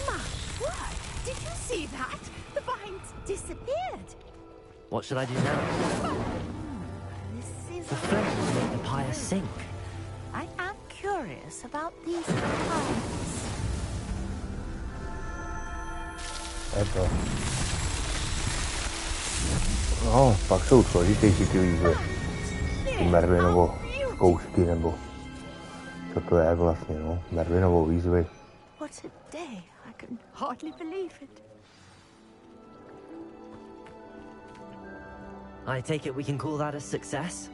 My word! Did you see that? The vines disappeared. What should I do now? This is The flames make the pyre sink. I am curious about these vines. To. No, pak jsou složitější ty výzvy. Ty Merlinovo zkoušky, nebo co to je vlastně, no? Merlinovo výzvy. What a day. I can hardly believe it. I take it we can call that a success?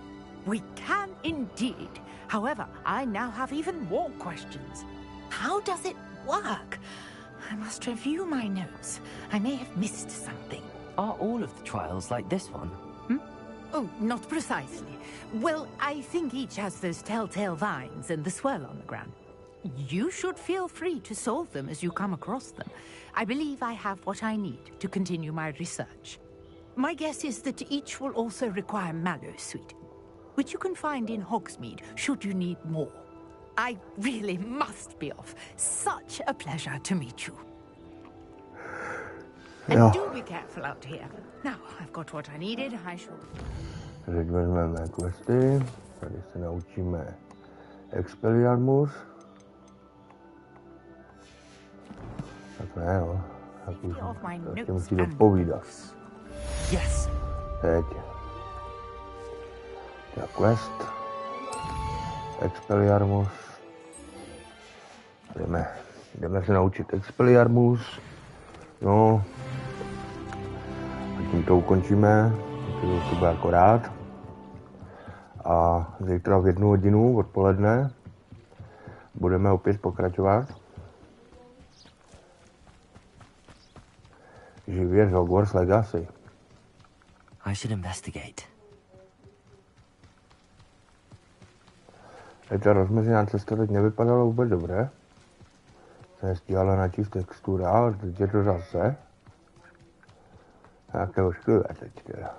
We can indeed. However, I now have even more questions. How does it work? I must review my notes. I may have missed something. Are all of the trials like this one? Oh, not precisely. Well, I think each has those telltale vines and the swirl on the ground. You should feel free to solve them as you come across them. I believe I have what I need to continue my research. My guess is that each will also require mallowsweet, which you can find in Hogsmeade should you need more. I really must be off. Such a pleasure to meet you. And do be careful out here. Now, I've got what I needed. I shall... Teď vezmeme questy. Tady se naučíme Expelliarmus. Tak ne, jo. Tak už prostě musí dopovídat. Yes. Teď. Tak quest. Expelliarmus. Jdeme se naučit Expelliarmus. No. A tím to ukončíme. To bude akorát. A zítra v 1 hodinu odpoledne budeme opět pokračovat. Živě z Hogwarts Legacy. I should investigate. Ta rozmezněná cesta teď nevypadala vůbec dobře. Se nestíhala načíst textura, ale teď je to zase. Nějaké ošklivé teď teda.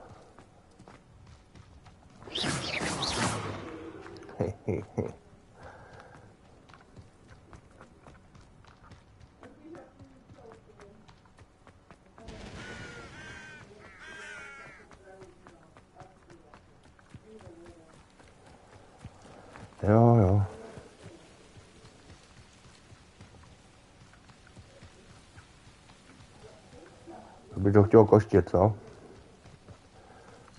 Jo. To by to chtělo koštět, co?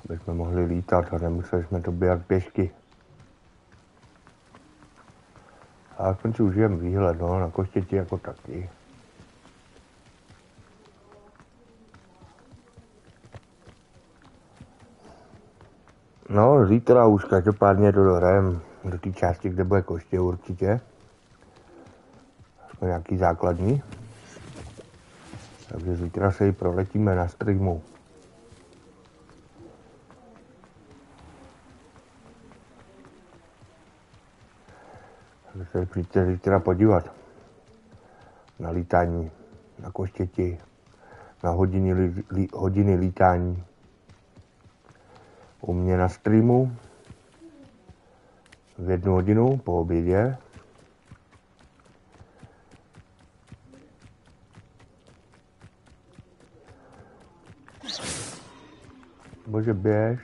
Aby jsme mohli lítat a nemuseli jsme to běhat pěšky. A aspoň si užijem výhled, no, na koštěti jako taky. No, zítra už každopádně to dohrajem do té části, kde bude koště určitě. Aspoň nějaký základní. Takže zítra se ji proletíme na streamu. Takže se přijďte zítra podívat na lítání, na koštěti, na hodiny lítání. U mě na streamu v 1 hodinu po obědě. Bože, běž.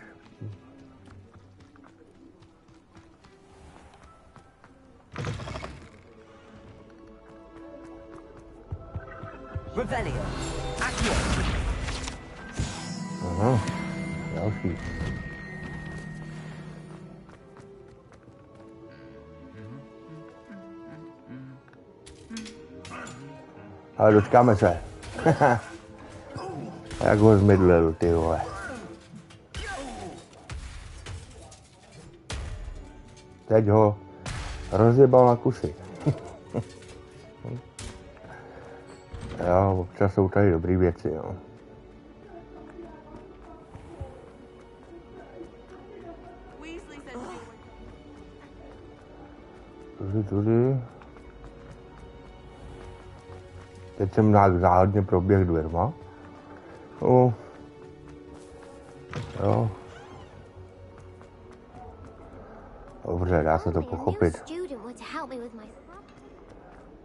Revelio. Accio. Aha, další. Ale dočkáme se. Jak ho zmydlil, ty vole. Teď ho rozjebal na kusy. Jo, občas jsou tady dobrý věci, jo. Tudy. Teď jsem nějak záhadně proběhl dvěrma. No. Jo. Dobře, dá se to pochopit.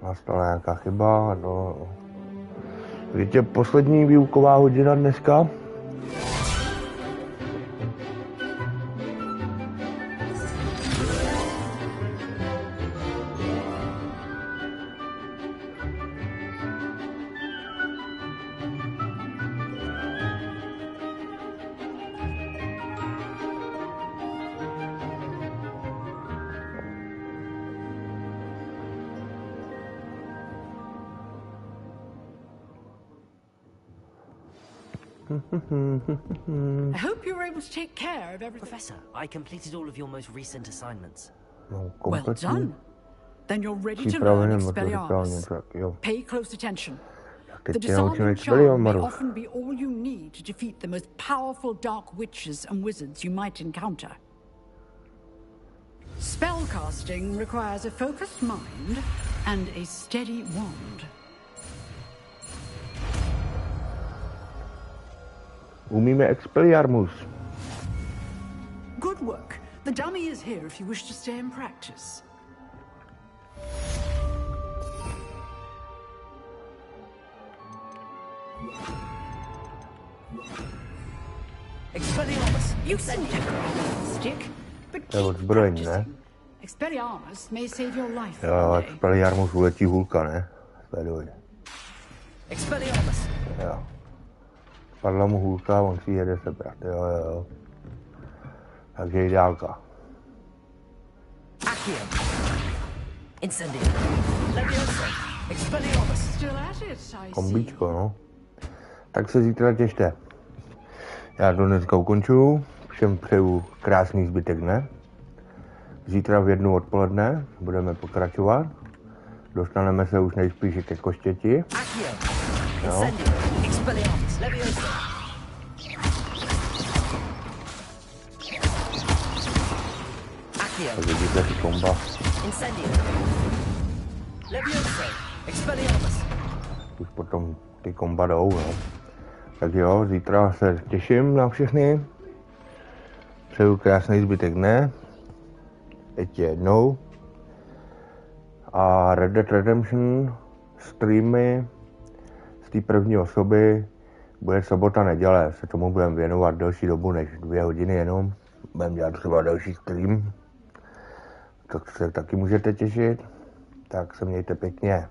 Nastala nějaká chyba, no. Víte, poslední výuková hodina dneska. I hope you were able to take care of everything. Professor, I completed all of your most recent assignments. Well done. Then you're ready to learn Expelliarmus. Pay close attention. The disarming charm may often be all you need to defeat the most powerful dark witches and wizards you might encounter. Spellcasting requires a focused mind and a steady wand. Umíme Expelliarmus. Good work. The dummy is here if you wish to stay and practice. Expelliarmus, you send it. Stick, but To je odzbrojení, ne? Expelliarmus may save your life. Jo, Expelliarmus uletí hulka, ne? Sleduj. Expelliarmus. Jo. Padla mu hulka, on si jede sebrat, jo. Takže ideálka. Accio. Incendio. Levioso. Expelliarmus. Still at it, I see. Kombíčko, no. Tak se zítra těšte. Já to dneska ukončuju. Všem přeju krásný zbytek dne. Zítra v 1 odpoledne budeme pokračovat. Dostaneme se už nejspíš ke koštěti. Jo. Tak vidíte ty komba. Už potom ty komba jdou, no. Tak jo, zítra se těším na všechny. Přeju krásný zbytek dne. Ještě jednou. A Red Dead Redemption streamy z té první osoby bude sobota, neděle. Se tomu budeme věnovat delší dobu než 2 hodiny jenom. Budeme dělat třeba další stream. Tak se taky můžete těšit. Tak se mějte pěkně.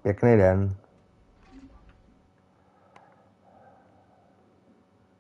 Pěkný den.